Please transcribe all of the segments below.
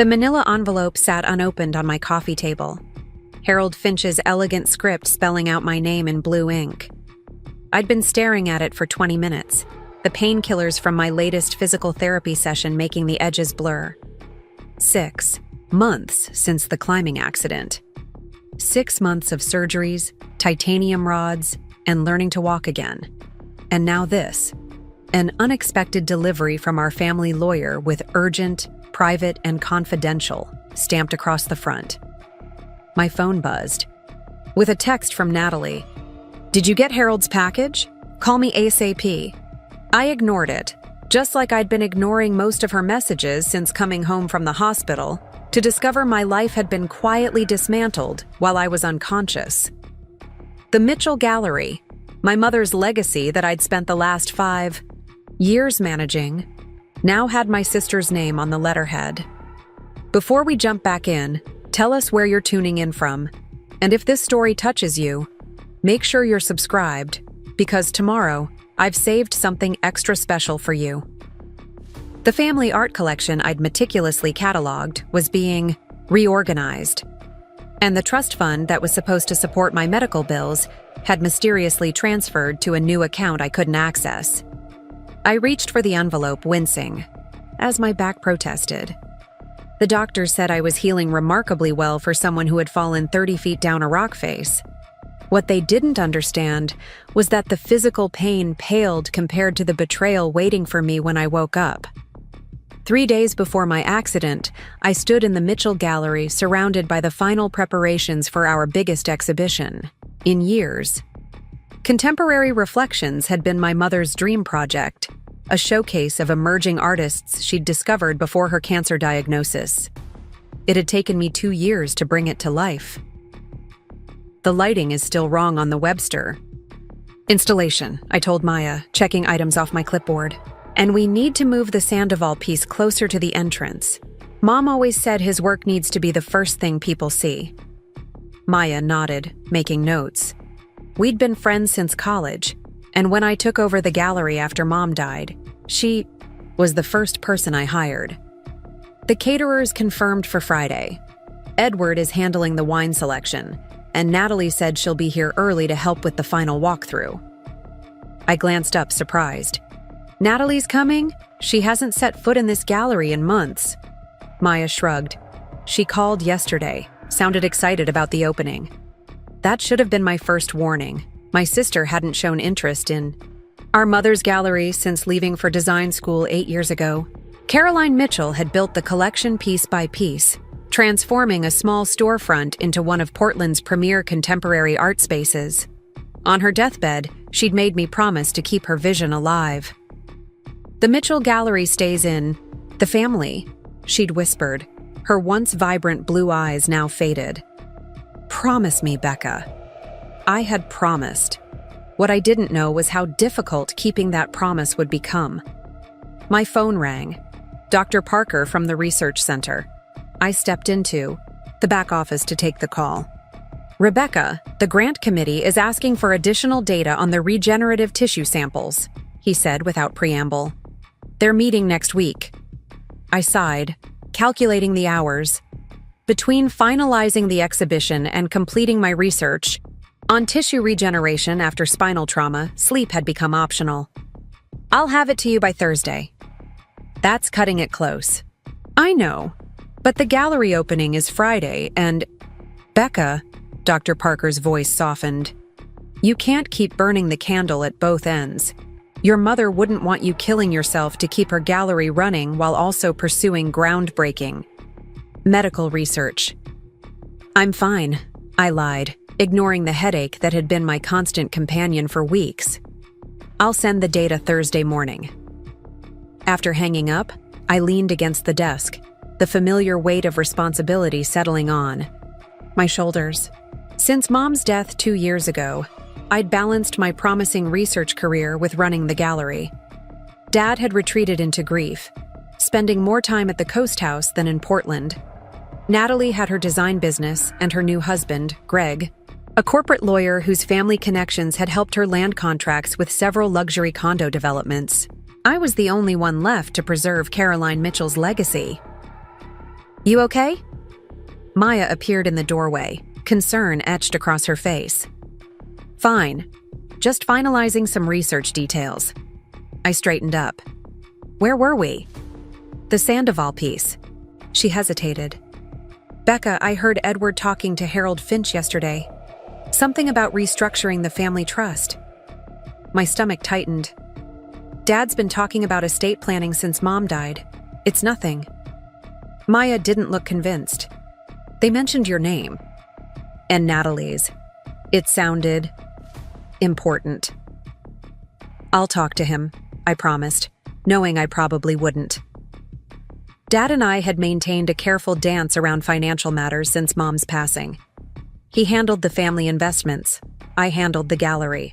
The manila envelope sat unopened on my coffee table. Harold Finch's elegant script spelling out my name in blue ink. I'd been staring at it for 20 minutes, the painkillers from my latest physical therapy session making the edges blur. 6 months since the climbing accident. 6 months of surgeries, titanium rods, and learning to walk again. And now this. An unexpected delivery from our family lawyer with urgent, private, and confidential stamped across the front. My phone buzzed. With a text from Natalie. "Did you get Harold's package? Call me ASAP." I ignored it, just like I'd been ignoring most of her messages since coming home from the hospital, to discover my life had been quietly dismantled while I was unconscious. The Mitchell Gallery, my mother's legacy that I'd spent the last 5 years managing, now had my sister's name on the letterhead. Before we jump back in, tell us where you're tuning in from, and if this story touches you, make sure you're subscribed, because tomorrow I've saved something extra special for you. The family art collection I'd meticulously cataloged was being reorganized, and the trust fund that was supposed to support my medical bills had mysteriously transferred to a new account I couldn't access. I reached for the envelope, wincing, as my back protested. The doctor said I was healing remarkably well for someone who had fallen 30 feet down a rock face. What they didn't understand was that the physical pain paled compared to the betrayal waiting for me when I woke up. 3 days before my accident, I stood in the Mitchell Gallery surrounded by the final preparations for our biggest exhibition in years. Contemporary Reflections had been my mother's dream project, a showcase of emerging artists she'd discovered before her cancer diagnosis. It had taken me 2 years to bring it to life. The lighting is still wrong on the Webster. Installation, I told Maya, checking items off my clipboard. And we need to move the Sandoval piece closer to the entrance. Mom always said his work needs to be the first thing people see. Maya nodded, making notes. We'd been friends since college, and when I took over the gallery after Mom died, she was the first person I hired. The caterers confirmed for Friday. Edward is handling the wine selection, and Natalie said she'll be here early to help with the final walkthrough. I glanced up, surprised. Natalie's coming? She hasn't set foot in this gallery in months. Maya shrugged. She called yesterday, sounded excited about the opening. That should have been my first warning. My sister hadn't shown interest in our mother's gallery since leaving for design school 8 years ago. Caroline Mitchell had built the collection piece by piece, transforming a small storefront into one of Portland's premier contemporary art spaces. On her deathbed, she'd made me promise to keep her vision alive. The Mitchell Gallery stays in the family, she'd whispered, her once vibrant blue eyes now faded. Promise me, Becca. I had promised. What I didn't know was how difficult keeping that promise would become. My phone rang. Dr. Parker from the research center. I stepped into the back office to take the call. "Rebecca, the grant committee is asking for additional data on the regenerative tissue samples," he said without preamble. "They're meeting next week." I sighed, calculating the hours. Between finalizing the exhibition and completing my research on tissue regeneration after spinal trauma, sleep had become optional. "I'll have it to you by Thursday." That's cutting it close. I know, but the gallery opening is Friday and… Becca, Dr. Parker's voice softened. You can't keep burning the candle at both ends. Your mother wouldn't want you killing yourself to keep her gallery running while also pursuing groundbreaking medical research. I'm fine, I lied, ignoring the headache that had been my constant companion for weeks. I'll send the data Thursday morning. After hanging up, I leaned against the desk, the familiar weight of responsibility settling on my shoulders. Since Mom's death 2 years ago, I'd balanced my promising research career with running the gallery. Dad had retreated into grief, spending more time at the Coast House than in Portland. Natalie had her design business and her new husband, Greg, a corporate lawyer whose family connections had helped her land contracts with several luxury condo developments. I was the only one left to preserve Caroline Mitchell's legacy. You okay? Maya appeared in the doorway, concern etched across her face. Fine. Just finalizing some research details. I straightened up. Where were we? The Sandoval piece. She hesitated. Becca, I heard Edward talking to Harold Finch yesterday. Something about restructuring the family trust. My stomach tightened. Dad's been talking about estate planning since Mom died. It's nothing. Maya didn't look convinced. They mentioned your name. And Natalie's. It sounded important. I'll talk to him, I promised, knowing I probably wouldn't. Dad and I had maintained a careful dance around financial matters since Mom's passing. He handled the family investments. I handled the gallery.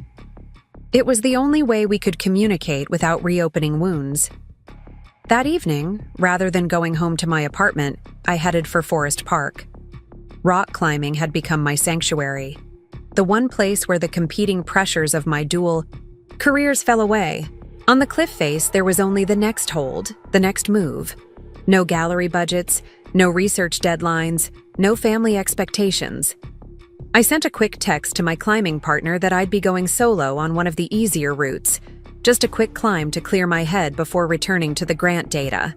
It was the only way we could communicate without reopening wounds. That evening, rather than going home to my apartment, I headed for Forest Park. Rock climbing had become my sanctuary, the one place where the competing pressures of my dual careers fell away. On the cliff face, there was only the next hold, the next move. No gallery budgets, no research deadlines, no family expectations. I sent a quick text to my climbing partner that I'd be going solo on one of the easier routes, just a quick climb to clear my head before returning to the grant data.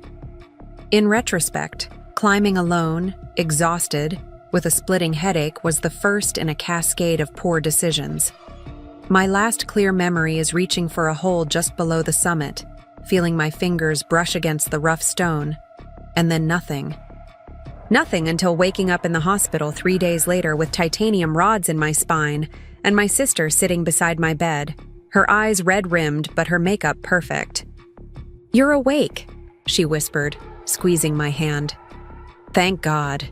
In retrospect, climbing alone, exhausted, with a splitting headache was the first in a cascade of poor decisions. My last clear memory is reaching for a hold just below the summit, feeling my fingers brush against the rough stone, and then nothing. Nothing until waking up in the hospital 3 days later with titanium rods in my spine and my sister sitting beside my bed, her eyes red-rimmed but her makeup perfect. "You're awake," she whispered, squeezing my hand. "Thank God.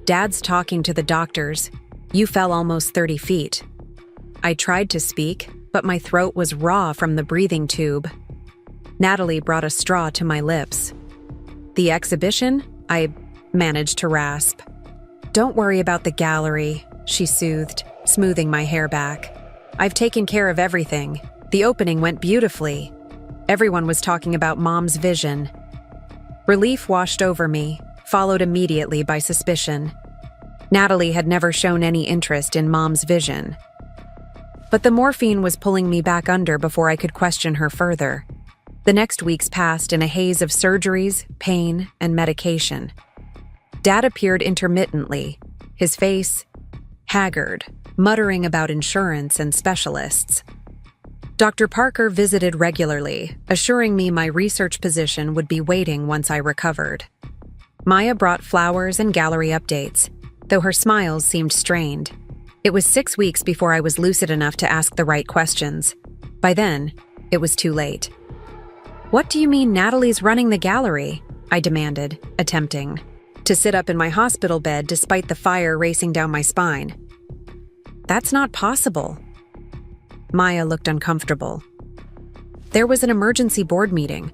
Dad's talking to the doctors. You fell almost 30 feet. I tried to speak, but my throat was raw from the breathing tube. Natalie brought a straw to my lips. The exhibition? I managed to rasp. "Don't worry about the gallery," she soothed, smoothing my hair back. "I've taken care of everything. The opening went beautifully. Everyone was talking about Mom's vision." Relief washed over me, followed immediately by suspicion. Natalie had never shown any interest in Mom's vision. But the morphine was pulling me back under before I could question her further. The next weeks passed in a haze of surgeries, pain, and medication. Dad appeared intermittently, his face haggard, muttering about insurance and specialists. Dr. Parker visited regularly, assuring me my research position would be waiting once I recovered. Maya brought flowers and gallery updates, though her smiles seemed strained. It was 6 weeks before I was lucid enough to ask the right questions. By then, it was too late. "What do you mean Natalie's running the gallery?" I demanded, attempting to sit up in my hospital bed despite the fire racing down my spine. "That's not possible." Maya looked uncomfortable. "There was an emergency board meeting.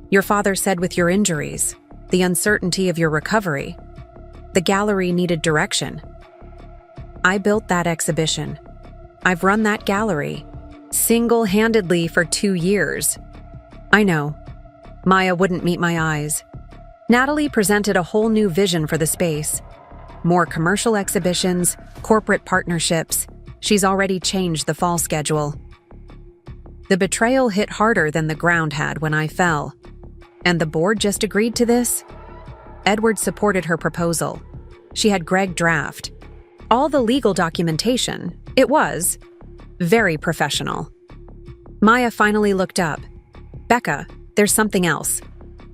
Your father said with your injuries, the uncertainty of your recovery, the gallery needed direction. I built that exhibition. I've run that gallery, single-handedly for 2 years. I know." Maya wouldn't meet my eyes. Natalie presented a whole new vision for the space. More commercial exhibitions, corporate partnerships. She's already changed the fall schedule. The betrayal hit harder than the ground had when I fell. And the board just agreed to this? Edward supported her proposal. She had Greg draft all the legal documentation. It was very professional. Maya finally looked up. "Becca, there's something else.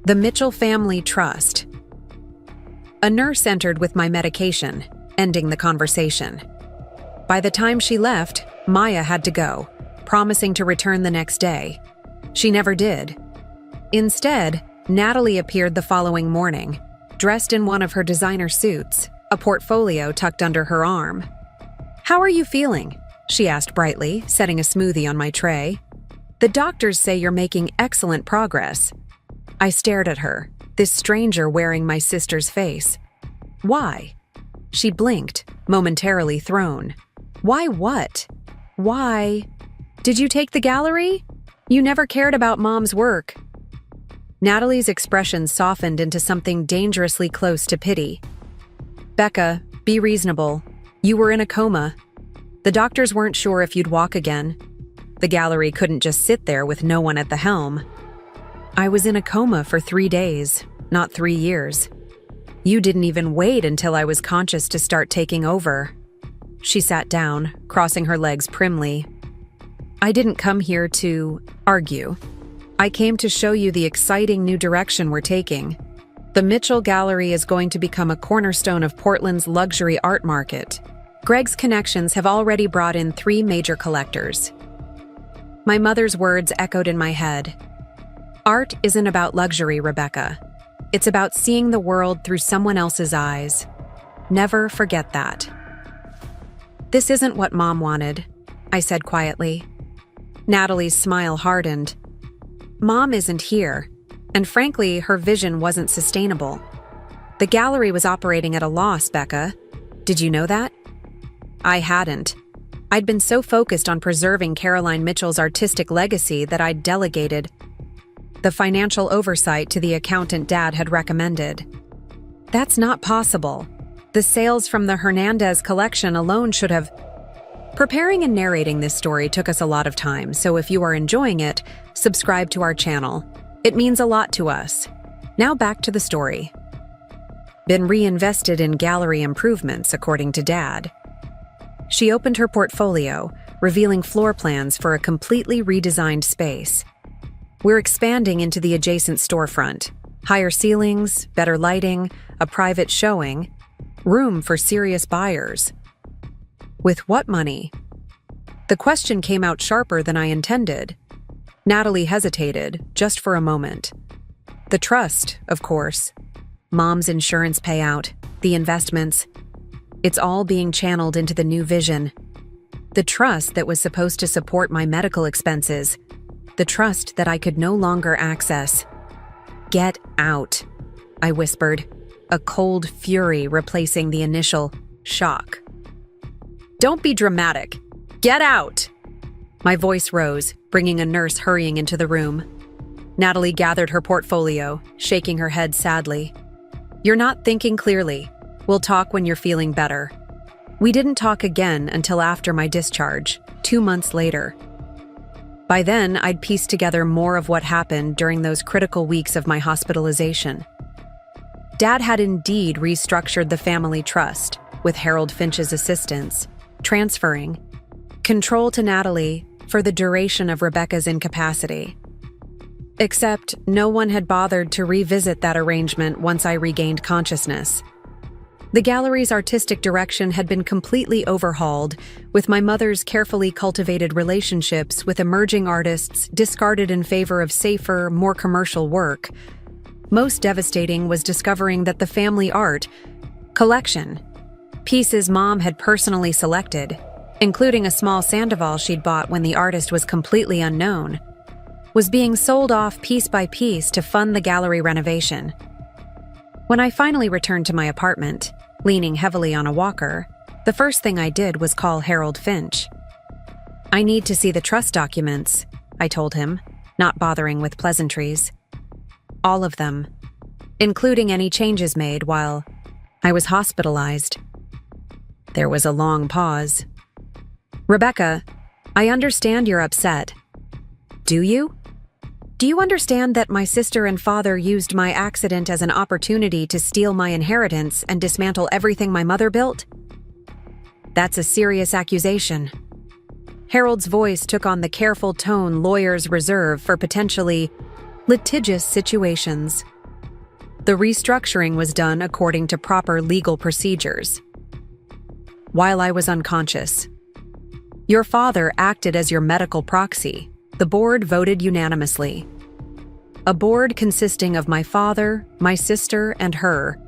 The Mitchell Family Trust." A nurse entered with my medication, ending the conversation. By the time she left, Maya had to go, promising to return the next day. She never did. Instead, Natalie appeared the following morning, dressed in one of her designer suits, a portfolio tucked under her arm. "How are you feeling?" she asked brightly, setting a smoothie on my tray. "The doctors say you're making excellent progress." I stared at her, this stranger wearing my sister's face. "Why?" She blinked, momentarily thrown. "Why what? Why? Did you take the gallery? You never cared about Mom's work." Natalie's expression softened into something dangerously close to pity. "Becca, be reasonable. You were in a coma. The doctors weren't sure if you'd walk again. The gallery couldn't just sit there with no one at the helm. I was in a coma for 3 days, not 3 years. You didn't even wait until I was conscious to start taking over." She sat down, crossing her legs primly. "I didn't come here to argue. I came to show you the exciting new direction we're taking. The Mitchell Gallery is going to become a cornerstone of Portland's luxury art market. Greg's connections have already brought in 3 major collectors." My mother's words echoed in my head. Art isn't about luxury, Rebecca. It's about seeing the world through someone else's eyes. Never forget that. "This isn't what Mom wanted," I said quietly. Natalie's smile hardened. "Mom isn't here, and frankly, her vision wasn't sustainable. The gallery was operating at a loss, Becca. Did you know that?" I hadn't. I'd been so focused on preserving Caroline Mitchell's artistic legacy that I'd delegated the financial oversight to the accountant Dad had recommended. "That's not possible. The sales from the Hernandez collection alone should have..." Preparing and narrating this story took us a lot of time, so if you are enjoying it, subscribe to our channel. It means a lot to us. Now back to the story. Been reinvested in gallery improvements, according to Dad. She opened her portfolio, revealing floor plans for a completely redesigned space. We're expanding into the adjacent storefront. Higher ceilings, better lighting, a private showing, room for serious buyers. With what money? The question came out sharper than I intended. Natalie hesitated, just for a moment. The trust, of course. Mom's insurance payout, the investments. It's all being channeled into the new vision. The trust that was supposed to support my medical expenses. The trust that I could no longer access. "Get out," I whispered, a cold fury replacing the initial shock. "Don't be dramatic. Get out!" My voice rose, bringing a nurse hurrying into the room. Natalie gathered her portfolio, shaking her head sadly. "You're not thinking clearly. We'll talk when you're feeling better." We didn't talk again until after my discharge, 2 months later. By then, I'd pieced together more of what happened during those critical weeks of my hospitalization. Dad had indeed restructured the family trust, with Harold Finch's assistance, transferring control to Natalie for the duration of Rebecca's incapacity. Except no one had bothered to revisit that arrangement once I regained consciousness. The gallery's artistic direction had been completely overhauled, with my mother's carefully cultivated relationships with emerging artists discarded in favor of safer, more commercial work. Most devastating was discovering that the family art collection, pieces Mom had personally selected, including a small Sandoval she'd bought when the artist was completely unknown, was being sold off piece by piece to fund the gallery renovation. When I finally returned to my apartment, leaning heavily on a walker, the first thing I did was call Harold Finch. "I need to see the trust documents," I told him, not bothering with pleasantries. "All of them, including any changes made while I was hospitalized." There was a long pause. "Rebecca, I understand you're upset. Do you? Do you understand that my sister and father used my accident as an opportunity to steal my inheritance and dismantle everything my mother built? That's a serious accusation." Harold's voice took on the careful tone lawyers reserve for potentially litigious situations. "The restructuring was done according to proper legal procedures. While I was unconscious. Your father acted as your medical proxy. The board voted unanimously. A board consisting of my father, my sister, and her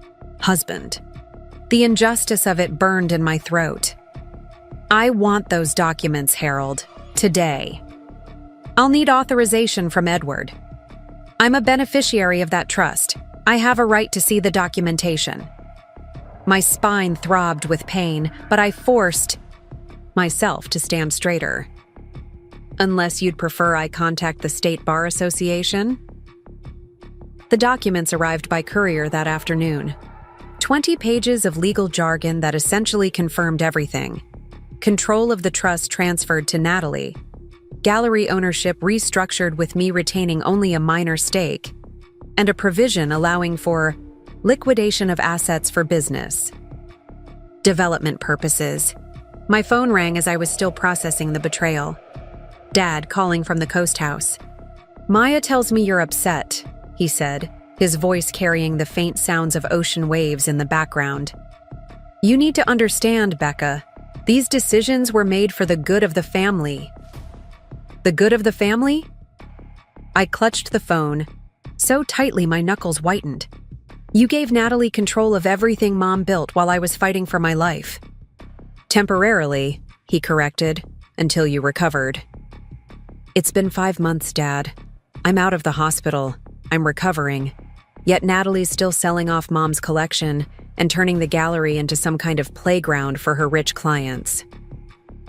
husband. The injustice of it burned in my throat. I want those documents, Harold, today. I'll need authorization from Edward. I'm a beneficiary of that trust. I have a right to see the documentation." My spine throbbed with pain, but I forced myself to stand straighter. "Unless you'd prefer I contact the State Bar Association?" The documents arrived by courier that afternoon. 20 pages of legal jargon that essentially confirmed everything. Control of the trust transferred to Natalie. Gallery ownership restructured with me retaining only a minor stake. And a provision allowing for liquidation of assets for business. Development purposes. My phone rang as I was still processing the betrayal. Dad calling from the coast house. "Maya tells me you're upset," he said, his voice carrying the faint sounds of ocean waves in the background. "You need to understand, Becca. These decisions were made for the good of the family." "The good of the family?" I clutched the phone, so tightly my knuckles whitened. "You gave Natalie control of everything Mom built while I was fighting for my life." "Temporarily," he corrected, "until you recovered." "It's been 5 months, Dad. I'm out of the hospital. I'm recovering. Yet Natalie's still selling off Mom's collection and turning the gallery into some kind of playground for her rich clients."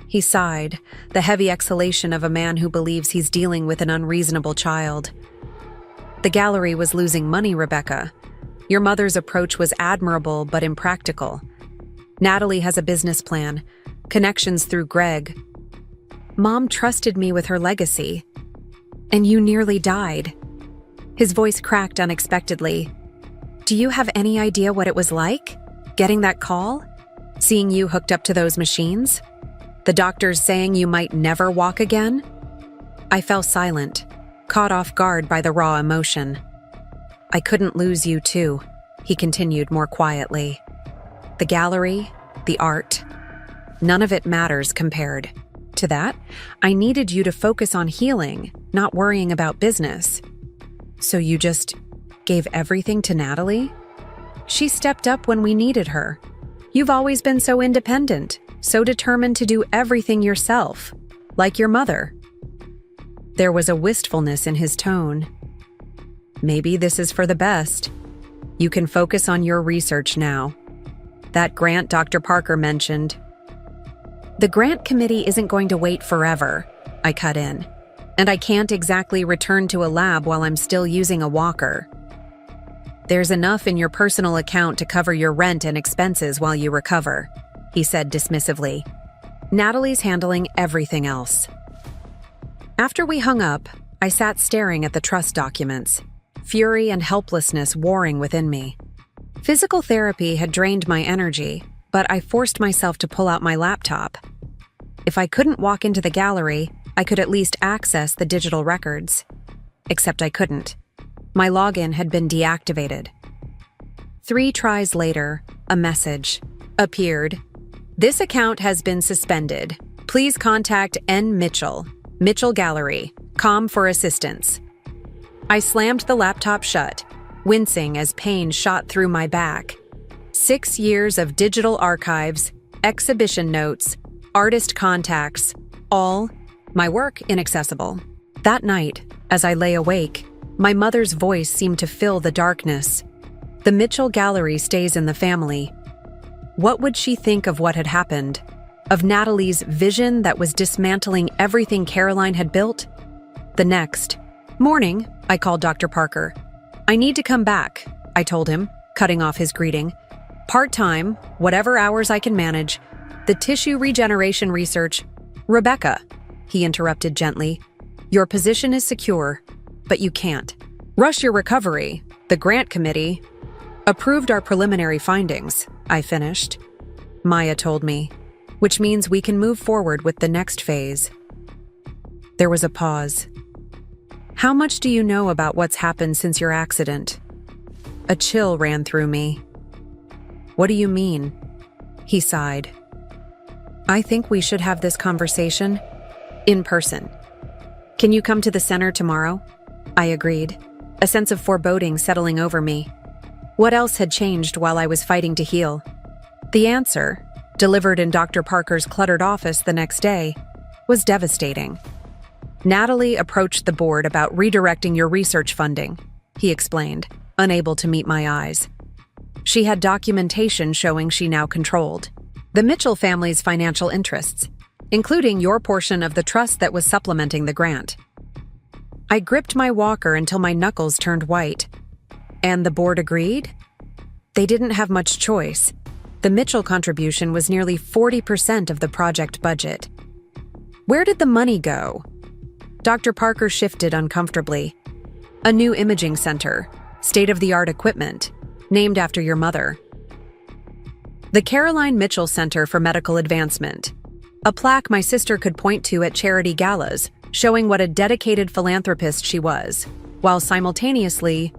He sighed, the heavy exhalation of a man who believes he's dealing with an unreasonable child. "The gallery was losing money, Rebecca. Your mother's approach was admirable but impractical. Natalie has a business plan, connections through Greg. Mom trusted me with her legacy. And you nearly died." His voice cracked unexpectedly. "Do you have any idea what it was like? Getting that call? Seeing you hooked up to those machines? The doctors saying you might never walk again?" I fell silent, caught off guard by the raw emotion. "I couldn't lose you too," he continued more quietly. "The gallery, the art, none of it matters compared to that. I needed you to focus on healing, not worrying about business." "So you just gave everything to Natalie?" "She stepped up when we needed her. You've always been so independent, so determined to do everything yourself, like your mother." There was a wistfulness in his tone. "Maybe this is for the best. You can focus on your research now. That grant Dr. Parker mentioned." "The grant committee isn't going to wait forever," I cut in. "And I can't exactly return to a lab while I'm still using a walker." "There's enough in your personal account to cover your rent and expenses while you recover," he said dismissively. "Natalie's handling everything else." After we hung up, I sat staring at the trust documents, fury and helplessness warring within me. Physical therapy had drained my energy, but I forced myself to pull out my laptop. If I couldn't walk into the gallery, I could at least access the digital records. Except I couldn't. My login had been deactivated. 3 tries later, a message appeared. "This account has been suspended. Please contact N. Mitchell, Mitchell Gallery, com for assistance." I slammed the laptop shut, wincing as pain shot through my back. 6 years of digital archives, exhibition notes, artist contacts, all my work inaccessible. That night, as I lay awake, my mother's voice seemed to fill the darkness. "The Mitchell Gallery stays in the family." What would she think of what had happened? Of Natalie's vision that was dismantling everything Caroline had built? The next morning, I called Dr. Parker. "I need to come back," I told him, cutting off his greeting. "Part-time, whatever hours I can manage. The tissue regeneration research." "Rebecca," he interrupted gently, "your position is secure, but you can't rush your recovery. The grant committee approved our preliminary findings," I finished. Maya told me, "which means we can move forward with the next phase." There was a pause. "How much do you know about what's happened since your accident?" A chill ran through me. "What do you mean?" He sighed. "I think we should have this conversation in person. Can you come to the center tomorrow?" I agreed, a sense of foreboding settling over me. What else had changed while I was fighting to heal? The answer, delivered in Dr. Parker's cluttered office the next day, was devastating. "Natalie approached the board about redirecting your research funding," he explained, unable to meet my eyes. "She had documentation showing she now controlled the Mitchell family's financial interests, including your portion of the trust that was supplementing the grant." I gripped my walker until my knuckles turned white. And the board agreed? They didn't have much choice. The Mitchell contribution was nearly 40% of the project budget. Where did the money go? Dr. Parker shifted uncomfortably. A new imaging center, state-of-the-art equipment, named after your mother. The Caroline Mitchell Center for Medical Advancement. A plaque my sister could point to at charity galas, showing what a dedicated philanthropist she was, while simultaneously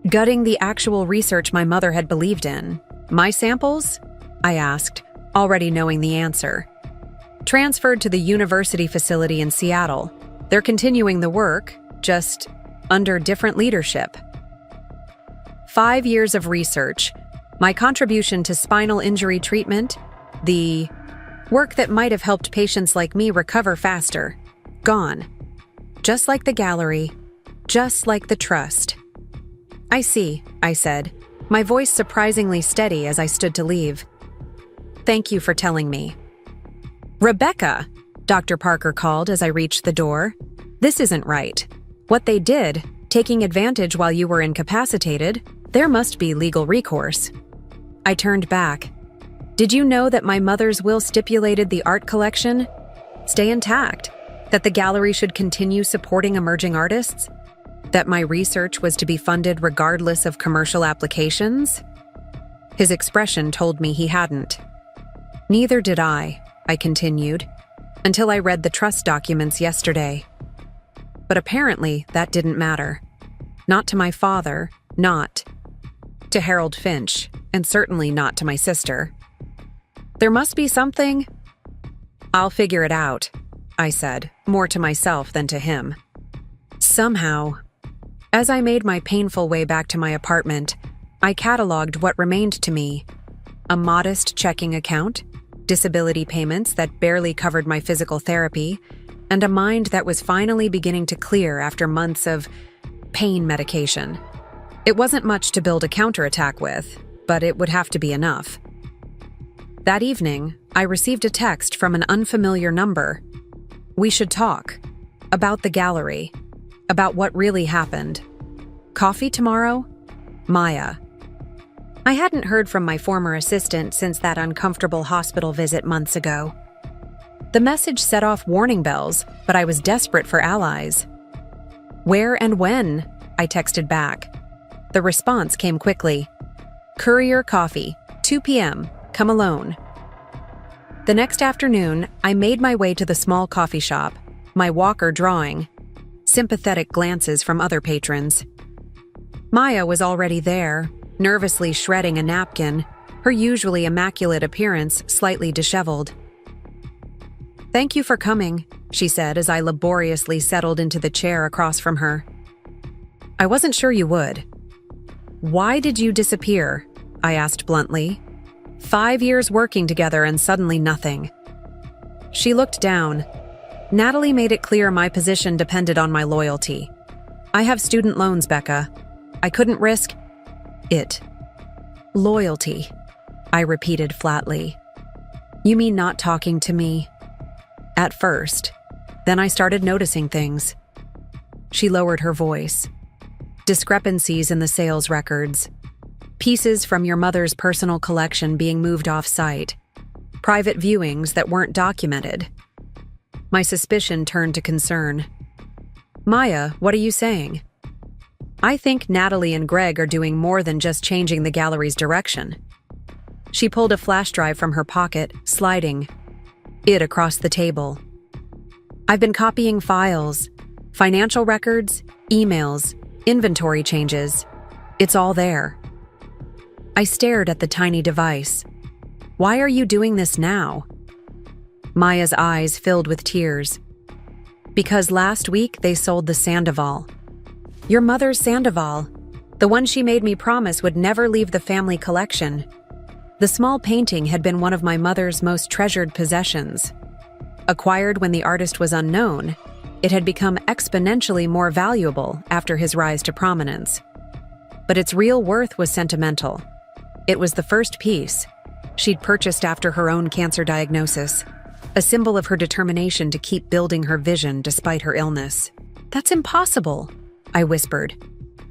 gutting the actual research my mother had believed in. My samples? I asked, already knowing the answer. Transferred to the university facility in Seattle. They're continuing the work, just under different leadership. 5 years of research, my contribution to spinal injury treatment, the work that might have helped patients like me recover faster, gone. Just like the gallery, just like the trust. I see, I said, my voice surprisingly steady as I stood to leave. Thank you for telling me. Rebecca, Dr. Parker called as I reached the door. This isn't right. What they did, taking advantage while you were incapacitated, there must be legal recourse. I turned back. Did you know that my mother's will stipulated the art collection stay intact? That the gallery should continue supporting emerging artists? That my research was to be funded regardless of commercial applications? His expression told me he hadn't. Neither did I continued, until I read the trust documents yesterday. But apparently that didn't matter. Not to my father, not to Harold Finch, and certainly not to my sister. There must be something. I'll figure it out, I said, more to myself than to him. Somehow, as I made my painful way back to my apartment, I cataloged what remained to me. A modest checking account, disability payments that barely covered my physical therapy, and a mind that was finally beginning to clear after months of pain medication. It wasn't much to build a counterattack with, but it would have to be enough. That evening, I received a text from an unfamiliar number. We should talk. About the gallery. About what really happened. Coffee tomorrow? Maya. I hadn't heard from my former assistant since that uncomfortable hospital visit months ago. The message set off warning bells, but I was desperate for allies. Where and when? I texted back. The response came quickly. Courier coffee, 2 p.m., come alone. The next afternoon, I made my way to the small coffee shop, my walker drawing, sympathetic glances from other patrons. Maya was already there, nervously shredding a napkin, her usually immaculate appearance slightly disheveled. Thank you for coming, she said as I laboriously settled into the chair across from her. I wasn't sure you would. Why did you disappear? I asked bluntly. 5 years working together and suddenly nothing. She looked down. Natalie made it clear my position depended on my loyalty. I have student loans, Becca. I couldn't risk it. Loyalty, I repeated flatly. You mean not talking to me? At first. Then I started noticing things. She lowered her voice. Discrepancies in the sales records. Pieces from your mother's personal collection being moved off-site. Private viewings that weren't documented. My suspicion turned to concern. Maya, what are you saying? I think Natalie and Greg are doing more than just changing the gallery's direction. She pulled a flash drive from her pocket, sliding it across the table. I've been copying files, financial records, emails, inventory changes. It's all there. I stared at the tiny device. Why are you doing this now? Maya's eyes filled with tears. Because last week they sold the Sandoval. Your mother's Sandoval, the one she made me promise would never leave the family collection. The small painting had been one of my mother's most treasured possessions. Acquired when the artist was unknown, it had become exponentially more valuable after his rise to prominence. But its real worth was sentimental. It was the first piece she'd purchased after her own cancer diagnosis, a symbol of her determination to keep building her vision despite her illness. That's impossible, I whispered.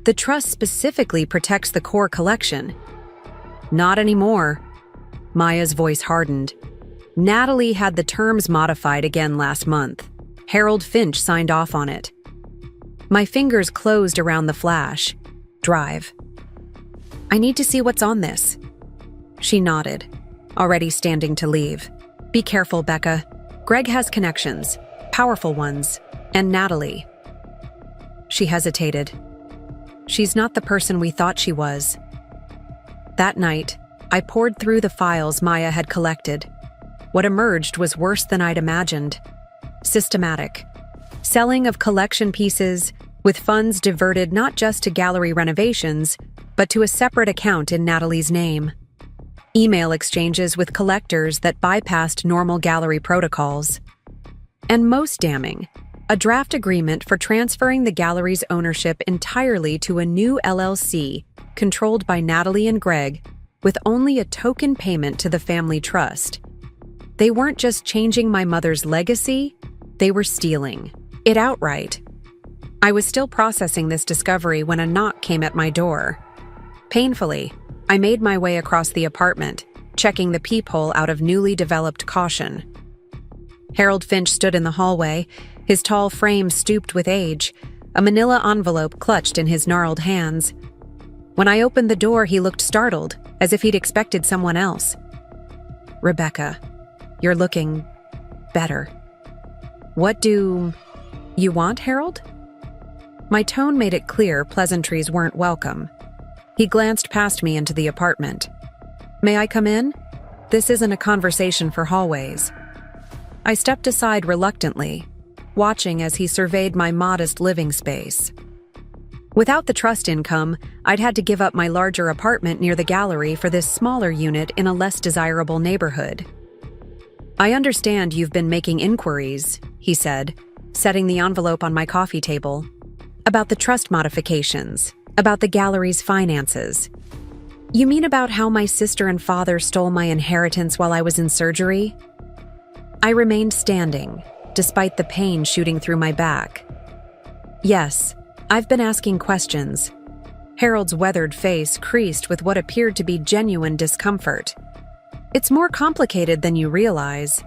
The trust specifically protects the core collection. Not anymore. Maya's voice hardened. Natalie had the terms modified again last month. Harold Finch signed off on it. My fingers closed around the flash. Drive. I need to see what's on this. She nodded, already standing to leave. Be careful, Becca. Greg has connections, powerful ones, and Natalie. She hesitated. She's not the person we thought she was. That night, I poured through the files Maya had collected. What emerged was worse than I'd imagined. Systematic. Selling of collection pieces, with funds diverted not just to gallery renovations, but to a separate account in Natalie's name. Email exchanges with collectors that bypassed normal gallery protocols. And most damning, a draft agreement for transferring the gallery's ownership entirely to a new LLC controlled by Natalie and Greg, with only a token payment to the family trust. They weren't just changing my mother's legacy, they were stealing it outright. I was still processing this discovery when a knock came at my door. Painfully, I made my way across the apartment, checking the peephole out of newly developed caution. Harold Finch stood in the hallway, his tall frame stooped with age, a manila envelope clutched in his gnarled hands. When I opened the door, he looked startled, as if he'd expected someone else. Rebecca, you're looking better. What do you want, Harold? My tone made it clear pleasantries weren't welcome. He glanced past me into the apartment. May I come in? This isn't a conversation for hallways. I stepped aside reluctantly, watching as he surveyed my modest living space. Without the trust income, I'd had to give up my larger apartment near the gallery for this smaller unit in a less desirable neighborhood. I understand you've been making inquiries, he said, setting the envelope on my coffee table, about the trust modifications, about the gallery's finances. You mean about how my sister and father stole my inheritance while I was in surgery? I remained standing, despite the pain shooting through my back. Yes, I've been asking questions. Harold's weathered face creased with what appeared to be genuine discomfort. It's more complicated than you realize.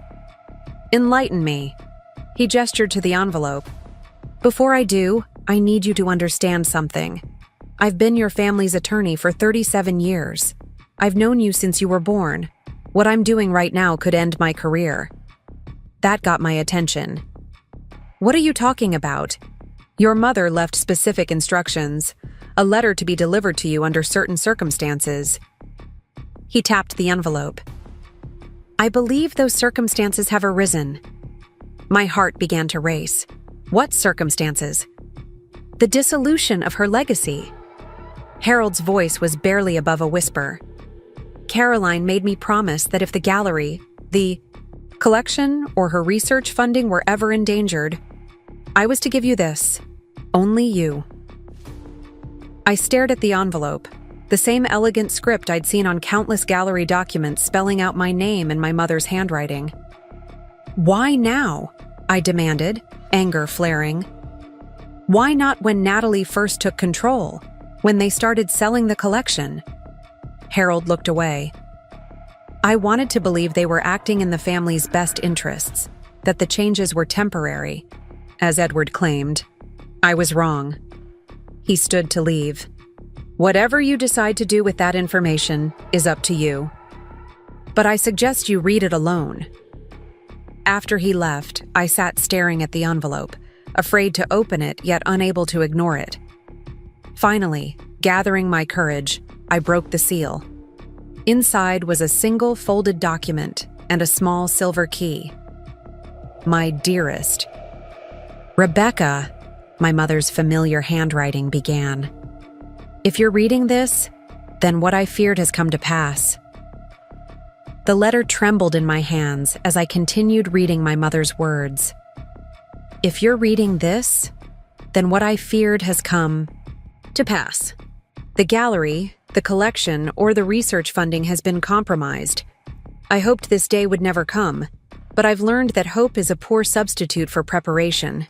Enlighten me. He gestured to the envelope. Before I do, I need you to understand something. I've been your family's attorney for 37 years. I've known you since you were born. What I'm doing right now could end my career. That got my attention. What are you talking about? Your mother left specific instructions, a letter to be delivered to you under certain circumstances. He tapped the envelope. I believe those circumstances have arisen. My heart began to race. What circumstances? The dissolution of her legacy. Harold's voice was barely above a whisper. Caroline made me promise that if the gallery, the collection, or her research funding were ever endangered, I was to give you this. Only you. I stared at the envelope, the same elegant script I'd seen on countless gallery documents spelling out my name in my mother's handwriting. Why now? I demanded, anger flaring. Why not when Natalie first took control, when they started selling the collection? Harold looked away. I wanted to believe they were acting in the family's best interests, that the changes were temporary, as Edward claimed. I was wrong. He stood to leave. Whatever you decide to do with that information is up to you. But I suggest you read it alone. After he left, I sat staring at the envelope, afraid to open it yet unable to ignore it. Finally, gathering my courage, I broke the seal. Inside was a single folded document and a small silver key. My dearest. Rebecca, my mother's familiar handwriting began. If you're reading this, then what I feared has come to pass. The letter trembled in my hands as I continued reading my mother's words. If you're reading this, then what I feared has come to pass. The gallery, the collection, or the research funding has been compromised. I hoped this day would never come, but I've learned that hope is a poor substitute for preparation.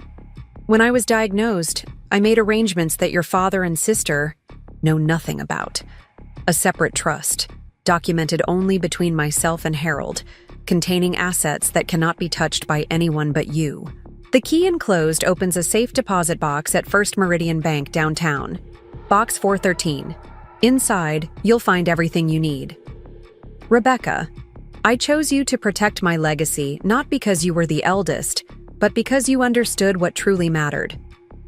When I was diagnosed, I made arrangements that your father and sister know nothing about. A separate trust, documented only between myself and Harold, containing assets that cannot be touched by anyone but you. The key enclosed opens a safe deposit box at First Meridian Bank downtown. Box 413. Inside, you'll find everything you need. Rebecca, I chose you to protect my legacy not because you were the eldest, but because you understood what truly mattered.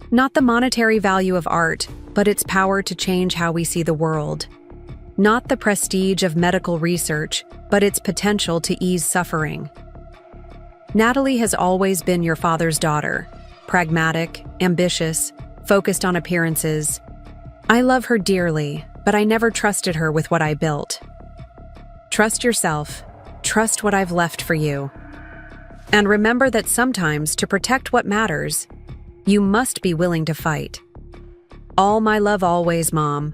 Not the monetary value of art, but its power to change how we see the world. Not the prestige of medical research, but its potential to ease suffering. Natalie has always been your father's daughter, pragmatic, ambitious, focused on appearances. I love her dearly, but I never trusted her with what I built. Trust yourself. Trust what I've left for you. And remember that sometimes, to protect what matters, you must be willing to fight. All my love always, Mom.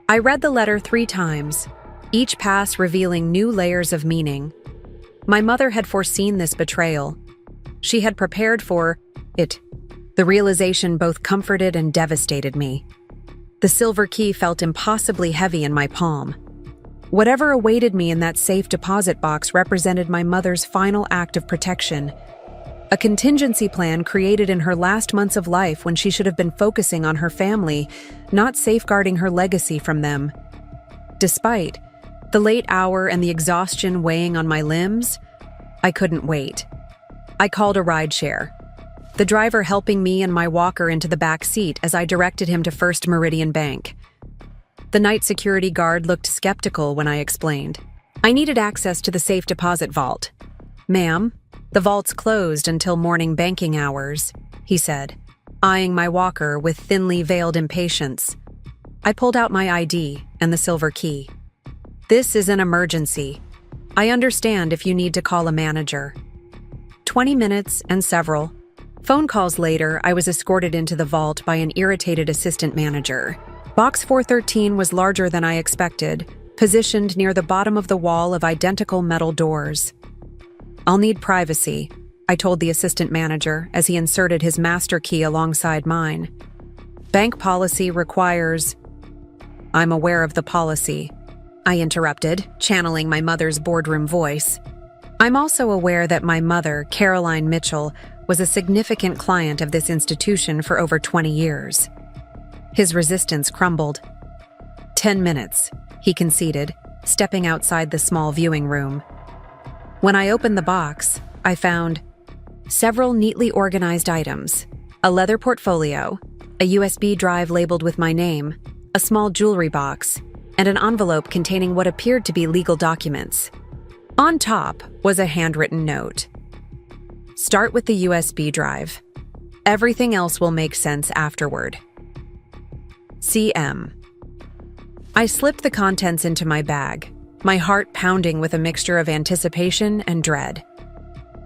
I read the letter 3 times, each pass revealing new layers of meaning. My mother had foreseen this betrayal. She had prepared for it. The realization both comforted and devastated me. The silver key felt impossibly heavy in my palm. Whatever awaited me in that safe deposit box represented my mother's final act of protection. A contingency plan created in her last months of life when she should have been focusing on her family, not safeguarding her legacy from them. Despite the late hour and the exhaustion weighing on my limbs, I couldn't wait. I called a rideshare, the driver helping me and my walker into the back seat as I directed him to First Meridian Bank. The night security guard looked skeptical when I explained. I needed access to the safe deposit vault. Ma'am, the vault's closed until morning banking hours, he said, eyeing my walker with thinly veiled impatience. I pulled out my ID and the silver key. This is an emergency. I understand if you need to call a manager. 20 minutes and several phone calls later, I was escorted into the vault by an irritated assistant manager. Box 413 was larger than I expected, positioned near the bottom of the wall of identical metal doors. I'll need privacy, I told the assistant manager as he inserted his master key alongside mine. Bank policy requires... I'm aware of the policy, I interrupted, channeling my mother's boardroom voice. I'm also aware that my mother, Caroline Mitchell, was a significant client of this institution for over 20 years. His resistance crumbled. 10 minutes, he conceded, stepping outside the small viewing room. When I opened the box, I found several neatly organized items, a leather portfolio, a USB drive labeled with my name, a small jewelry box, and an envelope containing what appeared to be legal documents. On top was a handwritten note. Start with the USB drive. Everything else will make sense afterward. CM. I slipped the contents into my bag, my heart pounding with a mixture of anticipation and dread.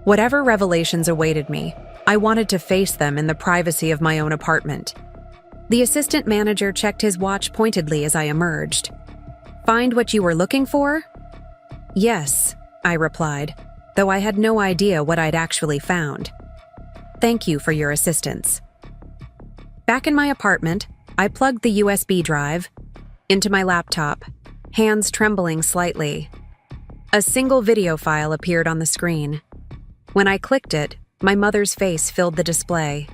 Whatever revelations awaited me, I wanted to face them in the privacy of my own apartment. The assistant manager checked his watch pointedly as I emerged. Find what you were looking for? Yes, I replied, though I had no idea what I'd actually found. Thank you for your assistance. Back in my apartment, I plugged the USB drive into my laptop, hands trembling slightly. A single video file appeared on the screen. When I clicked it, my mother's face filled the display.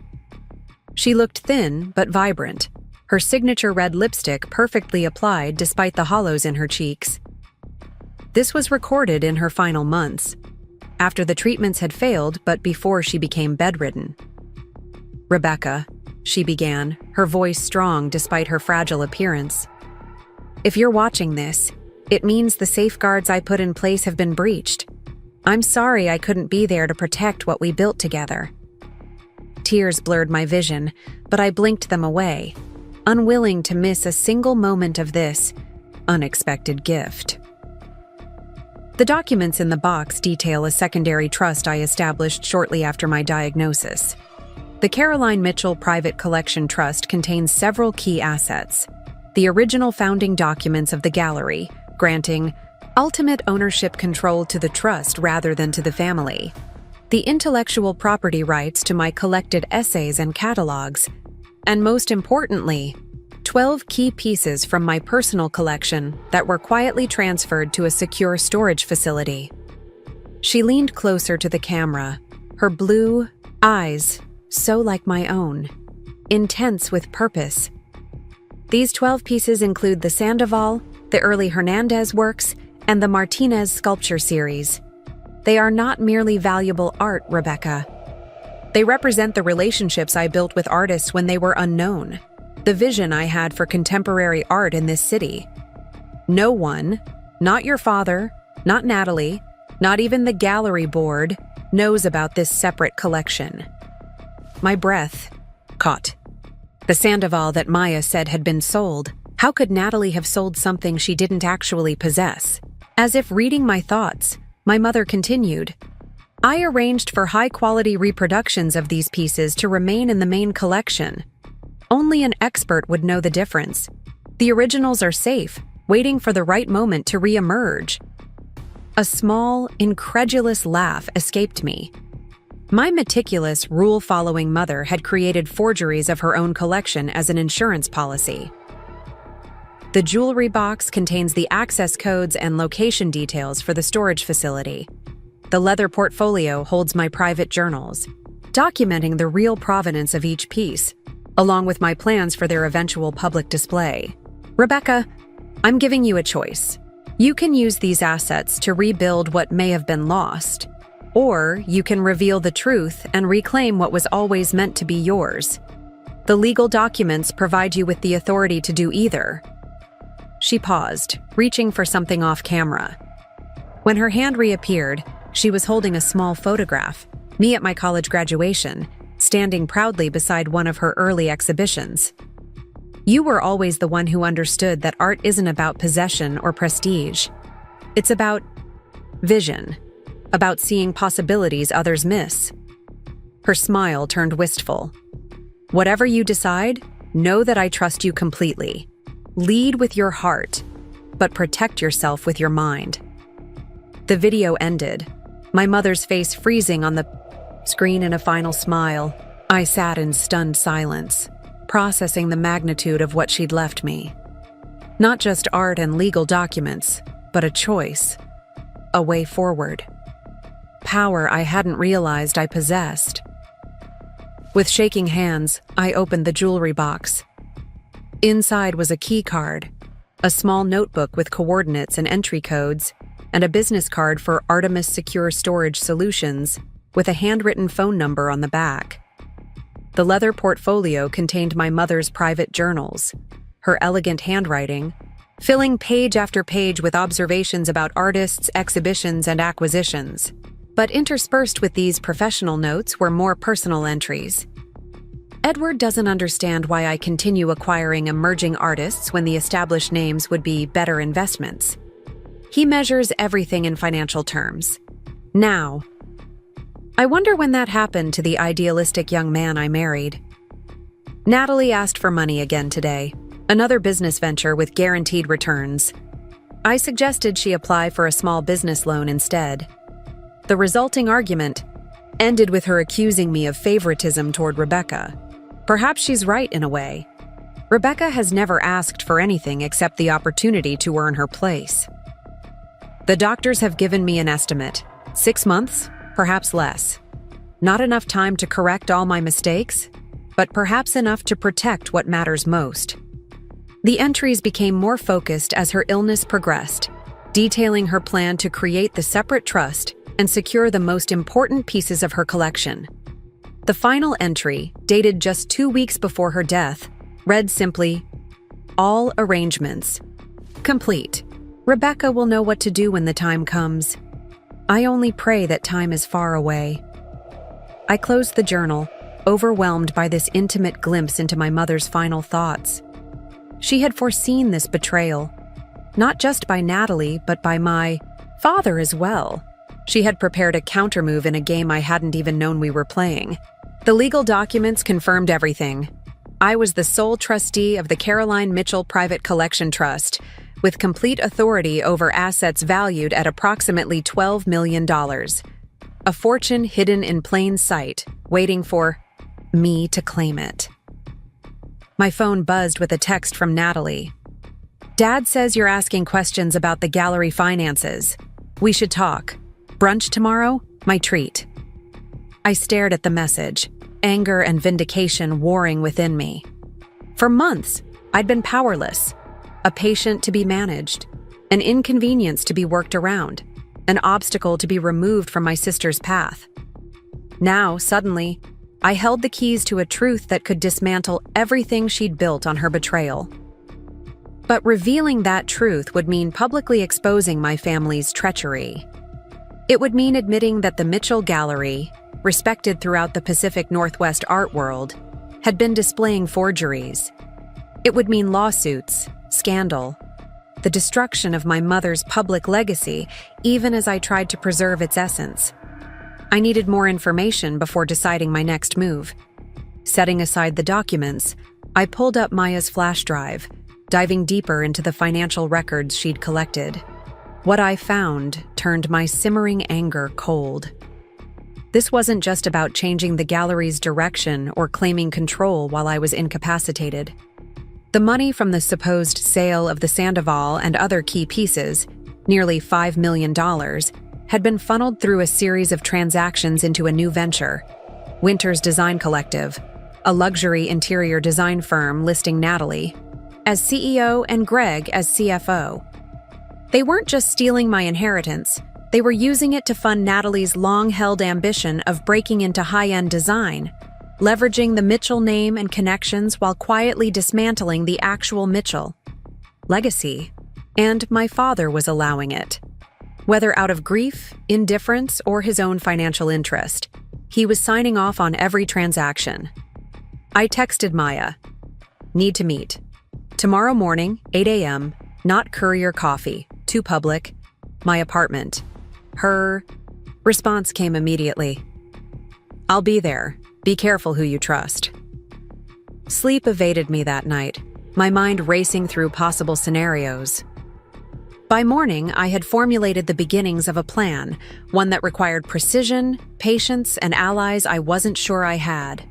She looked thin but vibrant, her signature red lipstick perfectly applied despite the hollows in her cheeks. This was recorded in her final months, after the treatments had failed but before she became bedridden. Rebecca, she began, her voice strong despite her fragile appearance. If you're watching this, it means the safeguards I put in place have been breached. I'm sorry I couldn't be there to protect what we built together. Tears blurred my vision, but I blinked them away, unwilling to miss a single moment of this unexpected gift. The documents in the box detail a secondary trust I established shortly after my diagnosis. The Caroline Mitchell Private Collection Trust contains several key assets. The original founding documents of the gallery, granting ultimate ownership control to the trust rather than to the family. The intellectual property rights to my collected essays and catalogs, And most importantly, 12 key pieces from my personal collection that were quietly transferred to a secure storage facility. She leaned closer to the camera, her blue eyes so like my own, intense with purpose. These 12 pieces include the Sandoval, the early Hernandez works, and the Martinez sculpture series. They are not merely valuable art, Rebecca. They represent the relationships I built with artists when they were unknown, the vision I had for contemporary art in this city. No one, not your father, not Natalie, not even the gallery board, knows about this separate collection. My breath caught. The Sandoval that Maya said had been sold. How could Natalie have sold something she didn't actually possess? As if reading my thoughts, my mother continued. I arranged for high-quality reproductions of these pieces to remain in the main collection. Only an expert would know the difference. The originals are safe, waiting for the right moment to re-emerge. A small, incredulous laugh escaped me. My meticulous, rule-following mother had created forgeries of her own collection as an insurance policy. The jewelry box contains the access codes and location details for the storage facility. The leather portfolio holds my private journals, documenting the real provenance of each piece, along with my plans for their eventual public display. Rebecca, I'm giving you a choice. You can use these assets to rebuild what may have been lost, or you can reveal the truth and reclaim what was always meant to be yours. The legal documents provide you with the authority to do either. She paused, reaching for something off camera. When her hand reappeared, she was holding a small photograph, me at my college graduation, standing proudly beside one of her early exhibitions. You were always the one who understood that art isn't about possession or prestige. It's about vision, about seeing possibilities others miss. Her smile turned wistful. Whatever you decide, know that I trust you completely. Lead with your heart, but protect yourself with your mind. The video ended, my mother's face freezing on the screen in a final smile. I sat in stunned silence, processing the magnitude of what she'd left me. Not just art and legal documents, but a choice, a way forward. Power I hadn't realized I possessed. With shaking hands, I opened the jewelry box. Inside was a key card, a small notebook with coordinates and entry codes, and a business card for Artemis Secure Storage Solutions with a handwritten phone number on the back. The leather portfolio contained my mother's private journals, her elegant handwriting, filling page after page with observations about artists, exhibitions, and acquisitions. But interspersed with these professional notes were more personal entries. Edward doesn't understand why I continue acquiring emerging artists when the established names would be better investments. He measures everything in financial terms. Now, I wonder when that happened to the idealistic young man I married. Natalie asked for money again today, another business venture with guaranteed returns. I suggested she apply for a small business loan instead. The resulting argument ended with her accusing me of favoritism toward Rebecca. Perhaps she's right in a way. Rebecca has never asked for anything except the opportunity to earn her place. The doctors have given me an estimate. 6 months, perhaps less. Not enough time to correct all my mistakes, but perhaps enough to protect what matters most. The entries became more focused as her illness progressed, detailing her plan to create the separate trust and secure the most important pieces of her collection. The final entry, dated just 2 weeks before her death, read simply, "All arrangements complete. Rebecca will know what to do when the time comes. I only pray that time is far away." I closed the journal, overwhelmed by this intimate glimpse into my mother's final thoughts. She had foreseen this betrayal, not just by Natalie, but by my father as well. She had prepared a countermove in a game I hadn't even known we were playing. The legal documents confirmed everything. I was the sole trustee of the Caroline Mitchell Private Collection Trust, with complete authority over assets valued at approximately $12 million. A fortune hidden in plain sight, waiting for me to claim it. My phone buzzed with a text from Natalie. "Dad says you're asking questions about the gallery finances. We should talk. Brunch tomorrow? My treat." I stared at the message, anger and vindication warring within me. For months, I'd been powerless, a patient to be managed, an inconvenience to be worked around, an obstacle to be removed from my sister's path. Now, suddenly, I held the keys to a truth that could dismantle everything she'd built on her betrayal. But revealing that truth would mean publicly exposing my family's treachery. It would mean admitting that the Mitchell Gallery, respected throughout the Pacific Northwest art world, had been displaying forgeries. It would mean lawsuits, scandal, the destruction of my mother's public legacy, even as I tried to preserve its essence. I needed more information before deciding my next move. Setting aside the documents, I pulled up Maya's flash drive, diving deeper into the financial records she'd collected. What I found turned my simmering anger cold. This wasn't just about changing the gallery's direction or claiming control while I was incapacitated. The money from the supposed sale of the Sandoval and other key pieces, nearly $5 million, had been funneled through a series of transactions into a new venture, Winters Design Collective, a luxury interior design firm listing Natalie as CEO and Greg as CFO. They weren't just stealing my inheritance, they were using it to fund Natalie's long-held ambition of breaking into high-end design, leveraging the Mitchell name and connections while quietly dismantling the actual Mitchell legacy. And my father was allowing it. Whether out of grief, indifference, or his own financial interest, he was signing off on every transaction. I texted Maya, "Need to meet. Tomorrow morning, 8 a.m., not courier coffee, too public, my apartment." Her response came immediately. "I'll be there. Be careful who you trust." Sleep evaded me that night, my mind racing through possible scenarios. By morning, I had formulated the beginnings of a plan, one that required precision, patience, and allies I wasn't sure I had.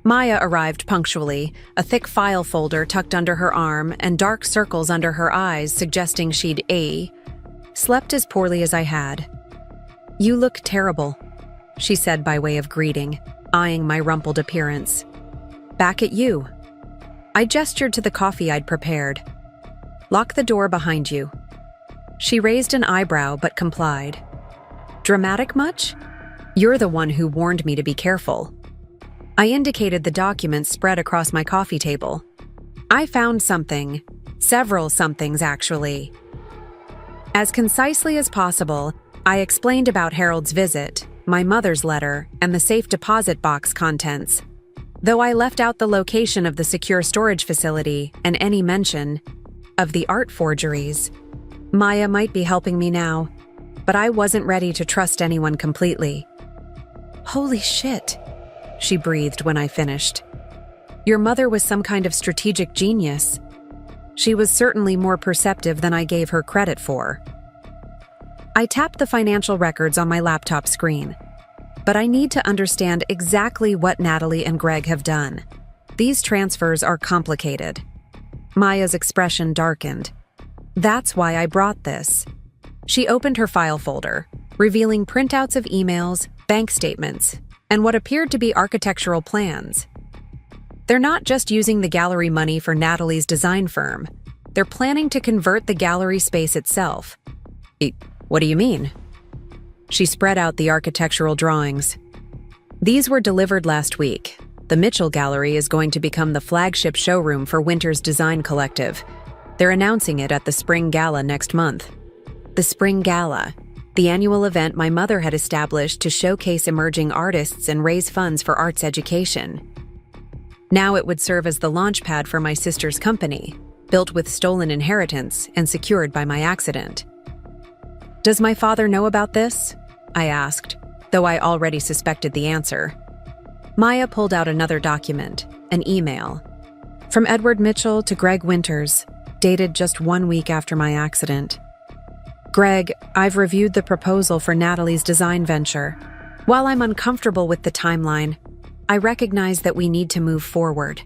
Maya arrived punctually, a thick file folder tucked under her arm and dark circles under her eyes suggesting she'd slept as poorly as I had. "You look terrible," she said by way of greeting, eyeing my rumpled appearance. "Back at you." I gestured to the coffee I'd prepared. "Lock the door behind you." She raised an eyebrow but complied. "Dramatic much? You're the one who warned me to be careful." I indicated the documents spread across my coffee table. "I found something. Several somethings, actually." As concisely as possible, I explained about Harold's visit, my mother's letter, and the safe deposit box contents. Though I left out the location of the secure storage facility and any mention of the art forgeries. Maya might be helping me now, but I wasn't ready to trust anyone completely. "Holy shit," she breathed when I finished. "Your mother was some kind of strategic genius." She was certainly more perceptive than I gave her credit for. I tapped the financial records on my laptop screen. But I need to understand exactly what Natalie and Greg have done. These transfers are complicated. Maya's expression darkened. "That's why I brought this." She opened her file folder, revealing printouts of emails, bank statements, and what appeared to be architectural plans. They're not just using the gallery money for Natalie's design firm. They're planning to convert the gallery space itself. What do you mean? She spread out the architectural drawings. These were delivered last week. The Mitchell Gallery is going to become the flagship showroom for Winters Design Collective. They're announcing it at the Spring Gala next month. The Spring Gala, the annual event my mother had established to showcase emerging artists and raise funds for arts education. Now it would serve as the launchpad for my sister's company, built with stolen inheritance and secured by my accident. "Does my father know about this?" I asked, though I already suspected the answer. Maya pulled out another document, an email. From Edward Mitchell to Greg Winters, dated just 1 week after my accident. "Greg, I've reviewed the proposal for Natalie's design venture. While I'm uncomfortable with the timeline, I recognize that we need to move forward.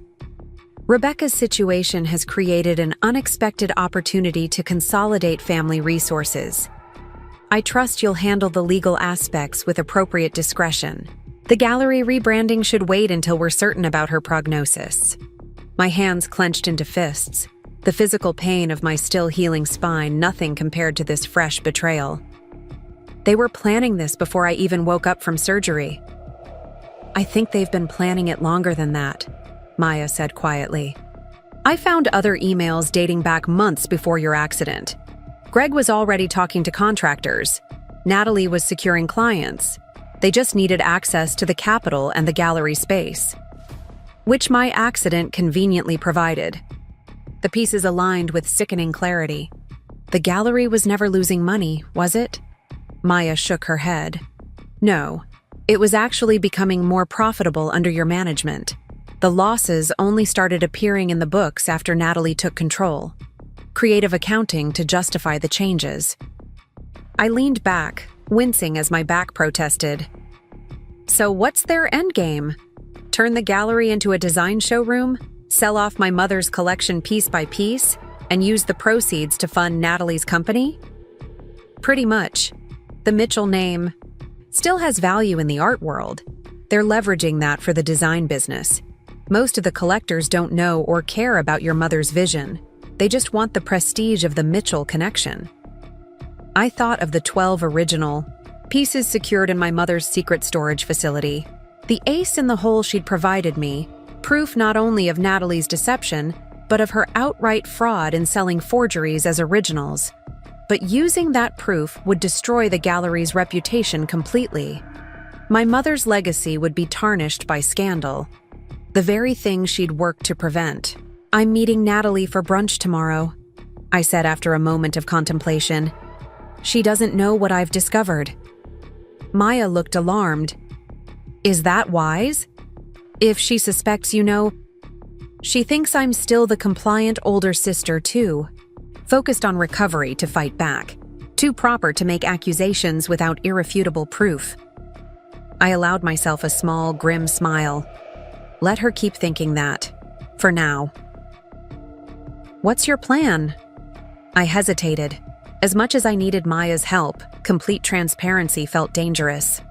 Rebecca's situation has created an unexpected opportunity to consolidate family resources. I trust you'll handle the legal aspects with appropriate discretion. The gallery rebranding should wait until we're certain about her prognosis. My hands clenched into fists. The physical pain of my still healing spine, nothing compared to this fresh betrayal. They were planning this before I even woke up from surgery. I think they've been planning it longer than that, Maya said quietly. I found other emails dating back months before your accident. Greg was already talking to contractors. Natalie was securing clients. They just needed access to the Capitol and the gallery space, which my accident conveniently provided. The pieces aligned with sickening clarity. The gallery was never losing money, was it? Maya shook her head. No, it was actually becoming more profitable under your management. The losses only started appearing in the books after Natalie took control. Creative accounting to justify the changes. I leaned back, wincing as my back protested. So what's their endgame? Turn the gallery into a design showroom? Sell off my mother's collection piece by piece? And use the proceeds to fund Natalie's company? Pretty much. The Mitchell name still has value in the art world. They're leveraging that for the design business. Most of the collectors don't know or care about your mother's vision. They just want the prestige of the Mitchell connection. I thought of the 12 original pieces secured in my mother's secret storage facility. The ace in the hole she'd provided me, proof not only of Natalie's deception, but of her outright fraud in selling forgeries as originals. But using that proof would destroy the gallery's reputation completely. My mother's legacy would be tarnished by scandal, the very thing she'd worked to prevent. I'm meeting Natalie for brunch tomorrow, I said after a moment of contemplation. She doesn't know what I've discovered. Maya looked alarmed. Is that wise? If she suspects, she thinks I'm still the compliant older sister too, focused on recovery to fight back, too proper to make accusations without irrefutable proof. I allowed myself a small, grim smile. Let her keep thinking that, for now. What's your plan? I hesitated. As much as I needed Maya's help, complete transparency felt dangerous.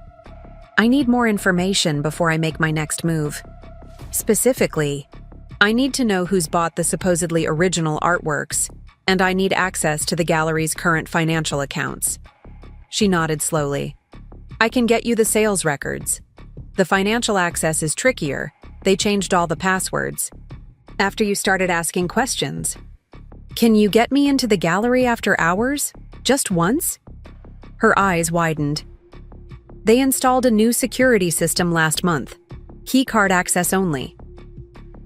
I need more information before I make my next move. Specifically, I need to know who's bought the supposedly original artworks, and I need access to the gallery's current financial accounts. She nodded slowly. I can get you the sales records. The financial access is trickier. They changed all the passwords after you started asking questions. Can you get me into the gallery after hours? Just once? Her eyes widened. They installed a new security system last month. Keycard access only.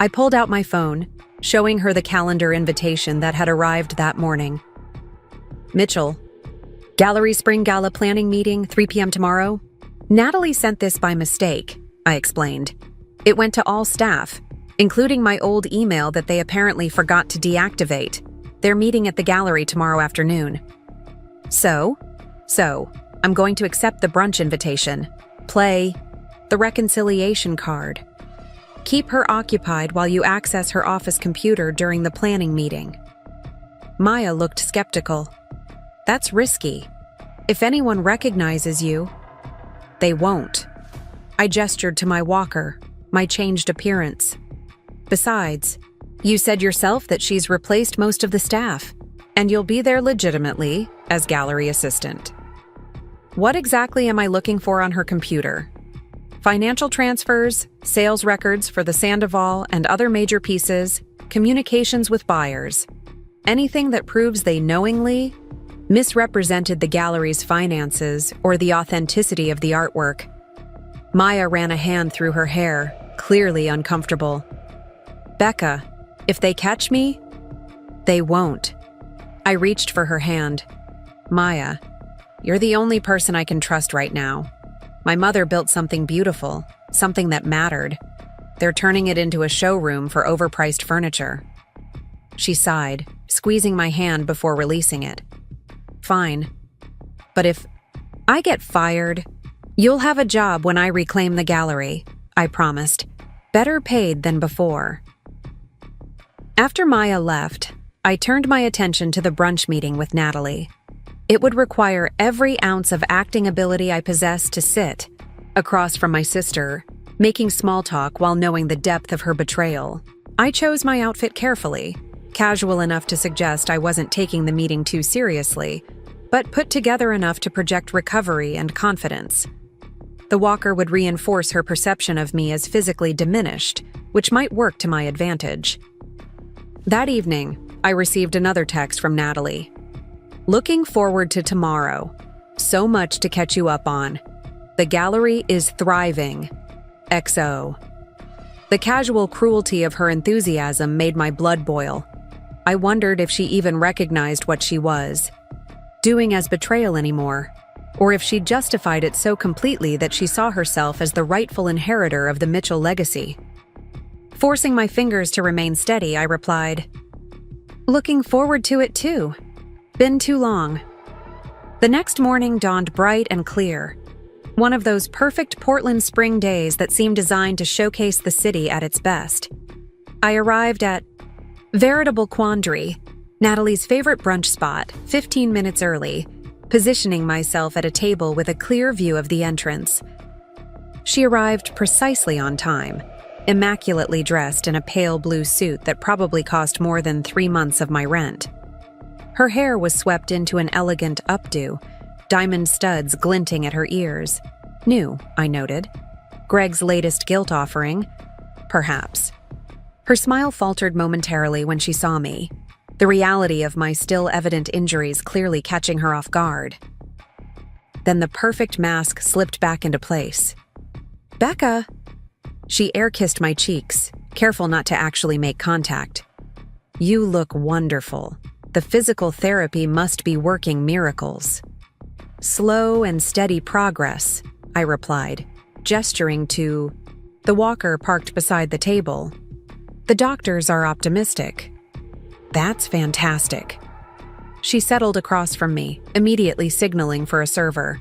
I pulled out my phone, showing her the calendar invitation that had arrived that morning. Mitchell. Gallery Spring Gala planning meeting, 3 p.m. tomorrow. Natalie sent this by mistake, I explained. It went to all staff, including my old email that they apparently forgot to deactivate. They're meeting at the gallery tomorrow afternoon. So, I'm going to accept the brunch invitation. Play the reconciliation card. Keep her occupied while you access her office computer during the planning meeting. Maya looked skeptical. That's risky. If anyone recognizes you, they won't. I gestured to my walker, my changed appearance. Besides, you said yourself that she's replaced most of the staff, and you'll be there legitimately as gallery assistant. What exactly am I looking for on her computer? Financial transfers, sales records for the Sandoval and other major pieces, communications with buyers. Anything that proves they knowingly misrepresented the gallery's finances or the authenticity of the artwork. Maya ran a hand through her hair, clearly uncomfortable. Becca, if they catch me, they won't. I reached for her hand. Maya, you're the only person I can trust right now. My mother built something beautiful, something that mattered. They're turning it into a showroom for overpriced furniture. She sighed, squeezing my hand before releasing it. Fine. But if I get fired, you'll have a job when I reclaim the gallery, I promised. Better paid than before. After Maya left, I turned my attention to the brunch meeting with Natalie. It would require every ounce of acting ability I possessed to sit across from my sister, making small talk while knowing the depth of her betrayal. I chose my outfit carefully, casual enough to suggest I wasn't taking the meeting too seriously, but put together enough to project recovery and confidence. The walker would reinforce her perception of me as physically diminished, which might work to my advantage. That evening, I received another text from Natalie. Looking forward to tomorrow. So much to catch you up on. The gallery is thriving. XO. The casual cruelty of her enthusiasm made my blood boil. I wondered if she even recognized what she was doing as betrayal anymore, or if she justified it so completely that she saw herself as the rightful inheritor of the Mitchell legacy. Forcing my fingers to remain steady, I replied, "Looking forward to it too. Been too long." The next morning dawned bright and clear. One of those perfect Portland spring days that seem designed to showcase the city at its best. I arrived at Veritable Quandary, Natalie's favorite brunch spot, 15 minutes early, positioning myself at a table with a clear view of the entrance. She arrived precisely on time, immaculately dressed in a pale blue suit that probably cost more than 3 months of my rent. Her hair was swept into an elegant updo, diamond studs glinting at her ears. New, I noted. Greg's latest guilt offering? Perhaps. Her smile faltered momentarily when she saw me, the reality of my still evident injuries clearly catching her off guard. Then the perfect mask slipped back into place. "Becca!" She air-kissed my cheeks, careful not to actually make contact. "You look wonderful. The physical therapy must be working miracles." "Slow and steady progress," I replied, gesturing to the walker parked beside the table. "The doctors are optimistic." "That's fantastic." She settled across from me, immediately signaling for a server.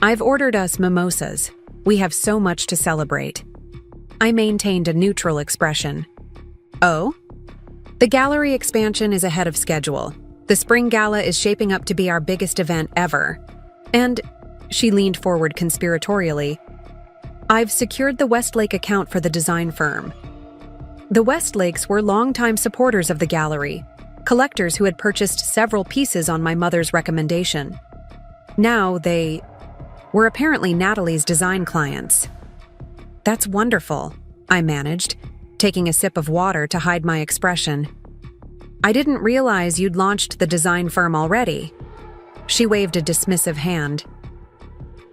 "I've ordered us mimosas. We have so much to celebrate." I maintained a neutral expression. "Oh?" "The gallery expansion is ahead of schedule. The spring gala is shaping up to be our biggest event ever. And," she leaned forward conspiratorially, "I've secured the Westlake account for the design firm." The Westlakes were longtime supporters of the gallery, collectors who had purchased several pieces on my mother's recommendation. Now they were apparently Natalie's design clients. "That's wonderful," I managed, taking a sip of water to hide my expression. "I didn't realize you'd launched the design firm already." She waved a dismissive hand.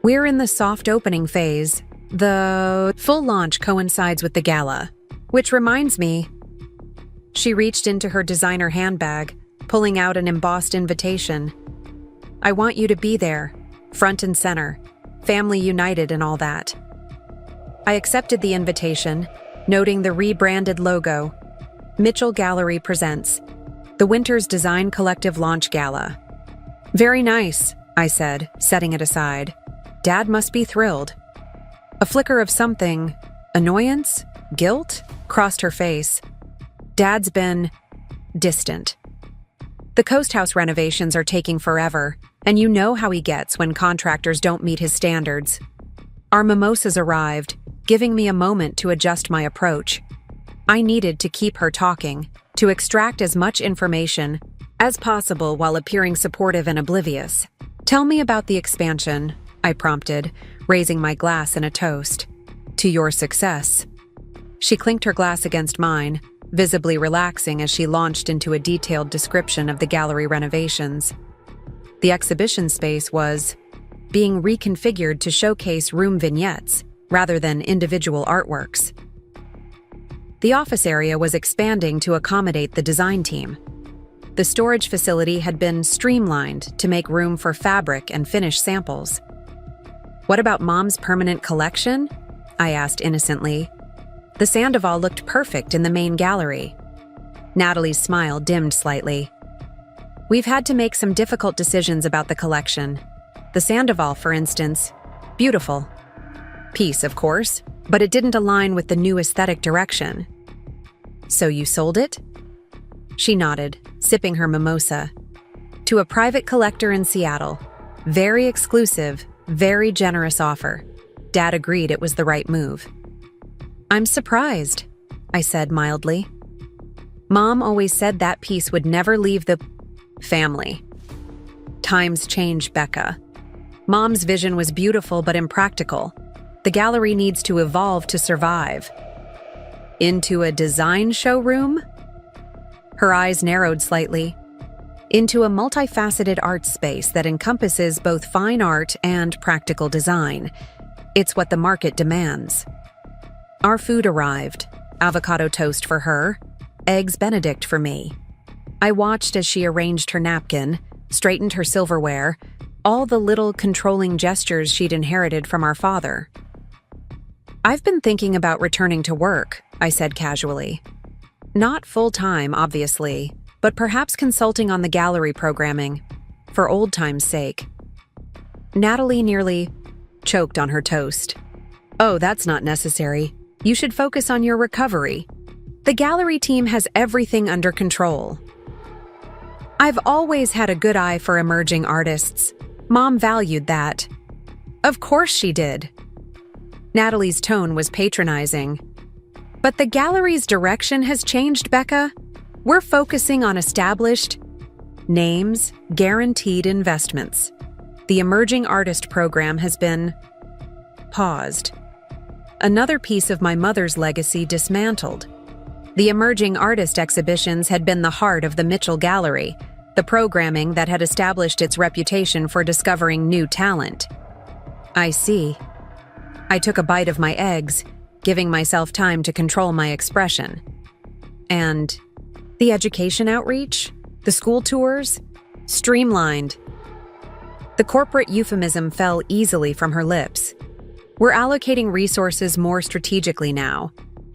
"We're in the soft opening phase. The full launch coincides with the gala. Which reminds me..." She reached into her designer handbag, pulling out an embossed invitation. "I want you to be there, front and center, family united and all that." I accepted the invitation, noting the rebranded logo. Mitchell Gallery presents the Winter's Design Collective Launch Gala. "Very nice," I said, setting it aside. "Dad must be thrilled." A flicker of something, annoyance, guilt, crossed her face. "Dad's been distant. The Coast House renovations are taking forever, and you know how he gets when contractors don't meet his standards." Our mimosas arrived, giving me a moment to adjust my approach. I needed to keep her talking, to extract as much information as possible while appearing supportive and oblivious. "Tell me about the expansion," I prompted, raising my glass in a toast. "To your success." She clinked her glass against mine, visibly relaxing as she launched into a detailed description of the gallery renovations. The exhibition space was being reconfigured to showcase room vignettes rather than individual artworks. The office area was expanding to accommodate the design team. The storage facility had been streamlined to make room for fabric and finish samples. "What about Mom's permanent collection?" I asked innocently. The Sandoval looked perfect in the main gallery. Natalie's smile dimmed slightly. "We've had to make some difficult decisions about the collection. The Sandoval, for instance, beautiful piece, of course, but it didn't align with the new aesthetic direction." "So you sold it?" She nodded, sipping her mimosa. To a private collector in Seattle. Very exclusive, very generous offer. Dad agreed it was the right move. I'm surprised, I said mildly. Mom always said that piece would never leave the family. Times change, Becca. Mom's vision was beautiful but impractical. The gallery needs to evolve to survive. Into a design showroom? Her eyes narrowed slightly. Into a multifaceted art space that encompasses both fine art and practical design. It's what the market demands. Our food arrived. Avocado toast for her, eggs Benedict for me. I watched as she arranged her napkin, straightened her silverware, all the little controlling gestures she'd inherited from our father. I've been thinking about returning to work, I said casually. Not full-time, obviously, but perhaps consulting on the gallery programming, for old time's sake. Natalie nearly choked on her toast. Oh, that's not necessary. You should focus on your recovery. The gallery team has everything under control. I've always had a good eye for emerging artists. Mom valued that. Of course she did. Natalie's tone was patronizing. But the gallery's direction has changed, Becca. We're focusing on established names, guaranteed investments. The emerging artist program has been paused. Another piece of my mother's legacy dismantled. The emerging artist exhibitions had been the heart of the Mitchell Gallery, the programming that had established its reputation for discovering new talent. I see. I took a bite of my eggs, giving myself time to control my expression. And the education outreach? The school tours? Streamlined. The corporate euphemism fell easily from her lips. We're allocating resources more strategically now.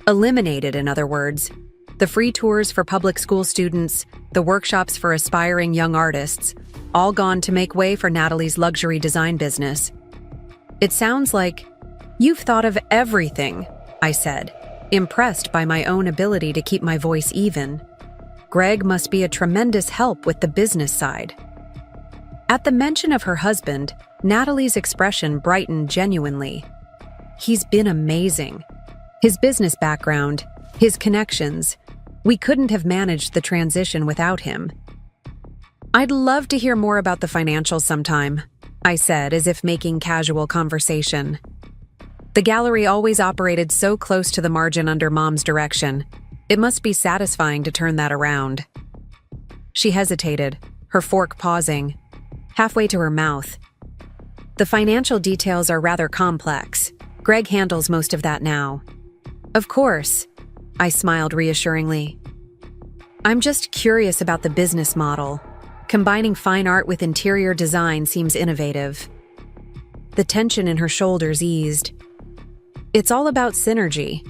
Eliminated, in other words. The free tours for public school students, the workshops for aspiring young artists, all gone to make way for Natalie's luxury design business. It sounds like you've thought of everything, I said, impressed by my own ability to keep my voice even. Greg must be a tremendous help with the business side. At the mention of her husband, Natalie's expression brightened genuinely. He's been amazing. His business background, his connections, we couldn't have managed the transition without him. I'd love to hear more about the financials sometime, I said as if making casual conversation. The gallery always operated so close to the margin under Mom's direction. It must be satisfying to turn that around. She hesitated, her fork pausing, halfway to her mouth. The financial details are rather complex. Greg handles most of that now. Of course, I smiled reassuringly. I'm just curious about the business model. Combining fine art with interior design seems innovative. The tension in her shoulders eased. It's all about synergy.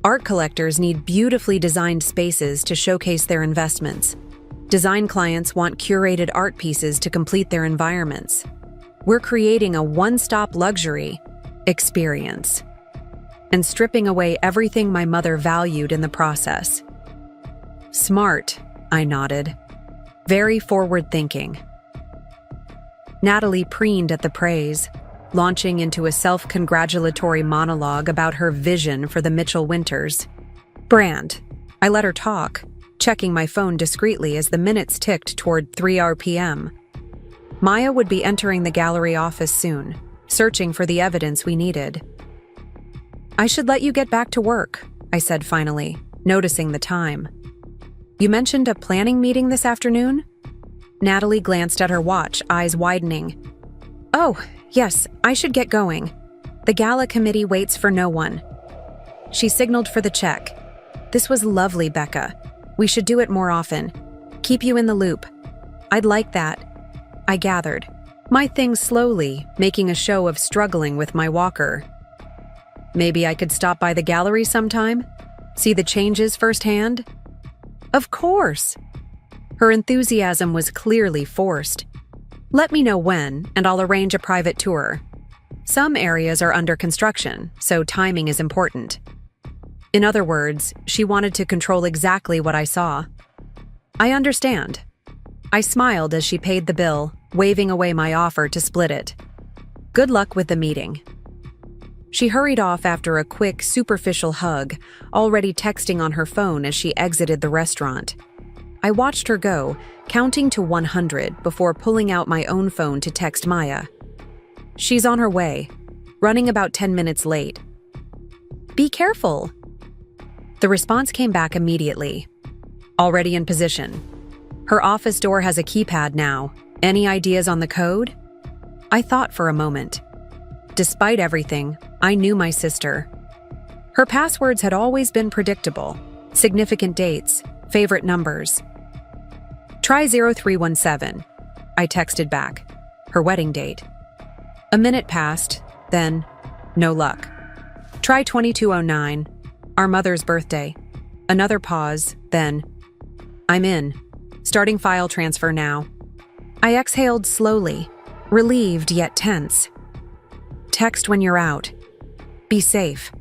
Art collectors need beautifully designed spaces to showcase their investments. Design clients want curated art pieces to complete their environments. We're creating a one-stop luxury experience and stripping away everything my mother valued in the process. Smart, I nodded. Very forward-thinking. Natalie preened at the praise, launching into a self-congratulatory monologue about her vision for the Mitchell winters. Brand. I let her talk, checking my phone discreetly as the minutes ticked toward 3 RPM. Maya would be entering the gallery office soon, searching for the evidence we needed. I should let you get back to work, I said finally, noticing the time. You mentioned a planning meeting this afternoon? Natalie glanced at her watch, eyes widening. Oh, yes, I should get going. The gala committee waits for no one. She signaled for the check. This was lovely, Becca. We should do it more often. Keep you in the loop. I'd like that. I gathered, my things slowly, making a show of struggling with my walker. Maybe I could stop by the gallery sometime? See the changes firsthand? Of course! Her enthusiasm was clearly forced. Let me know when, and I'll arrange a private tour. Some areas are under construction, so timing is important. In other words, she wanted to control exactly what I saw. I understand. I smiled as she paid the bill, waving away my offer to split it. Good luck with the meeting. She hurried off after a quick, superficial hug, already texting on her phone as she exited the restaurant. I watched her go, counting to 100 before pulling out my own phone to text Maya. She's on her way, running about 10 minutes late. Be careful. The response came back immediately. Already in position. Her office door has a keypad now. Any ideas on the code? I thought for a moment. Despite everything, I knew my sister. Her passwords had always been predictable. Significant dates, favorite numbers. Try 0317. I texted back. Her wedding date. A minute passed, then no luck. Try 2209. Our mother's birthday. Another pause, then I'm in. Starting file transfer now. I exhaled slowly, relieved yet tense. Text when you're out. Be safe.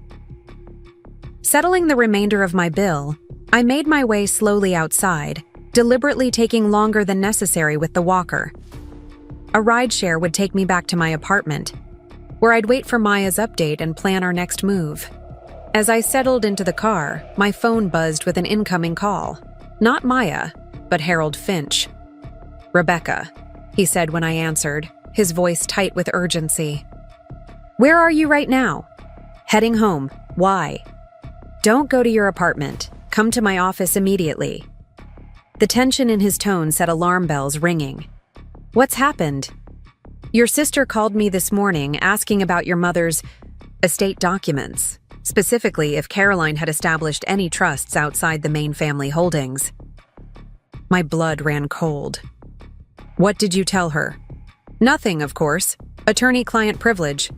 Settling the remainder of my bill, I made my way slowly outside, deliberately taking longer than necessary with the walker. A rideshare would take me back to my apartment, where I'd wait for Maya's update and plan our next move. As I settled into the car, my phone buzzed with an incoming call. Not Maya, but Harold Finch. Rebecca, he said when I answered, his voice tight with urgency. Where are you right now? Heading home. Why? Don't go to your apartment. Come to my office immediately. The tension in his tone set alarm bells ringing. What's happened? Your sister called me this morning asking about your mother's estate documents, specifically if Caroline had established any trusts outside the main family holdings. My blood ran cold. What did you tell her? Nothing, of course. Attorney-client privilege.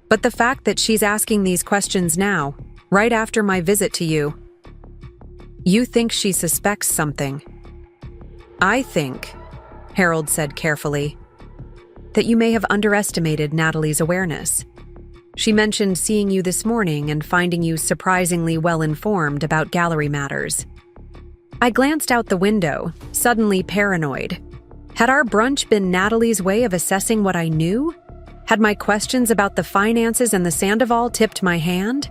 But the fact that she's asking these questions now, right after my visit to you. You think she suspects something. I think, Harold said carefully, that you may have underestimated Natalie's awareness. She mentioned seeing you this morning and finding you surprisingly well-informed about gallery matters. I glanced out the window, suddenly paranoid. Had our brunch been Natalie's way of assessing what I knew? Had my questions about the finances and the Sandoval tipped my hand?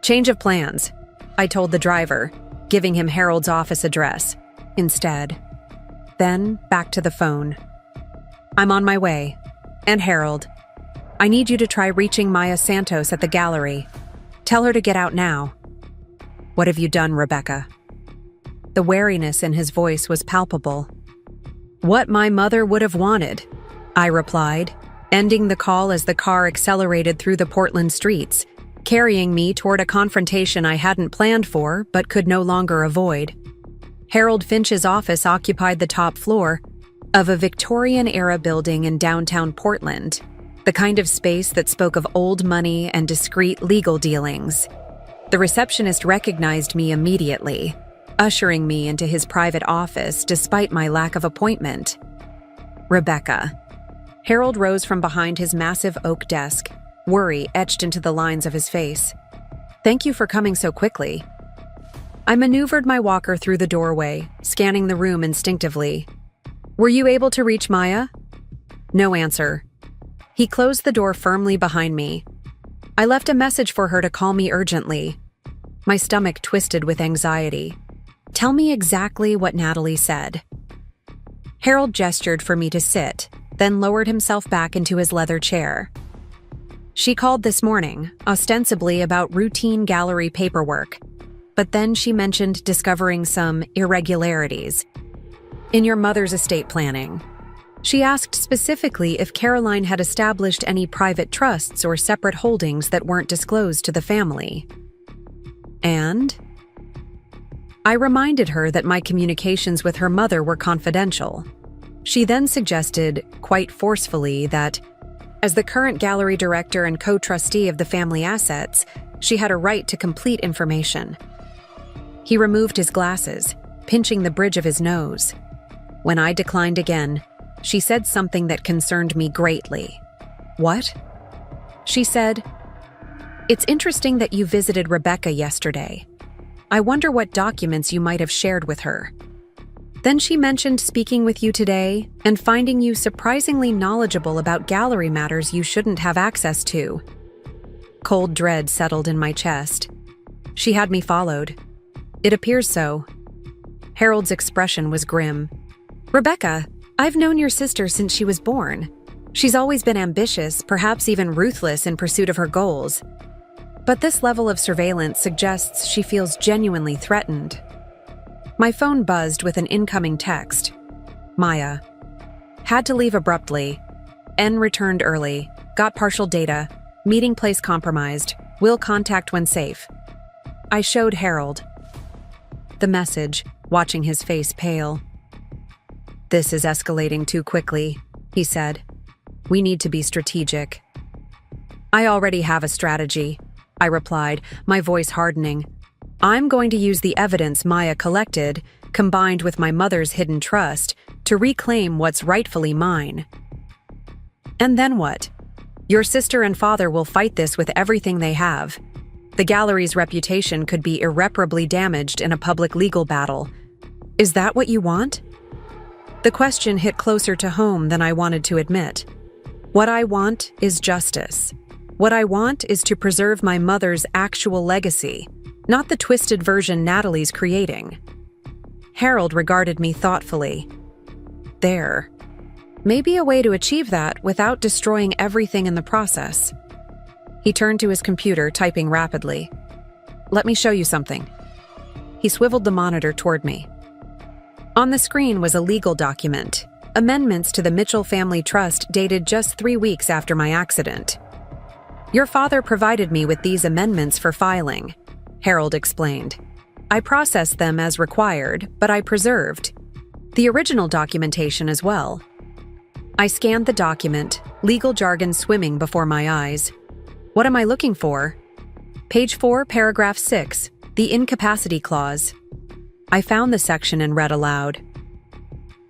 Change of plans, I told the driver, giving him Harold's office address instead. Then back to the phone. I'm on my way. And Harold, I need you to try reaching Maya Santos at the gallery. Tell her to get out now. What have you done, Rebecca? The wariness in his voice was palpable. What my mother would have wanted, I replied, ending the call as the car accelerated through the Portland streets, carrying me toward a confrontation I hadn't planned for but could no longer avoid. Harold Finch's office occupied the top floor of a Victorian-era building in downtown Portland, the kind of space that spoke of old money and discreet legal dealings. The receptionist recognized me immediately, ushering me into his private office despite my lack of appointment. Rebecca. Harold rose from behind his massive oak desk, worry etched into the lines of his face. Thank you for coming so quickly. I maneuvered my walker through the doorway, scanning the room instinctively. Were you able to reach Maya? No answer. He closed the door firmly behind me. I left a message for her to call me urgently. My stomach twisted with anxiety. Tell me exactly what Natalie said. Harold gestured for me to sit, then lowered himself back into his leather chair. She called this morning, ostensibly about routine gallery paperwork, but then she mentioned discovering some irregularities in your mother's estate planning. She asked specifically if Caroline had established any private trusts or separate holdings that weren't disclosed to the family. And I reminded her that my communications with her mother were confidential. She then suggested, quite forcefully, that as the current gallery director and co-trustee of the family assets, she had a right to complete information. He removed his glasses, pinching the bridge of his nose. When I declined again, she said something that concerned me greatly. What? She said, "It's interesting that you visited Rebecca yesterday. I wonder what documents you might have shared with her." Then she mentioned speaking with you today and finding you surprisingly knowledgeable about gallery matters you shouldn't have access to. Cold dread settled in my chest. She had me followed. It appears so. Harold's expression was grim. Rebecca, I've known your sister since she was born. She's always been ambitious, perhaps even ruthless in pursuit of her goals. But this level of surveillance suggests she feels genuinely threatened. My phone buzzed with an incoming text. Maya. Had to leave abruptly. N returned early. Got partial data. Meeting place compromised. Will contact when safe. I showed Harold the message, watching his face pale. This is escalating too quickly, he said. We need to be strategic. I already have a strategy, I replied, my voice hardening. I'm going to use the evidence Maya collected, combined with my mother's hidden trust, to reclaim what's rightfully mine. And then what? Your sister and father will fight this with everything they have. The gallery's reputation could be irreparably damaged in a public legal battle. Is that what you want? The question hit closer to home than I wanted to admit. What I want is justice. What I want is to preserve my mother's actual legacy, not the twisted version Natalie's creating. Harold regarded me thoughtfully. There. Maybe a way to achieve that without destroying everything in the process. He turned to his computer, typing rapidly. Let me show you something. He swiveled the monitor toward me. On the screen was a legal document, amendments to the Mitchell Family Trust dated just 3 weeks after my accident. Your father provided me with these amendments for filing, Harold explained. I processed them as required, but I preserved the original documentation as well. I scanned the document, legal jargon swimming before my eyes. What am I looking for? Page 4, paragraph 6, the incapacity clause. I found the section and read aloud.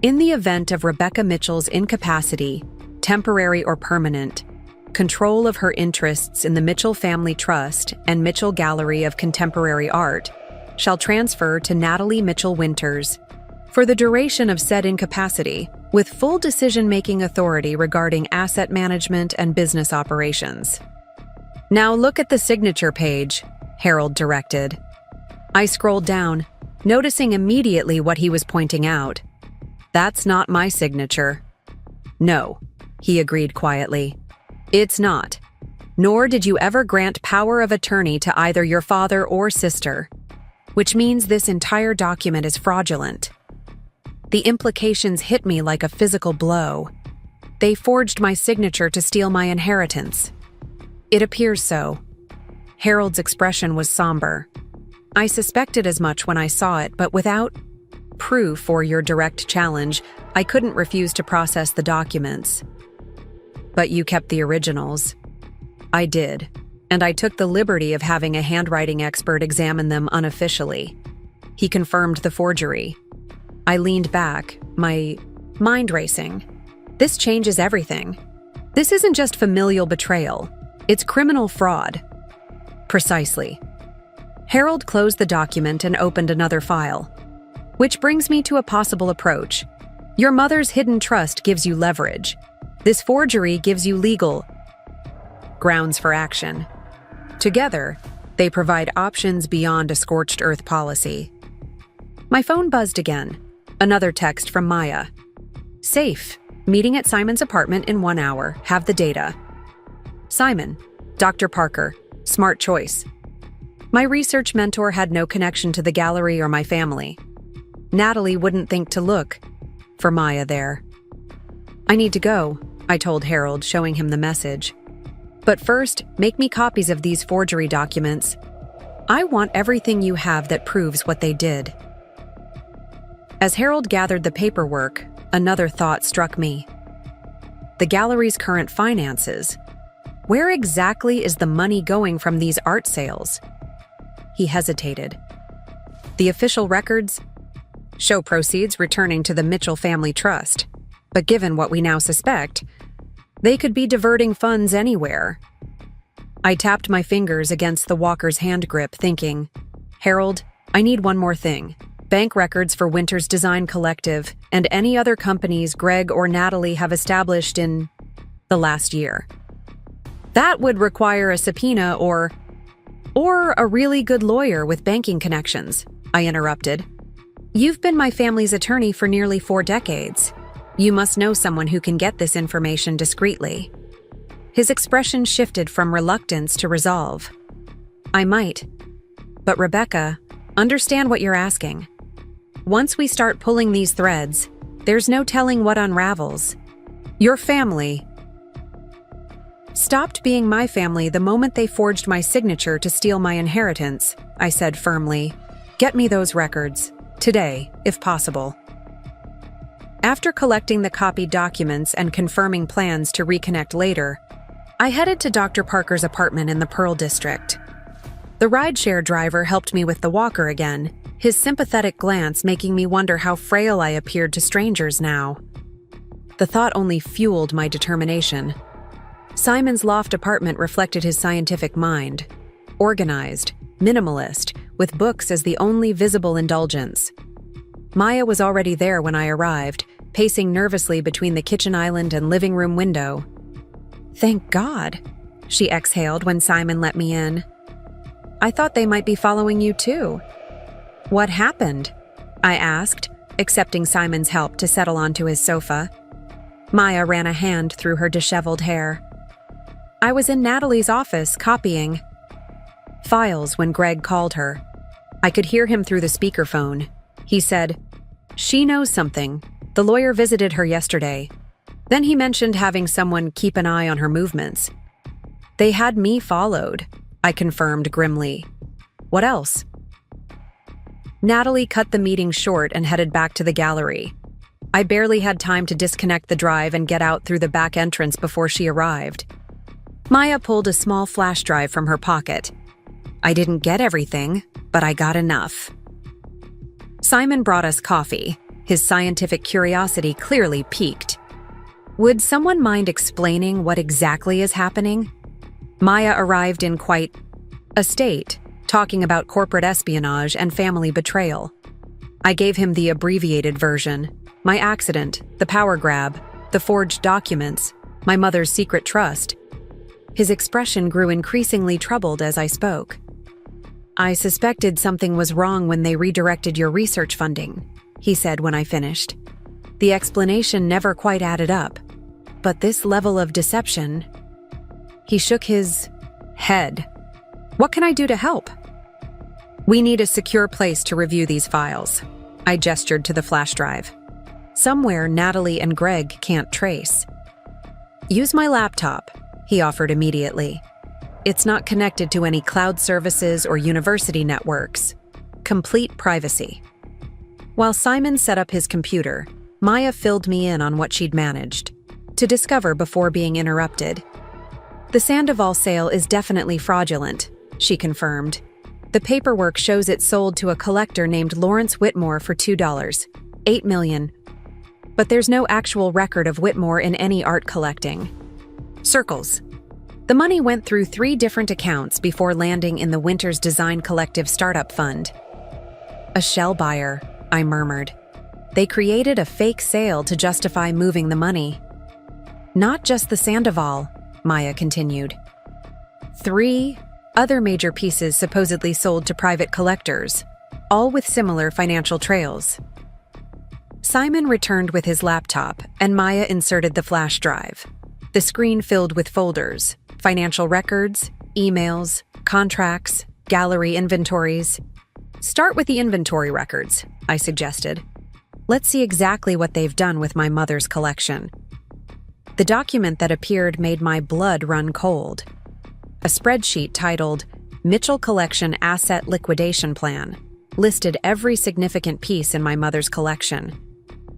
In the event of Rebecca Mitchell's incapacity, temporary or permanent, control of her interests in the Mitchell Family Trust and Mitchell Gallery of Contemporary Art shall transfer to Natalie Mitchell Winters for the duration of said incapacity, with full decision-making authority regarding asset management and business operations. Now look at the signature page, Harold directed. I scrolled down, noticing immediately what he was pointing out. That's not my signature. No, he agreed quietly. It's not. Nor did you ever grant power of attorney to either your father or sister, which means this entire document is fraudulent. The implications hit me like a physical blow. They forged my signature to steal my inheritance. It appears so. Harold's expression was somber. I suspected as much when I saw it, but without proof or your direct challenge, I couldn't refuse to process the documents. But you kept the originals. I did, and I took the liberty of having a handwriting expert examine them unofficially. He confirmed the forgery. I leaned back, my mind racing. This changes everything. This isn't just familial betrayal. It's criminal fraud. Precisely. Harold closed the document and opened another file. Which brings me to a possible approach. Your mother's hidden trust gives you leverage. This forgery gives you legal grounds for action. Together, they provide options beyond a scorched earth policy. My phone buzzed again. Another text from Maya. Safe. Meeting at Simon's apartment in 1 hour. Have the data. Simon. Dr. Parker. Smart choice. My research mentor had no connection to the gallery or my family. Natalie wouldn't think to look for Maya there. I need to go, I told Harold, showing him the message. But first, make me copies of these forgery documents. I want everything you have that proves what they did. As Harold gathered the paperwork, another thought struck me. The gallery's current finances. Where exactly is the money going from these art sales? He hesitated. The official records show proceeds returning to the Mitchell Family Trust, but given what we now suspect, they could be diverting funds anywhere. I tapped my fingers against the walker's hand grip, thinking, Harold, I need one more thing. bank records for Winter's Design Collective, and any other companies Greg or Natalie have established in the last year. That would require a subpoena or a really good lawyer with banking connections, I interrupted. You've been my family's attorney for nearly 4 decades. You must know someone who can get this information discreetly. His expression shifted from reluctance to resolve. I might. But Rebecca, understand what you're asking. Once we start pulling these threads, there's no telling what unravels. Your family stopped being my family the moment they forged my signature to steal my inheritance, I said firmly. Get me those records. Today, if possible. After collecting the copied documents and confirming plans to reconnect later, I headed to Dr. Parker's apartment in the Pearl District. The rideshare driver helped me with the walker again, his sympathetic glance making me wonder how frail I appeared to strangers now. The thought only fueled my determination. Simon's loft apartment reflected his scientific mind. Organized, minimalist, with books as the only visible indulgence. Maya was already there when I arrived, pacing nervously between the kitchen island and living room window. Thank God, she exhaled when Simon let me in. I thought they might be following you too. What happened? I asked, accepting Simon's help to settle onto his sofa. Maya ran a hand through her disheveled hair. I was in Natalie's office copying files when Greg called her. I could hear him through the speakerphone. He said, "She knows something. The lawyer visited her yesterday." Then he mentioned having someone keep an eye on her movements. They had me followed, I confirmed grimly. What else? Natalie cut the meeting short and headed back to the gallery. I barely had time to disconnect the drive and get out through the back entrance before she arrived. Maya pulled a small flash drive from her pocket. I didn't get everything, but I got enough. Simon brought us coffee, his scientific curiosity clearly piqued. Would someone mind explaining what exactly is happening? Maya arrived in quite a state, talking about corporate espionage and family betrayal. I gave him the abbreviated version: my accident, the power grab, the forged documents, my mother's secret trust. His expression grew increasingly troubled as I spoke. I suspected something was wrong when they redirected your research funding, he said when I finished. The explanation never quite added up. But this level of deception... He shook his head. What can I do to help? We need a secure place to review these files. I gestured to the flash drive. Somewhere Natalie and Greg can't trace. Use my laptop, he offered immediately. It's not connected to any cloud services or university networks. Complete privacy. While Simon set up his computer, Maya filled me in on what she'd managed to discover before being interrupted. The Sandoval sale is definitely fraudulent, she confirmed. The paperwork shows it sold to a collector named Lawrence Whitmore for $2, $8 million. But there's no actual record of Whitmore in any art collecting. Circles. The money went through 3 different accounts before landing in the Winter's Design Collective Startup Fund. A shell buyer, I murmured. They created a fake sale to justify moving the money. Not just the Sandoval, Maya continued. 3 other major pieces supposedly sold to private collectors, all with similar financial trails. Simon returned with his laptop, and Maya inserted the flash drive. The screen filled with folders, financial records, emails, contracts, gallery inventories. Start with the inventory records, I suggested. Let's see exactly what they've done with my mother's collection. The document that appeared made my blood run cold. A spreadsheet titled Mitchell Collection Asset Liquidation Plan listed every significant piece in my mother's collection,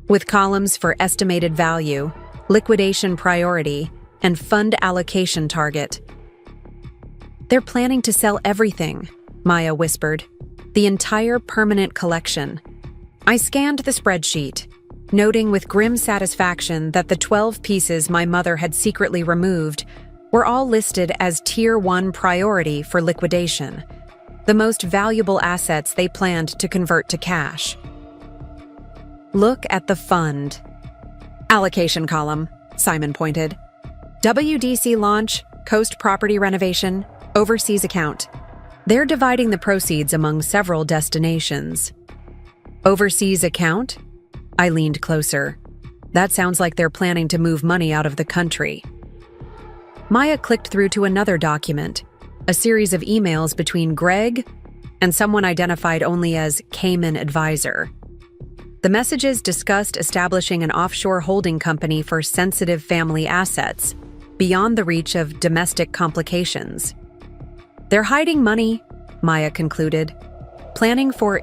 with columns for estimated value, liquidation priority, and fund allocation target. They're planning to sell everything, Maya whispered. The entire permanent collection. I scanned the spreadsheet, noting with grim satisfaction that the 12 pieces my mother had secretly removed were all listed as Tier 1 priority for liquidation. the most valuable assets they planned to convert to cash. Look at the fund. Allocation column, Simon pointed. WDC launch, coast property renovation, overseas account. They're dividing the proceeds among several destinations. Overseas account? I leaned closer. That sounds like they're planning to move money out of the country. Maya clicked through to another document, a series of emails between Greg and someone identified only as Cayman Advisor. The messages discussed establishing an offshore holding company for sensitive family assets, beyond the reach of domestic complications. They're hiding money, Maya concluded, planning for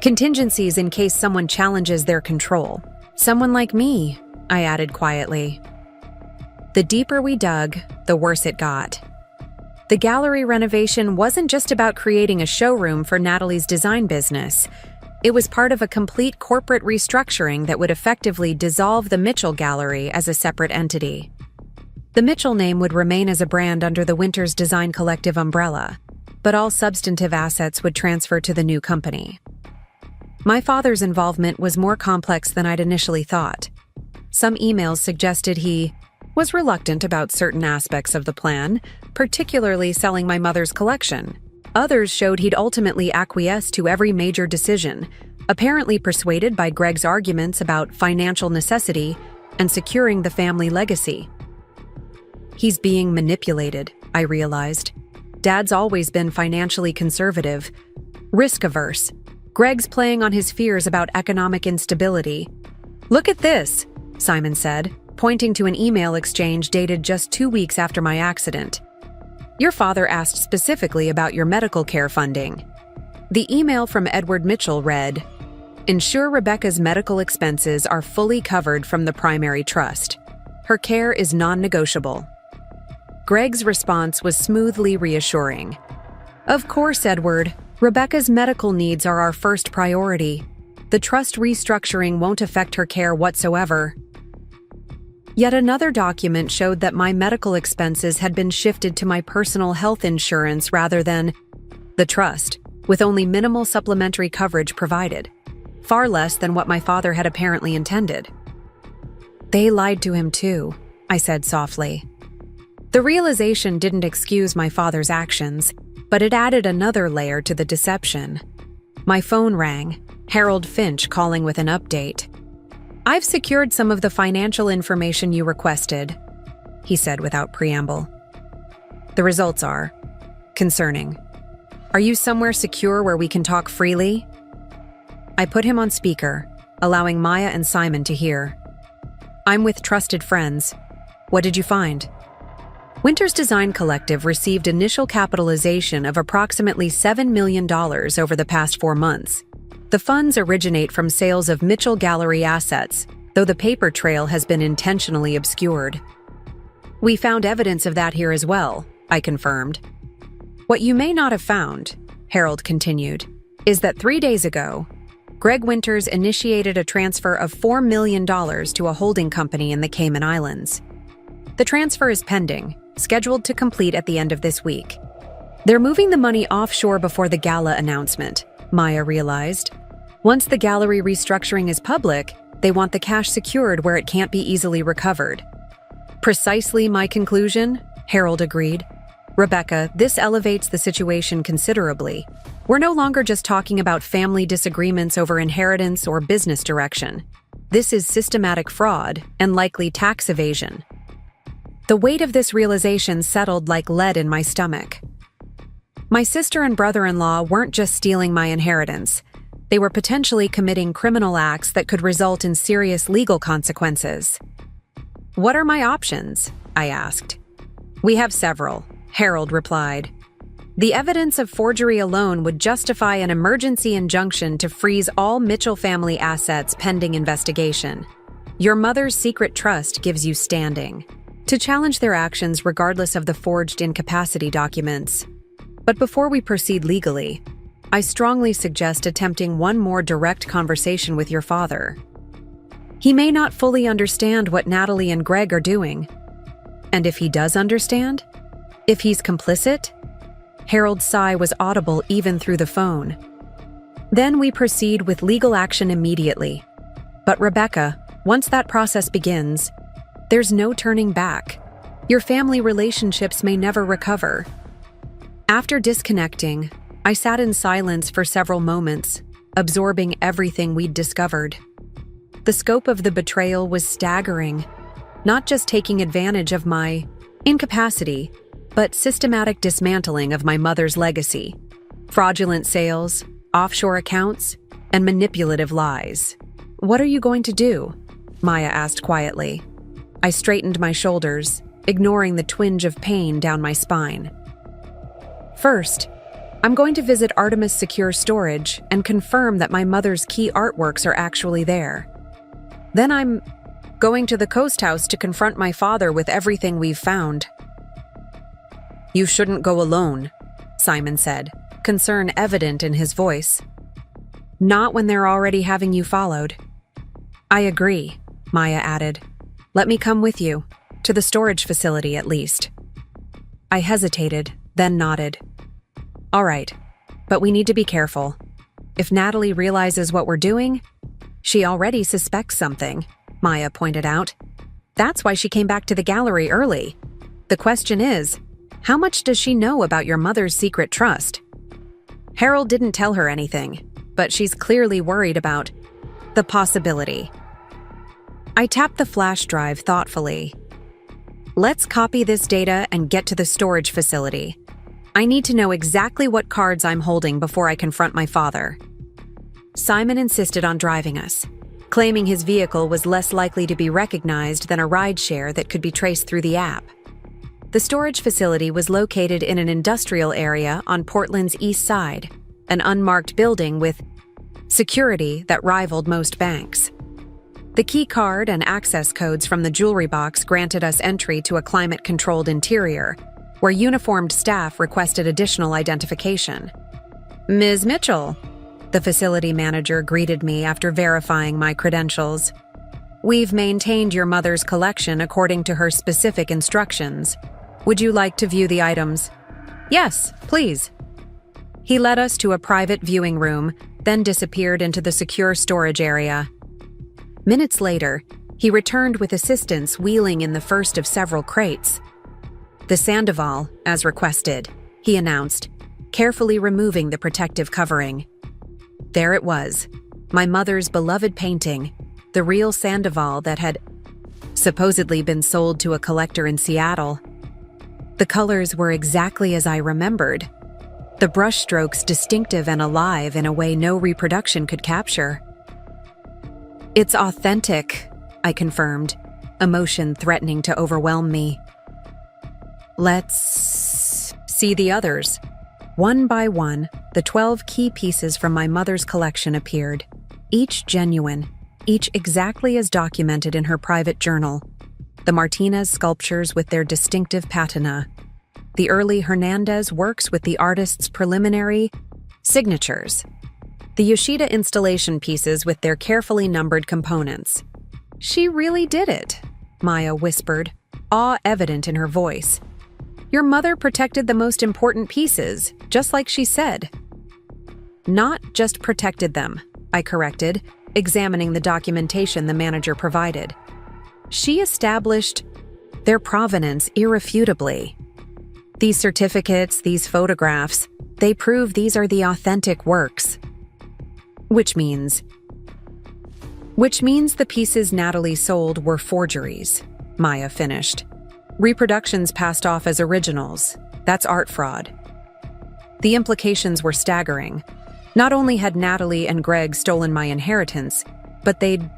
contingencies in case someone challenges their control. Someone like me, I added quietly. The deeper we dug, the worse it got. The gallery renovation wasn't just about creating a showroom for Natalie's design business. It was part of a complete corporate restructuring that would effectively dissolve the Mitchell Gallery as a separate entity. The Mitchell name would remain as a brand under the Winters Design Collective umbrella, but all substantive assets would transfer to the new company. My father's involvement was more complex than I'd initially thought. Some emails suggested he was reluctant about certain aspects of the plan, particularly selling my mother's collection. Others showed he'd ultimately acquiesce to every major decision, apparently persuaded by Greg's arguments about financial necessity and securing the family legacy. He's being manipulated, I realized. Dad's always been financially conservative, risk-averse. Greg's playing on his fears about economic instability. Look at this, Simon said, pointing to an email exchange dated just 2 weeks after my accident. Your father asked specifically about your medical care funding. The email from Edward Mitchell read, "Ensure Rebecca's medical expenses are fully covered from the primary trust. Her care is non-negotiable." Greg's response was smoothly reassuring. "Of course, Edward. Rebecca's medical needs are our first priority. The trust restructuring won't affect her care whatsoever." Yet another document showed that my medical expenses had been shifted to my personal health insurance rather than the trust, with only minimal supplementary coverage provided, far less than what my father had apparently intended. They lied to him too, I said softly. The realization didn't excuse my father's actions, but it added another layer to the deception. My phone rang, Harold Finch calling with an update. "I've secured some of the financial information you requested," he said without preamble. "The results are concerning. Are you somewhere secure where we can talk freely?" I put him on speaker, allowing Maya and Simon to hear. "I'm with trusted friends. What did you find?" Winters Design Collective received initial capitalization of approximately $7 million over the past 4 months. The funds originate from sales of Mitchell Gallery assets, though the paper trail has been intentionally obscured. "We found evidence of that here as well," I confirmed. "What you may not have found," Harold continued, "is that 3 days ago, Greg Winters initiated a transfer of $4 million to a holding company in the Cayman Islands. The transfer is pending, scheduled to complete at the end of this week. They're moving the money offshore before the gala announcement," Maya realized. "Once the gallery restructuring is public, they want the cash secured where it can't be easily recovered." "Precisely my conclusion," Harold agreed. "Rebecca, this elevates the situation considerably. We're no longer just talking about family disagreements over inheritance or business direction. This is systematic fraud and likely tax evasion." The weight of this realization settled like lead in my stomach. My sister and brother-in-law weren't just stealing my inheritance. They were potentially committing criminal acts that could result in serious legal consequences. "What are my options?" I asked. "We have several," Harold replied. "The evidence of forgery alone would justify an emergency injunction to freeze all Mitchell family assets pending investigation. Your mother's secret trust gives you standing to challenge their actions regardless of the forged incapacity documents. But before we proceed legally, I strongly suggest attempting one more direct conversation with your father. He may not fully understand what Natalie and Greg are doing. And if he does understand? If he's complicit?" Harold's sigh was audible even through the phone. Then we proceed with legal action immediately. But Rebecca, once that process begins, there's no turning back. Your family relationships may never recover. After disconnecting, I sat in silence for several moments, absorbing everything we'd discovered. The scope of the betrayal was staggering, not just taking advantage of my incapacity, but systematic dismantling of my mother's legacy. Fraudulent sales, offshore accounts, and manipulative lies. "What are you going to do?" Maya asked quietly. I straightened my shoulders, ignoring the twinge of pain down my spine. "First, I'm going to visit Artemis Secure Storage and confirm that my mother's key artworks are actually there. Then I'm going to the Coast House to confront my father with everything we've found." "You shouldn't go alone," Simon said, concern evident in his voice. "Not when they're already having you followed." "I agree," Maya added. "Let me come with you, to the storage facility at least." I hesitated, then nodded. "All right, but we need to be careful. If Natalie realizes what we're doing, she already suspects something," Maya pointed out. "That's why she came back to the gallery early. The question is, how much does she know about your mother's secret trust?" Harold didn't tell her anything, but she's clearly worried about the possibility. I tapped the flash drive thoughtfully. "Let's copy this data and get to the storage facility. I need to know exactly what cards I'm holding before I confront my father." Simon insisted on driving us, claiming his vehicle was less likely to be recognized than a rideshare that could be traced through the app. The storage facility was located in an industrial area on Portland's east side, an unmarked building with security that rivaled most banks. The key card and access codes from the jewelry box granted us entry to a climate-controlled interior, where uniformed staff requested additional identification. "Ms. Mitchell," the facility manager greeted me after verifying my credentials. "We've maintained your mother's collection according to her specific instructions. Would you like to view the items?" "Yes, please." He led us to a private viewing room, then disappeared into the secure storage area. Minutes later, he returned with assistants wheeling in the first of several crates. "The Sandoval, as requested," he announced, carefully removing the protective covering. There it was, my mother's beloved painting, the real Sandoval that had supposedly been sold to a collector in Seattle. The colors were exactly as I remembered, the brushstrokes distinctive and alive in a way no reproduction could capture. "It's authentic," I confirmed, emotion threatening to overwhelm me. "Let's see the others." One by one, the 12 key pieces from my mother's collection appeared, each genuine, each exactly as documented in her private journal. The Martinez sculptures with their distinctive patina, the early Hernandez works with the artist's preliminary signatures, the Yoshida installation pieces with their carefully numbered components. "She really did it," Maya whispered, awe evident in her voice. "Your mother protected the most important pieces, just like she said." "Not just protected them," I corrected, examining the documentation the manager provided. "She established their provenance irrefutably. These certificates, these photographs, they prove these are the authentic works. Which means the pieces Natalie sold were forgeries," Maya finished. "Reproductions passed off as originals. That's art fraud." The implications were staggering. Not only had Natalie and Greg stolen my inheritance, but they'd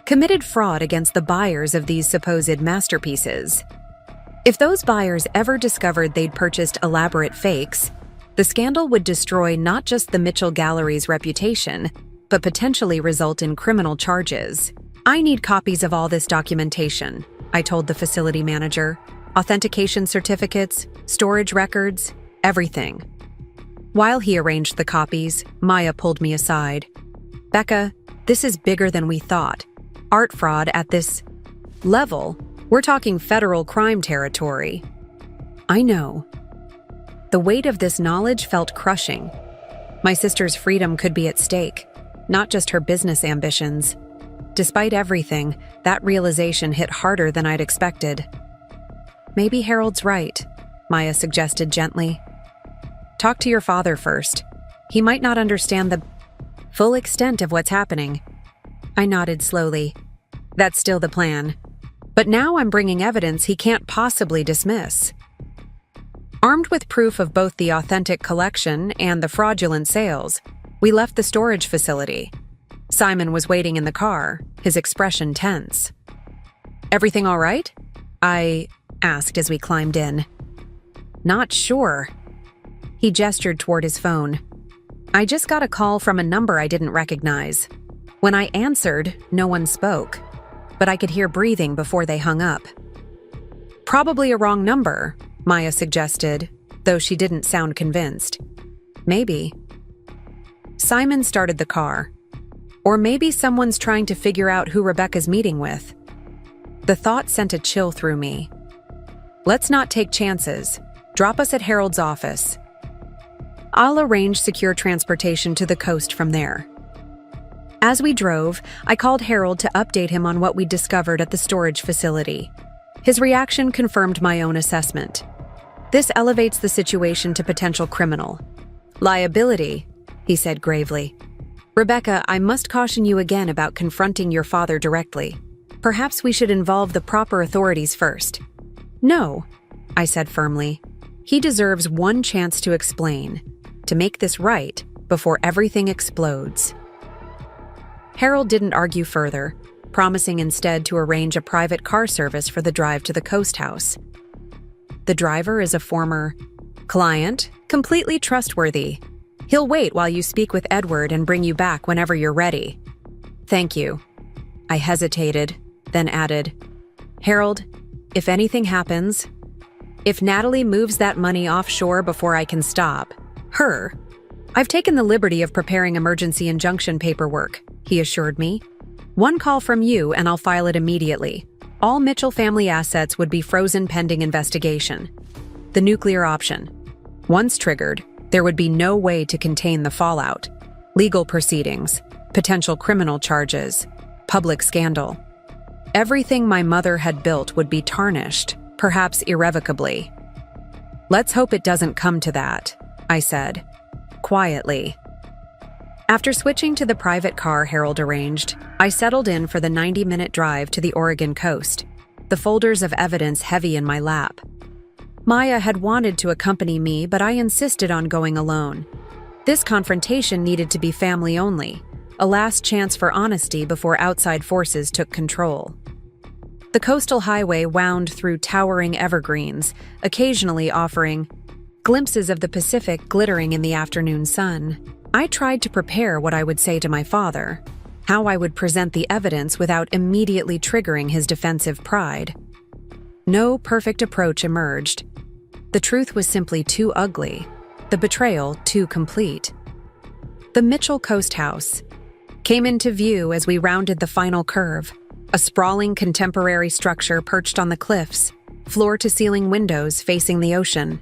committed fraud against the buyers of these supposed masterpieces. If those buyers ever discovered they'd purchased elaborate fakes, the scandal would destroy not just the Mitchell Gallery's reputation, but potentially result in criminal charges. "I need copies of all this documentation," I told the facility manager. "Authentication certificates, storage records, everything." While he arranged the copies, Maya pulled me aside. "Becca, this is bigger than we thought. Art fraud at this level, we're talking federal crime territory." "I know." The weight of this knowledge felt crushing. My sister's freedom could be at stake, not just her business ambitions. Despite everything, that realization hit harder than I'd expected. Maybe Harold's right, Maya suggested gently. Talk to your father first. He might not understand the full extent of what's happening. I nodded slowly. That's still the plan. But now I'm bringing evidence he can't possibly dismiss. Armed with proof of both the authentic collection and the fraudulent sales, we left the storage facility. Simon was waiting in the car, his expression tense. Everything all right? I asked as we climbed in. Not sure. He gestured toward his phone. I just got a call from a number I didn't recognize. When I answered, no one spoke, but I could hear breathing before they hung up. Probably a wrong number, Maya suggested, though she didn't sound convinced. Maybe. Simon started the car. Or maybe someone's trying to figure out who Rebecca's meeting with. The thought sent a chill through me. Let's not take chances. Drop us at Harold's office. I'll arrange secure transportation to the coast from there. As we drove, I called Harold to update him on what we'd discovered at the storage facility. His reaction confirmed my own assessment. This elevates the situation to potential criminal liability, he said gravely. Rebecca, I must caution you again about confronting your father directly. Perhaps we should involve the proper authorities first. No, I said firmly. He deserves one chance to explain, to make this right before everything explodes. Harold didn't argue further, promising instead to arrange a private car service for the drive to the coast house. The driver is a former client, completely trustworthy. He'll wait while you speak with Edward and bring you back whenever you're ready. Thank you. I hesitated, then added, Harold, if anything happens, if Natalie moves that money offshore before I can stop her, I've taken the liberty of preparing emergency injunction paperwork, he assured me. One call from you and I'll file it immediately. All Mitchell family assets would be frozen pending investigation. The nuclear option. Once triggered, there would be no way to contain the fallout. Legal proceedings, potential criminal charges, public scandal. Everything my mother had built would be tarnished, perhaps irrevocably. Let's hope it doesn't come to that, I said, quietly. After switching to the private car Harold arranged, I settled in for the 90-minute drive to the Oregon coast, the folders of evidence heavy in my lap. Maya had wanted to accompany me, but I insisted on going alone. This confrontation needed to be family only, a last chance for honesty before outside forces took control. The coastal highway wound through towering evergreens, occasionally offering glimpses of the Pacific glittering in the afternoon sun. I tried to prepare what I would say to my father, how I would present the evidence without immediately triggering his defensive pride. No perfect approach emerged. The truth was simply too ugly, the betrayal too complete. The Mitchell Coast House came into view as we rounded the final curve, a sprawling contemporary structure perched on the cliffs, floor-to-ceiling windows facing the ocean.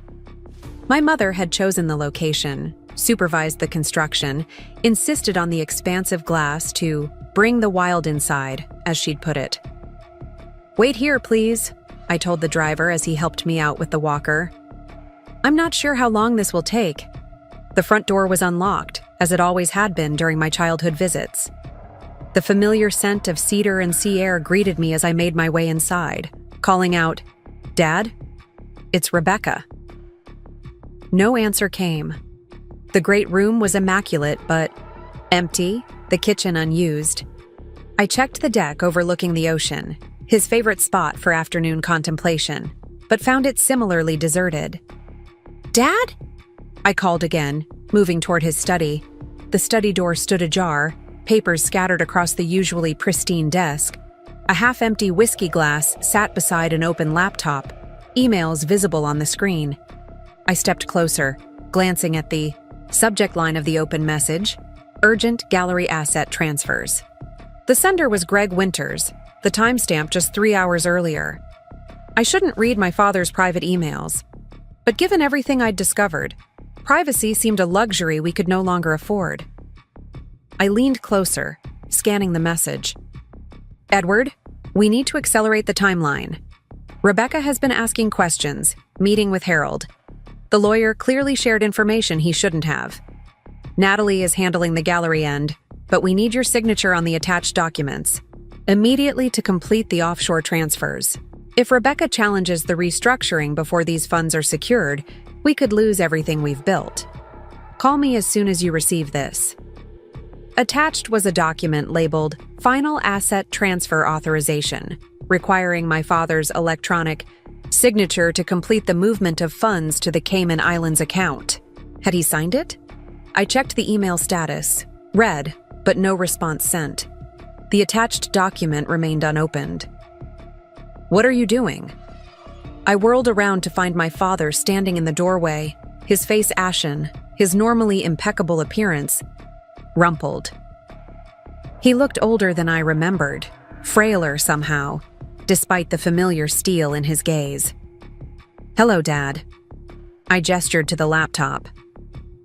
My mother had chosen the location, supervised the construction, insisted on the expansive glass to bring the wild inside, as she'd put it. Wait here, please, I told the driver as he helped me out with the walker. I'm not sure how long this will take. The front door was unlocked, as it always had been during my childhood visits. The familiar scent of cedar and sea air greeted me as I made my way inside, calling out, Dad? It's Rebecca. No answer came. The great room was immaculate, but empty, the kitchen unused. I checked the deck overlooking the ocean, his favorite spot for afternoon contemplation, but found it similarly deserted. Dad? I called again, moving toward his study. The study door stood ajar, papers scattered across the usually pristine desk. A half-empty whiskey glass sat beside an open laptop, emails visible on the screen. I stepped closer, glancing at the subject line of the open message, Urgent Gallery Asset Transfers. The sender was Greg Winters, the timestamp just 3 hours earlier. I shouldn't read my father's private emails. But given everything I'd discovered, privacy seemed a luxury we could no longer afford. I leaned closer, scanning the message. Edward, we need to accelerate the timeline. Rebecca has been asking questions, meeting with Harold. The lawyer clearly shared information he shouldn't have. Natalie is handling the gallery end, but we need your signature on the attached documents immediately to complete the offshore transfers. If Rebecca challenges the restructuring before these funds are secured, we could lose everything we've built. Call me as soon as you receive this. Attached was a document labeled Final Asset Transfer Authorization, requiring my father's electronic signature to complete the movement of funds to the Cayman Islands account. Had he signed it? I checked the email status, read, but no response sent. The attached document remained unopened. What are you doing? I whirled around to find my father standing in the doorway, his face ashen, his normally impeccable appearance rumpled. He looked older than I remembered, frailer somehow, despite the familiar steel in his gaze. Hello, Dad. I gestured to the laptop.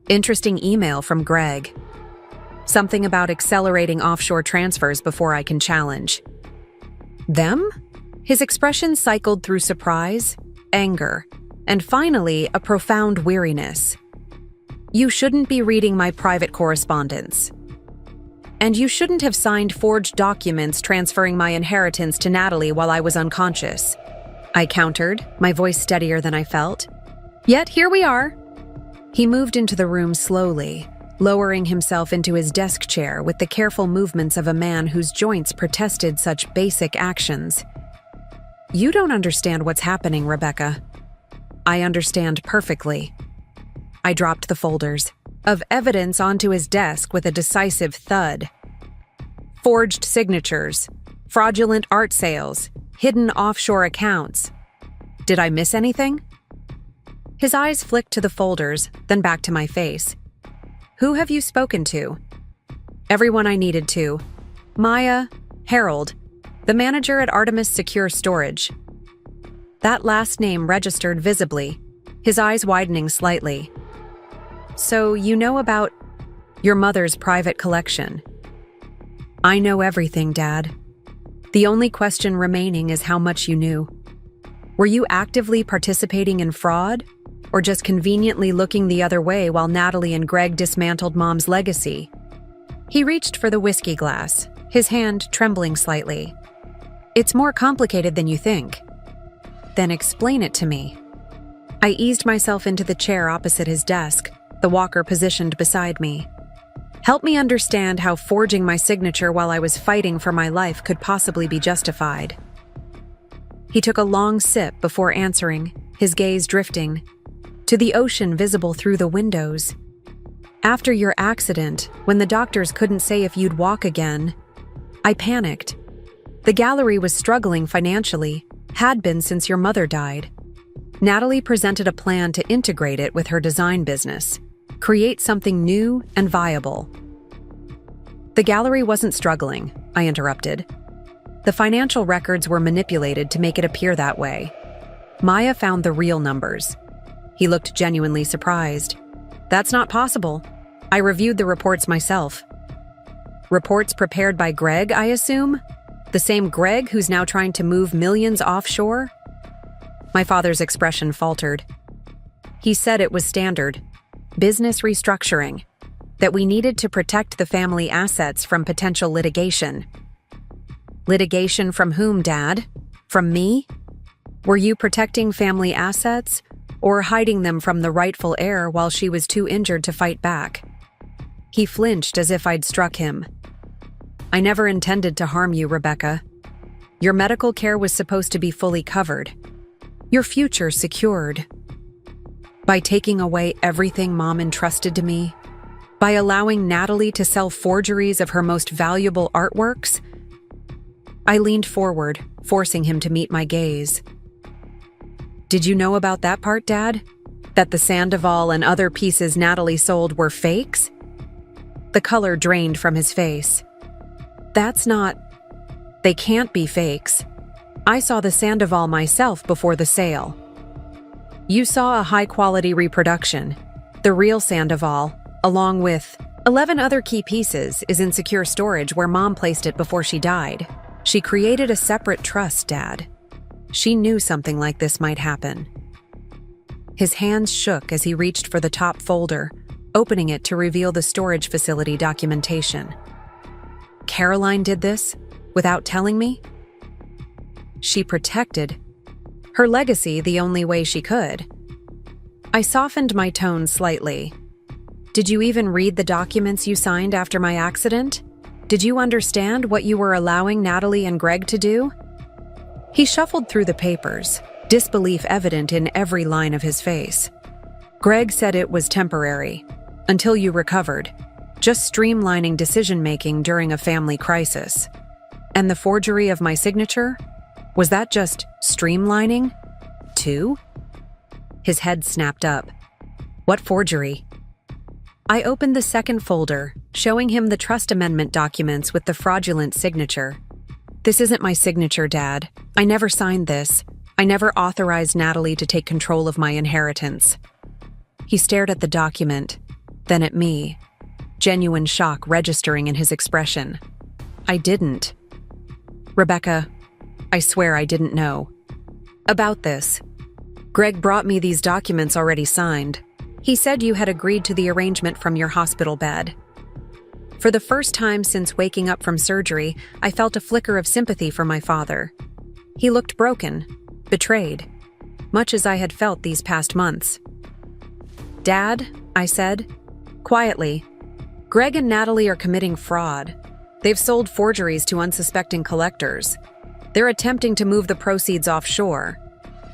Interesting email from Greg. Something about accelerating offshore transfers before I can challenge. Them? His expression cycled through surprise, anger, and finally a profound weariness. You shouldn't be reading my private correspondence. And you shouldn't have signed forged documents transferring my inheritance to Natalie while I was unconscious. I countered, my voice steadier than I felt. Yet here we are. He moved into the room slowly, lowering himself into his desk chair with the careful movements of a man whose joints protested such basic actions. You don't understand what's happening, Rebecca. I understand perfectly. I dropped the folders of evidence onto his desk with a decisive thud. Forged signatures, fraudulent art sales, hidden offshore accounts. Did I miss anything? His eyes flicked to the folders, then back to my face. Who have you spoken to? Everyone I needed to. Maya, Harold, the manager at Artemis Secure Storage. That last name registered visibly, his eyes widening slightly. So you know about your mother's private collection. I know everything, Dad. The only question remaining is how much you knew. Were you actively participating in fraud, or just conveniently looking the other way while Natalie and Greg dismantled Mom's legacy? He reached for the whiskey glass, his hand trembling slightly. It's more complicated than you think. Then explain it to me. I eased myself into the chair opposite his desk, the walker positioned beside me. Help me understand how forging my signature while I was fighting for my life could possibly be justified. He took a long sip before answering, his gaze drifting to the ocean visible through the windows. After your accident, when the doctors couldn't say if you'd walk again, I panicked. The gallery was struggling financially, had been since your mother died. Natalie presented a plan to integrate it with her design business, create something new and viable. The gallery wasn't struggling, I interrupted. The financial records were manipulated to make it appear that way. Maya found the real numbers. He looked genuinely surprised. That's not possible. I reviewed the reports myself. Reports prepared by Greg, I assume? The same Greg who's now trying to move millions offshore? My father's expression faltered. He said it was standard. Business restructuring. That we needed to protect the family assets from potential litigation. Litigation from whom, Dad? From me? Were you protecting family assets, or hiding them from the rightful heir while she was too injured to fight back? He flinched as if I'd struck him. I never intended to harm you, Rebecca. Your medical care was supposed to be fully covered. Your future secured. By taking away everything Mom entrusted to me, by allowing Natalie to sell forgeries of her most valuable artworks, I leaned forward, forcing him to meet my gaze. Did you know about that part, Dad? That the Sandoval and other pieces Natalie sold were fakes? The color drained from his face. That's not... They can't be fakes. I saw the Sandoval myself before the sale. You saw a high-quality reproduction. The real Sandoval, along with 11 other key pieces, is in secure storage where Mom placed it before she died. She created a separate trust, Dad. She knew something like this might happen. His hands shook as he reached for the top folder, opening it to reveal the storage facility documentation. Caroline did this without telling me? She protected her legacy the only way she could. I softened my tone slightly. Did you even read the documents you signed after my accident? Did you understand what you were allowing Natalie and Greg to do? He shuffled through the papers, disbelief evident in every line of his face. Greg said it was temporary, until you recovered, just streamlining decision-making during a family crisis. And the forgery of my signature? Was that just streamlining, too? His head snapped up. What forgery? I opened the second folder, showing him the trust amendment documents with the fraudulent signature. This isn't my signature, Dad. I never signed this. I never authorized Natalie to take control of my inheritance. He stared at the document, then at me, genuine shock registering in his expression. I didn't. Rebecca, I swear I didn't know. About this. Greg brought me these documents already signed. He said you had agreed to the arrangement from your hospital bed. For the first time since waking up from surgery, I felt a flicker of sympathy for my father. He looked broken, betrayed, much as I had felt these past months. Dad, I said, quietly, Greg and Natalie are committing fraud. They've sold forgeries to unsuspecting collectors. They're attempting to move the proceeds offshore.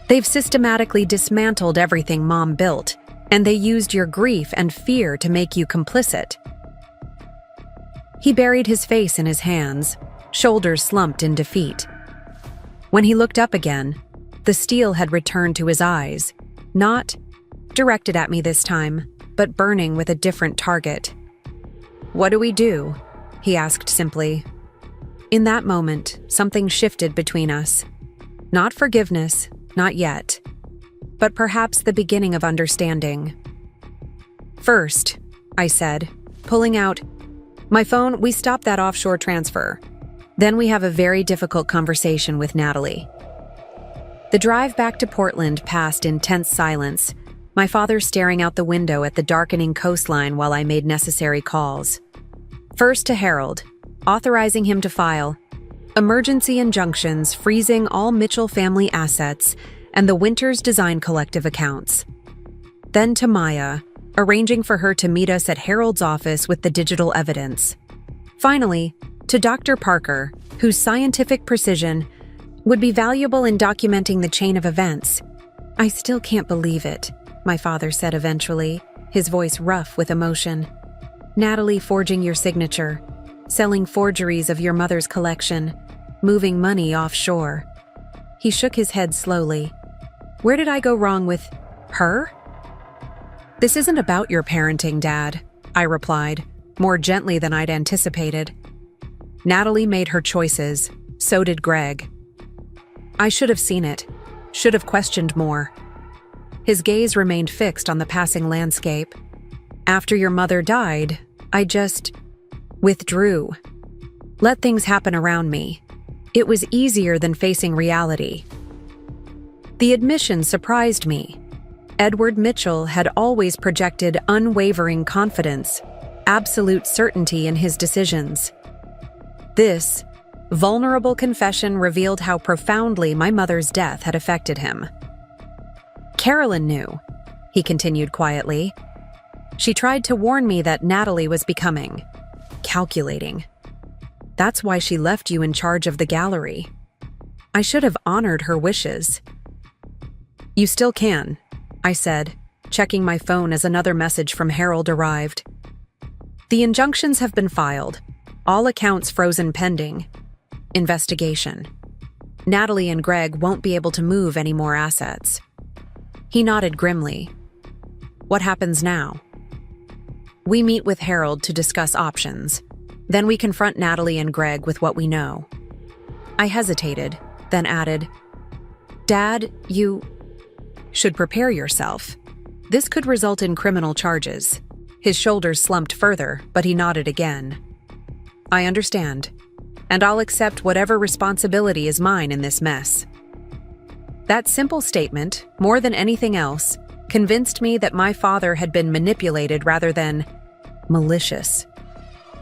They've systematically dismantled everything Mom built, and they used your grief and fear to make you complicit. He buried his face in his hands, shoulders slumped in defeat. When he looked up again, the steel had returned to his eyes, not directed at me this time, but burning with a different target. What do we do? He asked simply. In that moment, something shifted between us. Not forgiveness, not yet, but perhaps the beginning of understanding. First, I said, pulling out my phone, we stop that offshore transfer. Then we have a very difficult conversation with Natalie. The drive back to Portland passed in tense silence, my father staring out the window at the darkening coastline while I made necessary calls. First to Harold, authorizing him to file emergency injunctions freezing all Mitchell family assets and the Winters Design Collective accounts. Then to Maya, arranging for her to meet us at Harold's office with the digital evidence. Finally, to Dr. Parker, whose scientific precision would be valuable in documenting the chain of events. I still can't believe it, my father said eventually, his voice rough with emotion. Natalie forging your signature, selling forgeries of your mother's collection, moving money offshore. He shook his head slowly. Where did I go wrong with her? This isn't about your parenting, Dad, I replied, more gently than I'd anticipated. Natalie made her choices, so did Greg. I should have seen it, should have questioned more. His gaze remained fixed on the passing landscape. After your mother died, I just withdrew. Let things happen around me. It was easier than facing reality. The admission surprised me. Edward Mitchell had always projected unwavering confidence, absolute certainty in his decisions. This vulnerable confession revealed how profoundly my mother's death had affected him. Carolyn knew, he continued quietly. She tried to warn me that Natalie was becoming calculating. That's why she left you in charge of the gallery. I should have honored her wishes. You still can, I said, checking my phone as another message from Harold arrived. The injunctions have been filed. All accounts frozen pending investigation. Natalie and Greg won't be able to move any more assets. He nodded grimly. What happens now? We meet with Harold to discuss options. Then we confront Natalie and Greg with what we know. I hesitated, then added, Dad, should prepare yourself. This could result in criminal charges. His shoulders slumped further, but he nodded again. I understand, and I'll accept whatever responsibility is mine in this mess. That simple statement, more than anything else, convinced me that my father had been manipulated rather than malicious.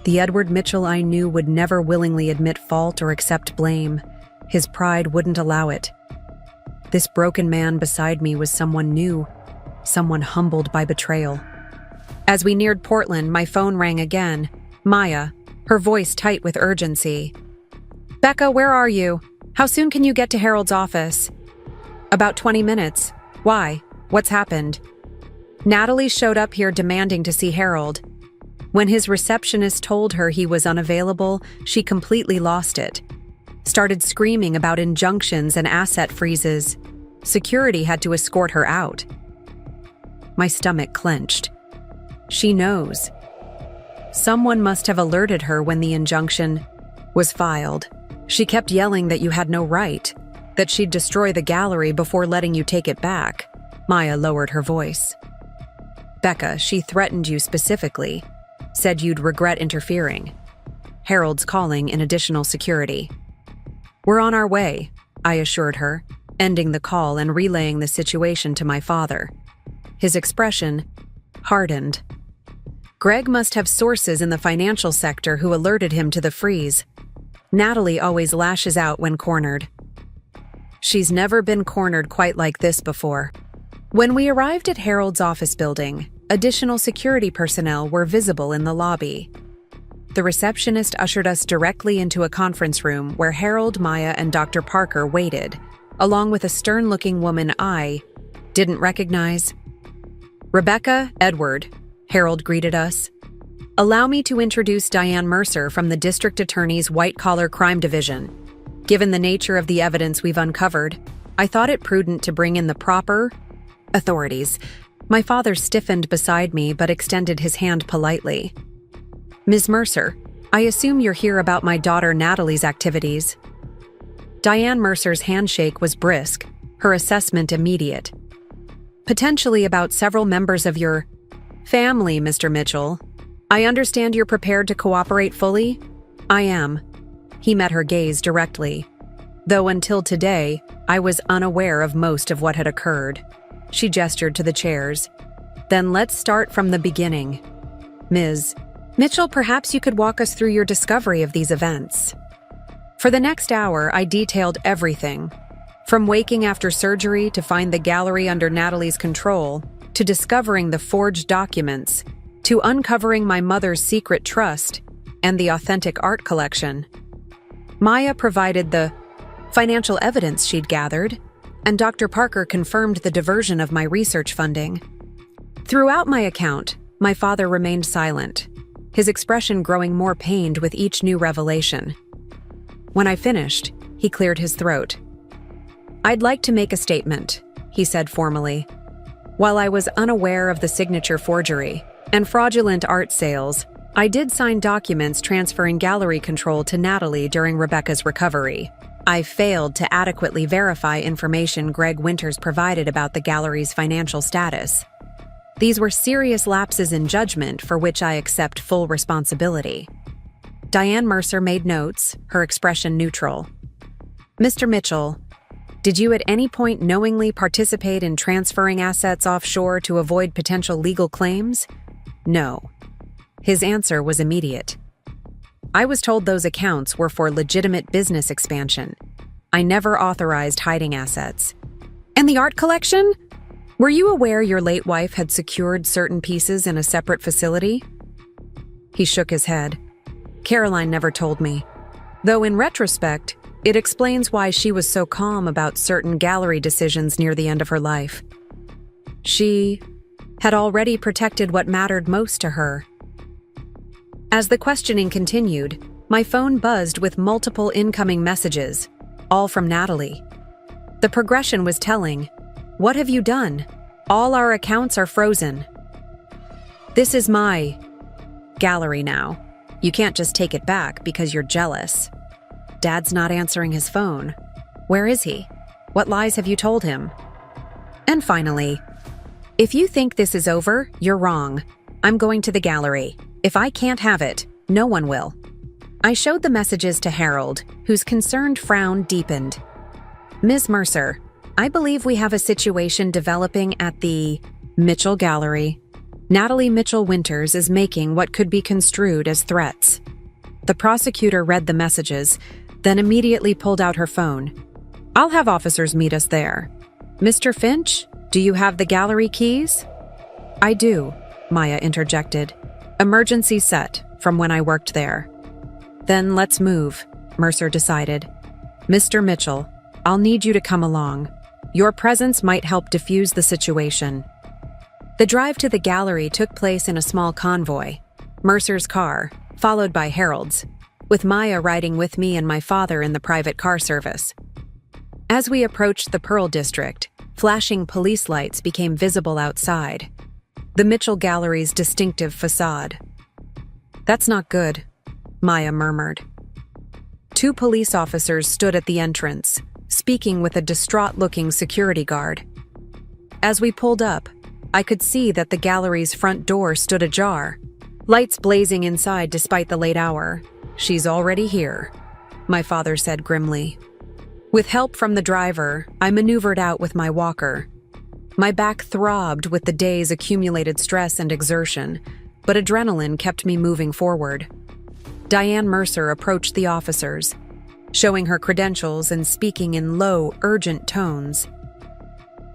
The Edward Mitchell I knew would never willingly admit fault or accept blame. His pride wouldn't allow it. This broken man beside me was someone new, someone humbled by betrayal. As we neared Portland, my phone rang again. Maya, her voice tight with urgency. Becca, where are you? How soon can you get to Harold's office? About 20 minutes. Why? What's happened? Natalie showed up here demanding to see Harold. When his receptionist told her he was unavailable, she completely lost it. Started screaming about injunctions and asset freezes. Security had to escort her out. My stomach clenched. She knows. Someone must have alerted her when the injunction was filed. She kept yelling that you had no right, that she'd destroy the gallery before letting you take it back. Maya lowered her voice. Becca, she threatened you specifically, said you'd regret interfering. Harold's calling in additional security. We're on our way, I assured her, ending the call and relaying the situation to my father. His expression hardened. Greg must have sources in the financial sector who alerted him to the freeze. Natalie always lashes out when cornered. She's never been cornered quite like this before. When we arrived at Harold's office building, additional security personnel were visible in the lobby. The receptionist ushered us directly into a conference room where Harold, Maya, and Dr. Parker waited, along with a stern-looking woman I didn't recognize. Rebecca, Edward, Harold greeted us. Allow me to introduce Diane Mercer from the District Attorney's White-Collar Crime Division. Given the nature of the evidence we've uncovered, I thought it prudent to bring in the proper authorities. My father stiffened beside me but extended his hand politely. Ms. Mercer, I assume you're here about my daughter Natalie's activities. Diane Mercer's handshake was brisk, her assessment immediate. Potentially about several members of your family, Mr. Mitchell. I understand you're prepared to cooperate fully? I am. He met her gaze directly. Though until today, I was unaware of most of what had occurred. She gestured to the chairs. Then let's start from the beginning. Ms. Mitchell, perhaps you could walk us through your discovery of these events. For the next hour, I detailed everything. From waking after surgery to find the gallery under Natalie's control, to discovering the forged documents, to uncovering my mother's secret trust and the authentic art collection. Maya provided the financial evidence she'd gathered, and Dr. Parker confirmed the diversion of my research funding. Throughout my account, my father remained silent, his expression growing more pained with each new revelation. When I finished, he cleared his throat. I'd like to make a statement, he said formally. While I was unaware of the signature forgery and fraudulent art sales, I did sign documents transferring gallery control to Natalie during Rebecca's recovery. I failed to adequately verify information Greg Winters provided about the gallery's financial status. These were serious lapses in judgment for which I accept full responsibility. Diane Mercer made notes, her expression neutral. Mr. Mitchell, did you at any point knowingly participate in transferring assets offshore to avoid potential legal claims? No. His answer was immediate. I was told those accounts were for legitimate business expansion. I never authorized hiding assets. And the art collection? Were you aware your late wife had secured certain pieces in a separate facility? He shook his head. Caroline never told me. Though in retrospect, it explains why she was so calm about certain gallery decisions near the end of her life. She had already protected what mattered most to her. As the questioning continued, my phone buzzed with multiple incoming messages, all from Natalie. The progression was telling. What have you done? All our accounts are frozen. This is my gallery now. You can't just take it back because you're jealous. Dad's not answering his phone. Where is he? What lies have you told him? And finally, if you think this is over, you're wrong. I'm going to the gallery. If I can't have it, no one will. I showed the messages to Harold, whose concerned frown deepened. Ms. Mercer, I believe we have a situation developing at the Mitchell Gallery. Natalie Mitchell Winters is making what could be construed as threats. The prosecutor read the messages, then immediately pulled out her phone. I'll have officers meet us there. Mr. Finch, do you have the gallery keys? I do, Maya interjected. Emergency set from when I worked there. Then let's move, Mercer decided. Mr. Mitchell, I'll need you to come along. Your presence might help defuse the situation. The drive to the gallery took place in a small convoy, Mercer's car, followed by Harold's, with Maya riding with me and my father in the private car service. As we approached the Pearl District, flashing police lights became visible outside, the Mitchell Gallery's distinctive facade. That's not good, Maya murmured. Two police officers stood at the entrance, speaking with a distraught-looking security guard. As we pulled up, I could see that the gallery's front door stood ajar, lights blazing inside despite the late hour. She's already here, my father said grimly. With help from the driver, I maneuvered out with my walker. My back throbbed with the day's accumulated stress and exertion, but adrenaline kept me moving forward. Diane Mercer approached the officers, showing her credentials and speaking in low, urgent tones.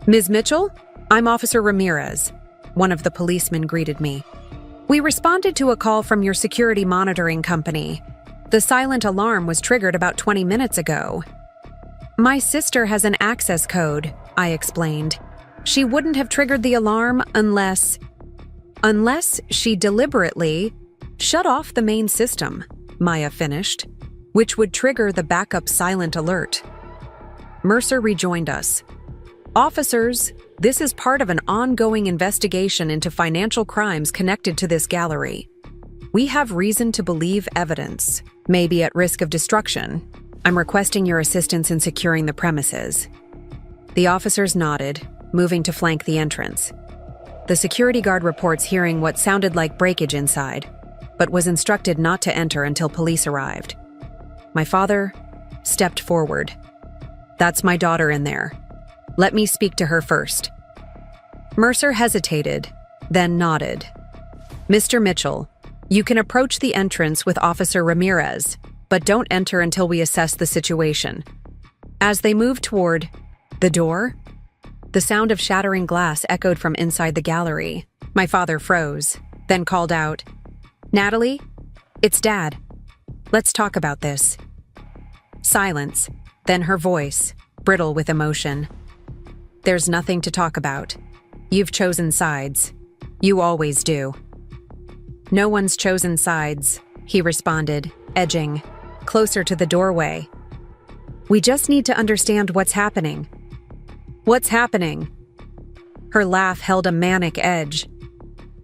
Ms. Mitchell, I'm Officer Ramirez, one of the policemen greeted me. We responded to a call from your security monitoring company. The silent alarm was triggered about 20 minutes ago. My sister has an access code, I explained. She wouldn't have triggered the alarm unless she deliberately shut off the main system, Maya finished, which would trigger the backup silent alert. Mercer rejoined us. Officers, this is part of an ongoing investigation into financial crimes connected to this gallery. We have reason to believe evidence may be at risk of destruction. I'm requesting your assistance in securing the premises. The officers nodded, moving to flank the entrance. The security guard reports hearing what sounded like breakage inside, but was instructed not to enter until police arrived. My father stepped forward. That's my daughter in there. Let me speak to her first. Mercer hesitated, then nodded. Mr. Mitchell, you can approach the entrance with Officer Ramirez, but don't enter until we assess the situation. As they moved toward the door, the sound of shattering glass echoed from inside the gallery. My father froze, then called out, Natalie, it's Dad. Let's talk about this. Silence, then her voice, brittle with emotion. There's nothing to talk about. You've chosen sides. You always do. No one's chosen sides, he responded, edging closer to the doorway. We just need to understand what's happening. What's happening? Her laugh held a manic edge.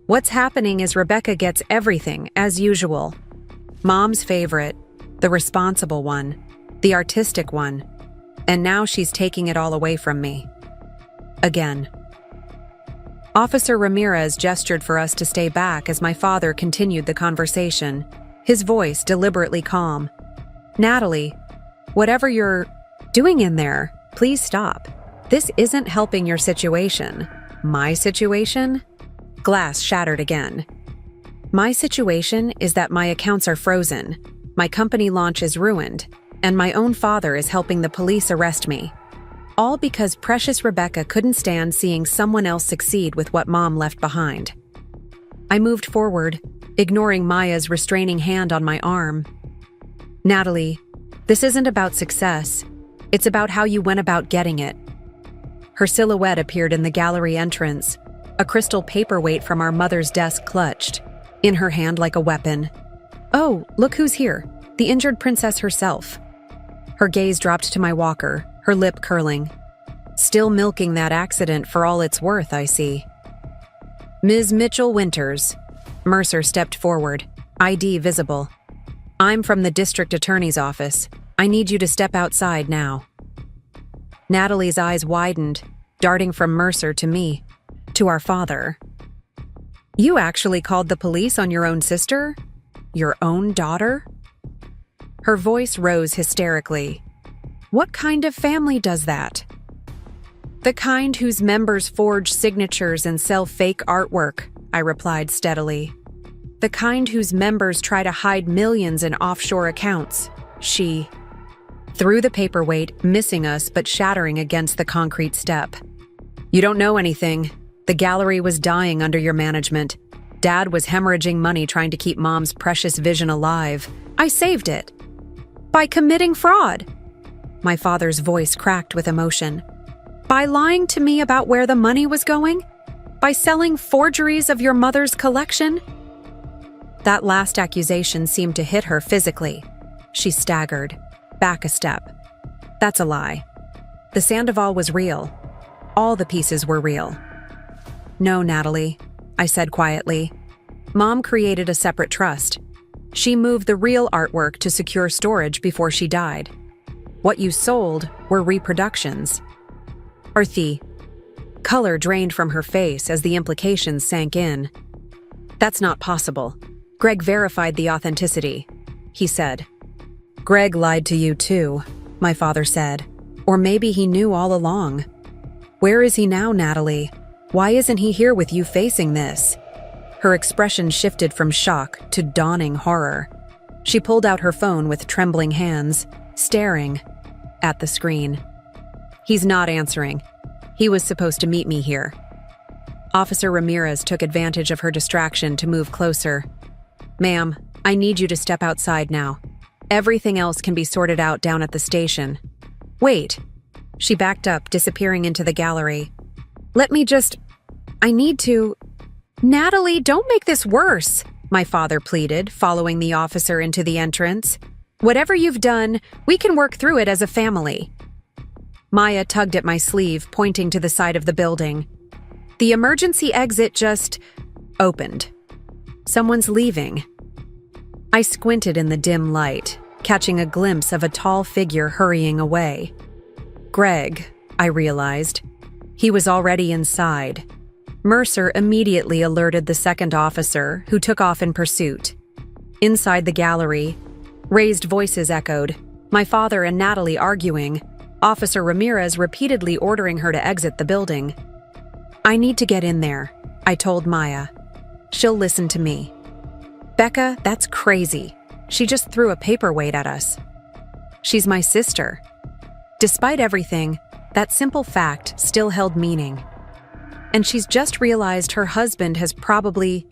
What's happening is Rebecca gets everything, as usual. Mom's favorite, the responsible one, the artistic one, and now she's taking it all away from me. Again. Officer Ramirez gestured for us to stay back as my father continued the conversation, his voice deliberately calm. Natalie, whatever you're doing in there, please stop. This isn't helping your situation. My situation? Glass shattered again. My situation is that my accounts are frozen, my company launch is ruined, and my own father is helping the police arrest me. All because precious Rebecca couldn't stand seeing someone else succeed with what Mom left behind. I moved forward, ignoring Maya's restraining hand on my arm. Natalie, this isn't about success. It's about how you went about getting it. Her silhouette appeared in the gallery entrance, a crystal paperweight from our mother's desk clutched, in her hand like a weapon. Oh, look who's here, the injured princess herself. Her gaze dropped to my walker, her lip curling. Still milking that accident for all it's worth, I see. Ms. Mitchell Winters. Mercer stepped forward, ID visible. I'm from the district attorney's office. I need you to step outside now. Natalie's eyes widened, darting from Mercer to me, to our father. You actually called the police on your own sister? Your own daughter? Her voice rose hysterically. What kind of family does that? The kind whose members forge signatures and sell fake artwork, I replied steadily. The kind whose members try to hide millions in offshore accounts. She threw the paperweight, missing us but shattering against the concrete step. You don't know anything. The gallery was dying under your management. Dad was hemorrhaging money trying to keep Mom's precious vision alive. I saved it. By committing fraud. My father's voice cracked with emotion. By lying to me about where the money was going? By selling forgeries of your mother's collection? That last accusation seemed to hit her physically. She staggered, back a step. That's a lie. The Sandoval was real. All the pieces were real. No, Natalie, I said quietly. Mom created a separate trust. She moved the real artwork to secure storage before she died. What you sold were reproductions. Earthy. Color drained from her face as the implications sank in. That's not possible. Greg verified the authenticity, he said. Greg lied to you too, my father said. Or maybe he knew all along. Where is he now, Natalie? Why isn't he here with you facing this? Her expression shifted from shock to dawning horror. She pulled out her phone with trembling hands, staring at the screen. He's not answering. He was supposed to meet me here. Officer Ramirez took advantage of her distraction to move closer. Ma'am, I need you to step outside now. Everything else can be sorted out down at the station. Wait. She backed up, disappearing into the gallery. I need to… Natalie, don't make this worse, my father pleaded, following the officer into the entrance. Whatever you've done, we can work through it as a family. Maya tugged at my sleeve, pointing to the side of the building. The emergency exit just opened. Someone's leaving. I squinted in the dim light, catching a glimpse of a tall figure hurrying away. Greg, I realized. He was already inside. Mercer immediately alerted the second officer, who took off in pursuit. Inside the gallery, raised voices echoed, my father and Natalie arguing, Officer Ramirez repeatedly ordering her to exit the building. I need to get in there, I told Maya. She'll listen to me. Becca, that's crazy. She just threw a paperweight at us. She's my sister. Despite everything, that simple fact still held meaning. And she's just realized her husband has probably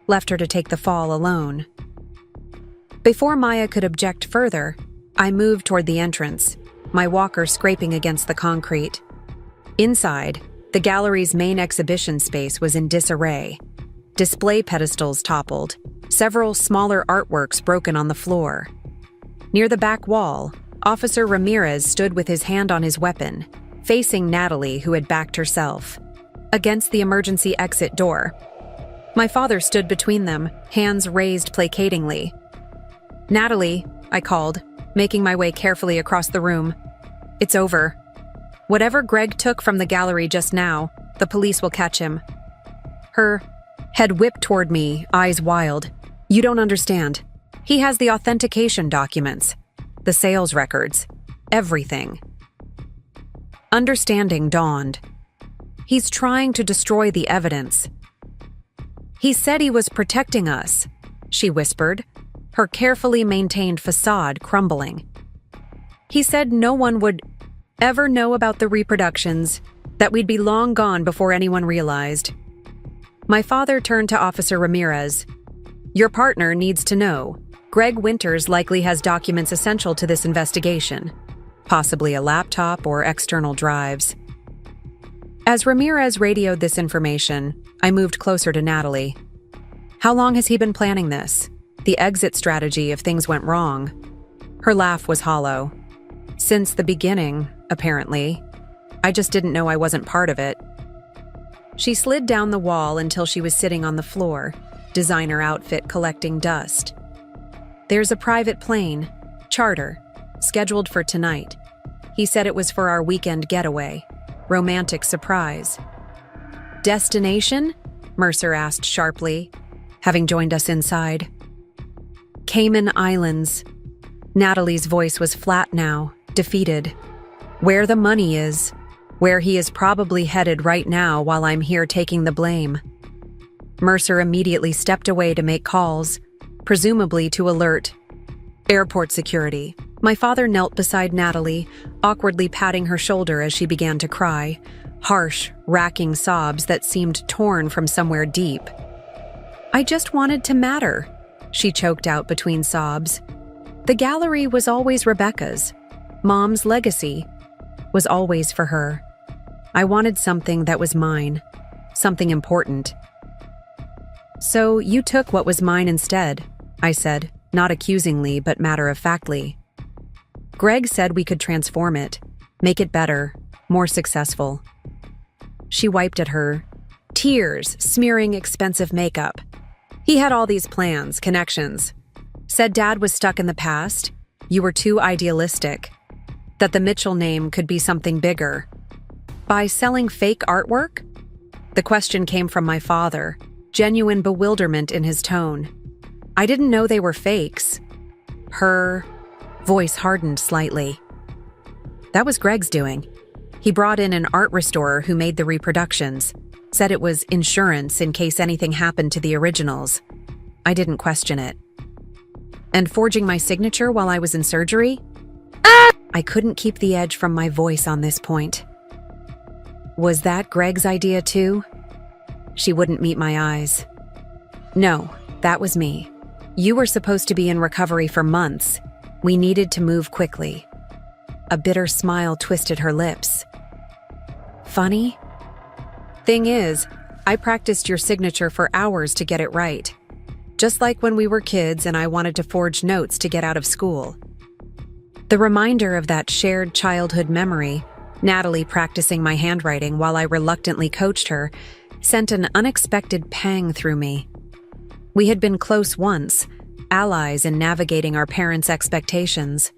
left her to take the fall alone. Before Maya could object further, I moved toward the entrance, my walker scraping against the concrete. Inside, the gallery's main exhibition space was in disarray. Display pedestals toppled, several smaller artworks broken on the floor. Near the back wall, Officer Ramirez stood with his hand on his weapon, facing Natalie, who had backed herself, against the emergency exit door. My father stood between them, hands raised placatingly. Natalie, I called, making my way carefully across the room. It's over. Whatever Greg took from the gallery just now, the police will catch him. Her head whipped toward me, eyes wild. You don't understand. He has the authentication documents, the sales records, everything. Understanding dawned. He's trying to destroy the evidence. He said he was protecting us, she whispered, her carefully maintained facade crumbling. He said no one would ever know about the reproductions, that we'd be long gone before anyone realized. My father turned to Officer Ramirez. Your partner needs to know. Greg Winters likely has documents essential to this investigation, possibly a laptop or external drives. As Ramirez radioed this information, I moved closer to Natalie. How long has he been planning this? The exit strategy if things went wrong? Her laugh was hollow. Since the beginning, apparently. I just didn't know I wasn't part of it. She slid down the wall until she was sitting on the floor, designer outfit collecting dust. There's a private plane, charter, scheduled for tonight. He said it was for our weekend getaway. romantic surprise. "Destination?" Mercer asked sharply, having joined us inside. "Cayman Islands." Natalie's voice was flat now, defeated. "Where the money is. Where he is probably headed right now while I'm here taking the blame." Mercer immediately stepped away to make calls, presumably to alert airport security. My father knelt beside Natalie, awkwardly patting her shoulder as she began to cry, harsh, racking sobs that seemed torn from somewhere deep. "I just wanted to matter," she choked out between sobs. "The gallery was always Rebecca's. Mom's legacy was always for her. I wanted something that was mine, something important." "So you took what was mine instead," I said, not accusingly but matter-of-factly. "Greg said we could transform it, make it better, more successful." She wiped at her, tears smearing expensive makeup. "He had all these plans, connections. Said Dad was stuck in the past, you were too idealistic, that the Mitchell name could be something bigger. By selling fake artwork?" The question came from my father, genuine bewilderment in his tone. "I didn't know they were fakes." Her voice hardened slightly. "That was Greg's doing. He brought in an art restorer who made the reproductions, said it was insurance in case anything happened to the originals. I didn't question it. And forging my signature while I was in surgery?" I couldn't keep the edge from my voice on this point. "Was that Greg's idea too?" She wouldn't meet my eyes. "No, that was me. You were supposed to be in recovery for months. We needed to move quickly." A bitter smile twisted her lips. "Funny? Thing is, I practiced your signature for hours to get it right. Just like when we were kids and I wanted to forge notes to get out of school." The reminder of that shared childhood memory, Natalie practicing my handwriting while I reluctantly coached her, sent an unexpected pang through me. We had been close once, allies in navigating our parents' expectations.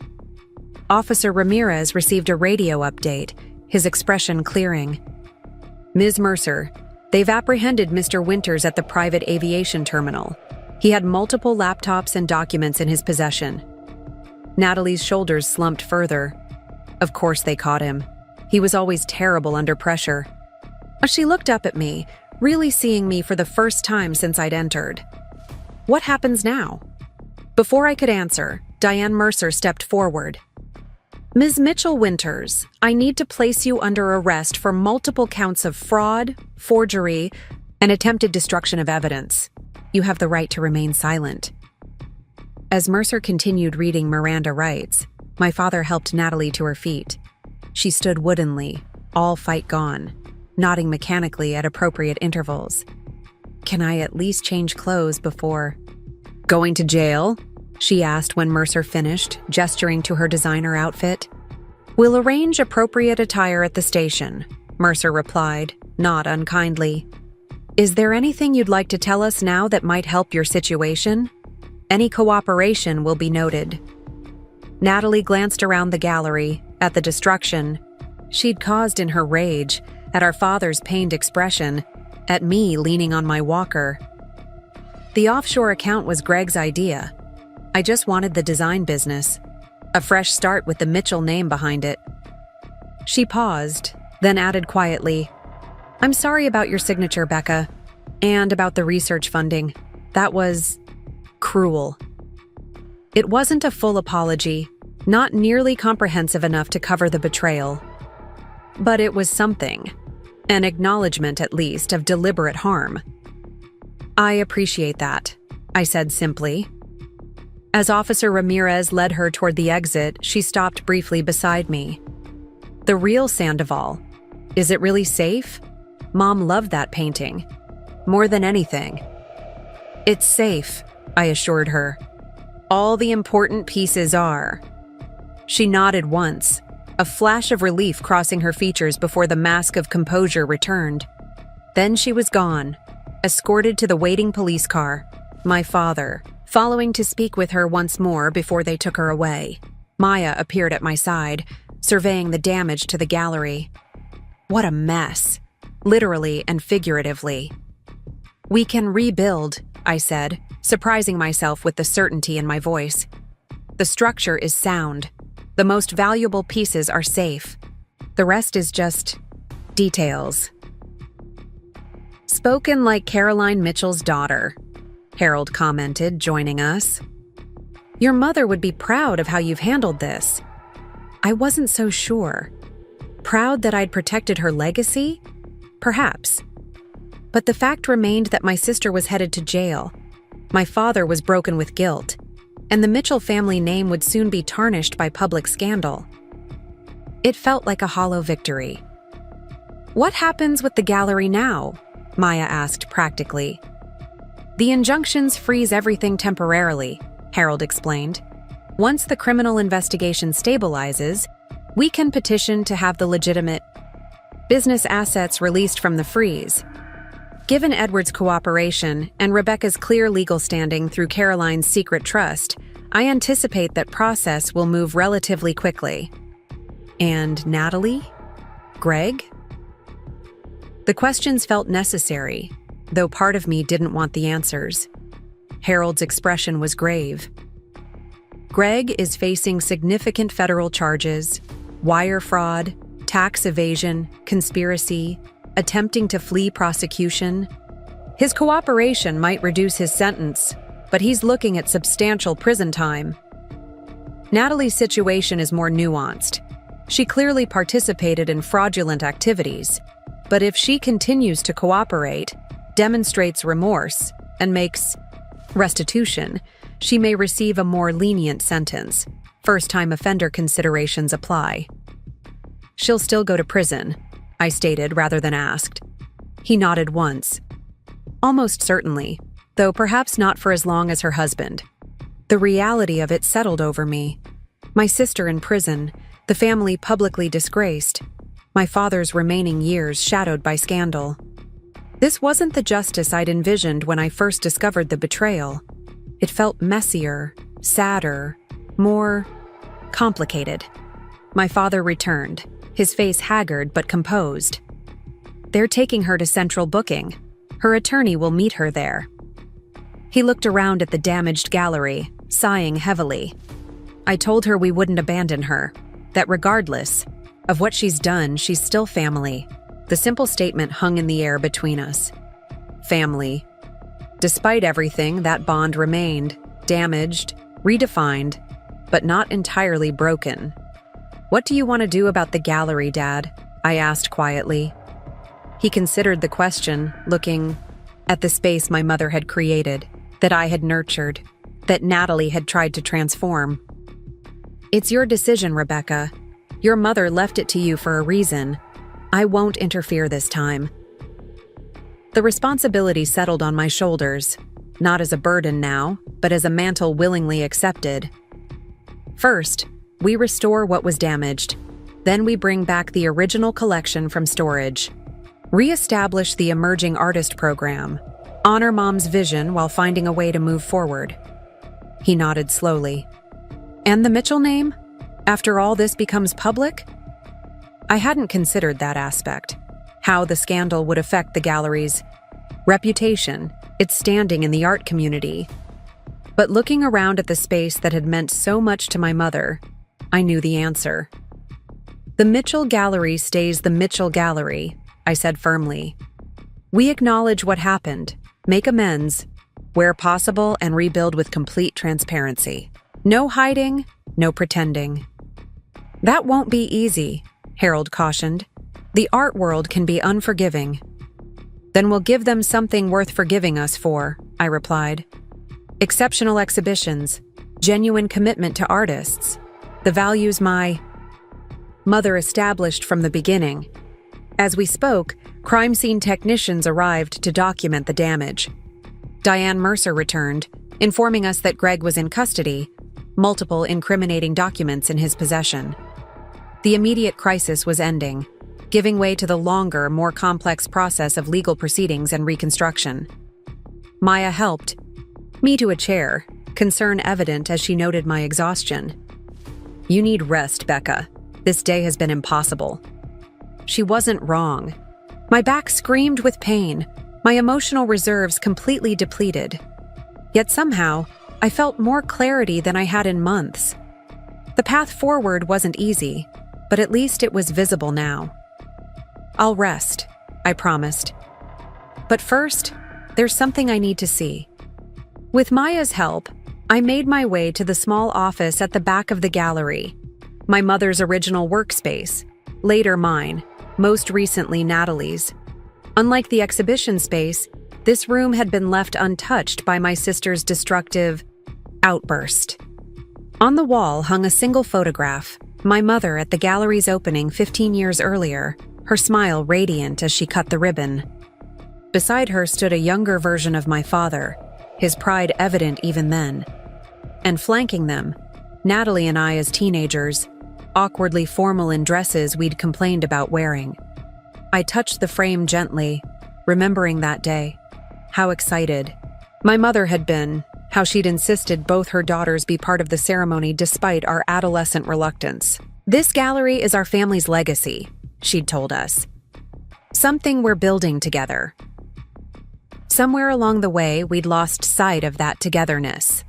Officer Ramirez received a radio update, his expression clearing. "Ms. Mercer, they've apprehended Mr. Winters at the private aviation terminal. He had multiple laptops and documents in his possession." Natalie's shoulders slumped further. Of course they caught him. He was always terrible under pressure. She looked up at me, really seeing me for the first time since I'd entered. "What happens now?" Before I could answer, Diane Mercer stepped forward. "Ms. Mitchell Winters, I need to place you under arrest for multiple counts of fraud, forgery, and attempted destruction of evidence. You have the right to remain silent." As Mercer continued reading Miranda rights, my father helped Natalie to her feet. She stood woodenly, all fight gone, nodding mechanically at appropriate intervals. "Can I at least change clothes before—" "Going to jail?" she asked when Mercer finished, gesturing to her designer outfit. "We'll arrange appropriate attire at the station," Mercer replied, not unkindly. "Is there anything you'd like to tell us now that might help your situation? Any cooperation will be noted." Natalie glanced around the gallery, at the destruction she'd caused in her rage, at our father's pained expression, at me leaning on my walker. The offshore account was Greg's idea. I just wanted the design business, a fresh start with the Mitchell name behind it. She paused, then added quietly, "I'm sorry about your signature, Becca, and about the research funding. That was cruel." It wasn't a full apology, not nearly comprehensive enough to cover the betrayal. But it was something, an acknowledgement at least of deliberate harm. "I appreciate that," I said simply. As Officer Ramirez led her toward the exit, she stopped briefly beside me. "The real Sandoval. Is it really safe? Mom loved that painting. More than anything." "It's safe," I assured her. "All the important pieces are." She nodded once, a flash of relief crossing her features before the mask of composure returned. Then she was gone, escorted to the waiting police car, my father following to speak with her once more before they took her away. Maya appeared at my side, surveying the damage to the gallery. What a mess, literally and figuratively. "We can rebuild," I said, surprising myself with the certainty in my voice. "The structure is sound. The most valuable pieces are safe. The rest is just details." "Spoken like Caroline Mitchell's daughter," Harold commented, joining us. "Your mother would be proud of how you've handled this." I wasn't so sure. Proud that I'd protected her legacy? Perhaps. But the fact remained that my sister was headed to jail. My father was broken with guilt, and the Mitchell family name would soon be tarnished by public scandal. It felt like a hollow victory. "What happens with the gallery now?" Maya asked practically. "The injunctions freeze everything temporarily," Harold explained. "Once the criminal investigation stabilizes, we can petition to have the legitimate business assets released from the freeze. Given Edward's cooperation and Rebecca's clear legal standing through Caroline's secret trust, I anticipate that process will move relatively quickly." "And Natalie? Greg?" The questions felt necessary, though part of me didn't want the answers. Harold's expression was grave. "Greg is facing significant federal charges: wire fraud, tax evasion, conspiracy, attempting to flee prosecution. His cooperation might reduce his sentence, but he's looking at substantial prison time. Natalie's situation is more nuanced. She clearly participated in fraudulent activities, but if she continues to cooperate, demonstrates remorse, and makes restitution, she may receive a more lenient sentence. First-time offender considerations apply." "She'll still go to prison," I stated rather than asked. He nodded once. "Almost certainly, though perhaps not for as long as her husband." The reality of it settled over me. My sister in prison, the family publicly disgraced, my father's remaining years shadowed by scandal. This wasn't the justice I'd envisioned when I first discovered the betrayal. It felt messier, sadder, more complicated. My father returned, his face haggard but composed. "They're taking her to central booking. Her attorney will meet her there." He looked around at the damaged gallery, sighing heavily. "I told her we wouldn't abandon her, that regardless of what she's done, she's still family." The simple statement hung in the air between us. Family. Despite everything, that bond remained, damaged, redefined, but not entirely broken. "What do you want to do about the gallery, Dad?" I asked quietly. He considered the question, looking at the space my mother had created, that I had nurtured, that Natalie had tried to transform. "It's your decision, Rebecca. Your mother left it to you for a reason. I won't interfere this time." The responsibility settled on my shoulders, not as a burden now, but as a mantle willingly accepted. First, we restore what was damaged. Then we bring back the original collection from storage. Re-establish the emerging artist program. Honor Mom's vision while finding a way to move forward. He nodded slowly. "And the Mitchell name? After all this becomes public?" I hadn't considered that aspect. How the scandal would affect the gallery's reputation, its standing in the art community. But looking around at the space that had meant so much to my mother, I knew the answer. "The Mitchell Gallery stays the Mitchell Gallery," I said firmly. "We acknowledge what happened, make amends, where possible, and rebuild with complete transparency. No hiding, no pretending." "That won't be easy," Harold cautioned. "The art world can be unforgiving." "Then we'll give them something worth forgiving us for," I replied. "Exceptional exhibitions, genuine commitment to artists, the values my mother established from the beginning." As we spoke, crime scene technicians arrived to document the damage. Diane Mercer returned, informing us that Greg was in custody, multiple incriminating documents in his possession. The immediate crisis was ending, giving way to the longer, more complex process of legal proceedings and reconstruction. Maya helped me to a chair, concern evident as she noted my exhaustion. "You need rest, Becca. This day has been impossible." she wasn't wrong. My back screamed with pain, my emotional reserves completely depleted. Yet somehow, I felt more clarity than I had in months. The path forward wasn't easy, but at least it was visible now. "I'll rest," I promised. "But first, there's something I need to see." With Maya's help, I made my way to the small office at the back of the gallery, my mother's original workspace, later mine, most recently Natalie's. Unlike the exhibition space, this room had been left untouched by my sister's destructive outburst. On the wall hung a single photograph, my mother at the gallery's opening 15 years earlier, her smile radiant as she cut the ribbon. Beside her stood a younger version of my father, his pride evident even then. And flanking them, Natalie and I as teenagers, awkwardly formal in dresses we'd complained about wearing. I touched the frame gently, remembering that day. How excited my mother had been, how she'd insisted both her daughters be part of the ceremony despite our adolescent reluctance. "This gallery is our family's legacy," she'd told us. "Something we're building together." Somewhere along the way, we'd lost sight of that togetherness.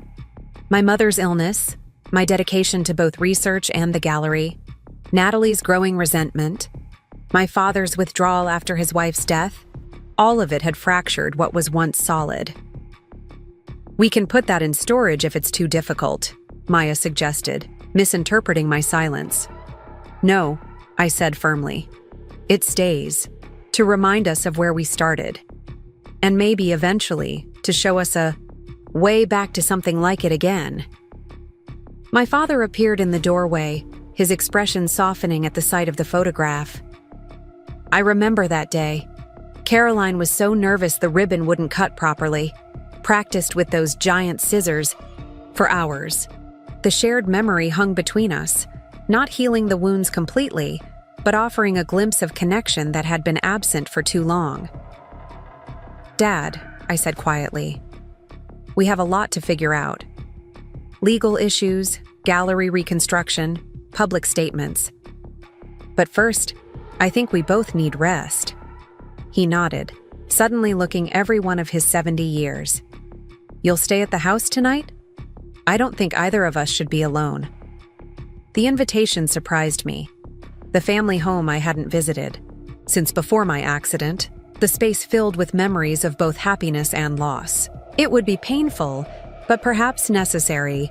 My mother's illness, my dedication to both research and the gallery, Natalie's growing resentment, my father's withdrawal after his wife's death, all of it had fractured what was once solid. "We can put that in storage if it's too difficult," Maya suggested, misinterpreting my silence. "No," I said firmly. "It stays, to remind us of where we started. And maybe eventually, to show us a way back to something like it again." My father appeared in the doorway, his expression softening at the sight of the photograph. "I remember that day. Caroline was so nervous the ribbon wouldn't cut properly, practiced with those giant scissors for hours. The shared memory hung between us, not healing the wounds completely, but offering a glimpse of connection that had been absent for too long." "Dad," I said quietly, "we have a lot to figure out. Legal issues, gallery reconstruction, public statements. But first, I think we both need rest." He nodded, suddenly looking every one of his 70 years. "You'll stay at the house tonight? I don't think either of us should be alone." The invitation surprised me. The family home I hadn't visited since before my accident, the space filled with memories of both happiness and loss. It would be painful, but perhaps necessary.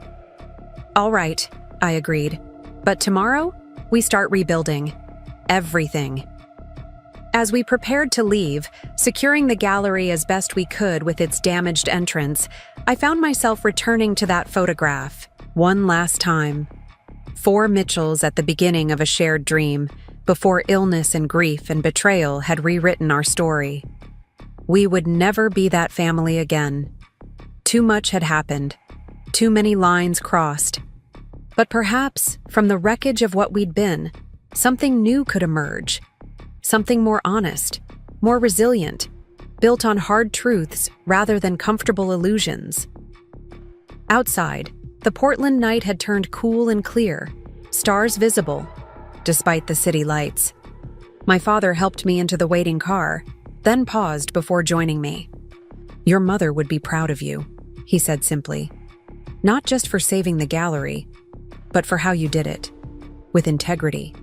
"All right," I agreed. "But tomorrow, we start rebuilding. Everything." As we prepared to leave, securing the gallery as best we could with its damaged entrance, I found myself returning to that photograph, one last time. 4 Mitchells at the beginning of a shared dream, before illness and grief and betrayal had rewritten our story. We would never be that family again. Too much had happened. Too many lines crossed. But perhaps, from the wreckage of what we'd been, something new could emerge. Something more honest, more resilient, built on hard truths rather than comfortable illusions. Outside, the Portland night had turned cool and clear, stars visible, despite the city lights. My father helped me into the waiting car, then paused before joining me. "Your mother would be proud of you," he said simply. "Not just for saving the gallery, but for how you did it. With integrity,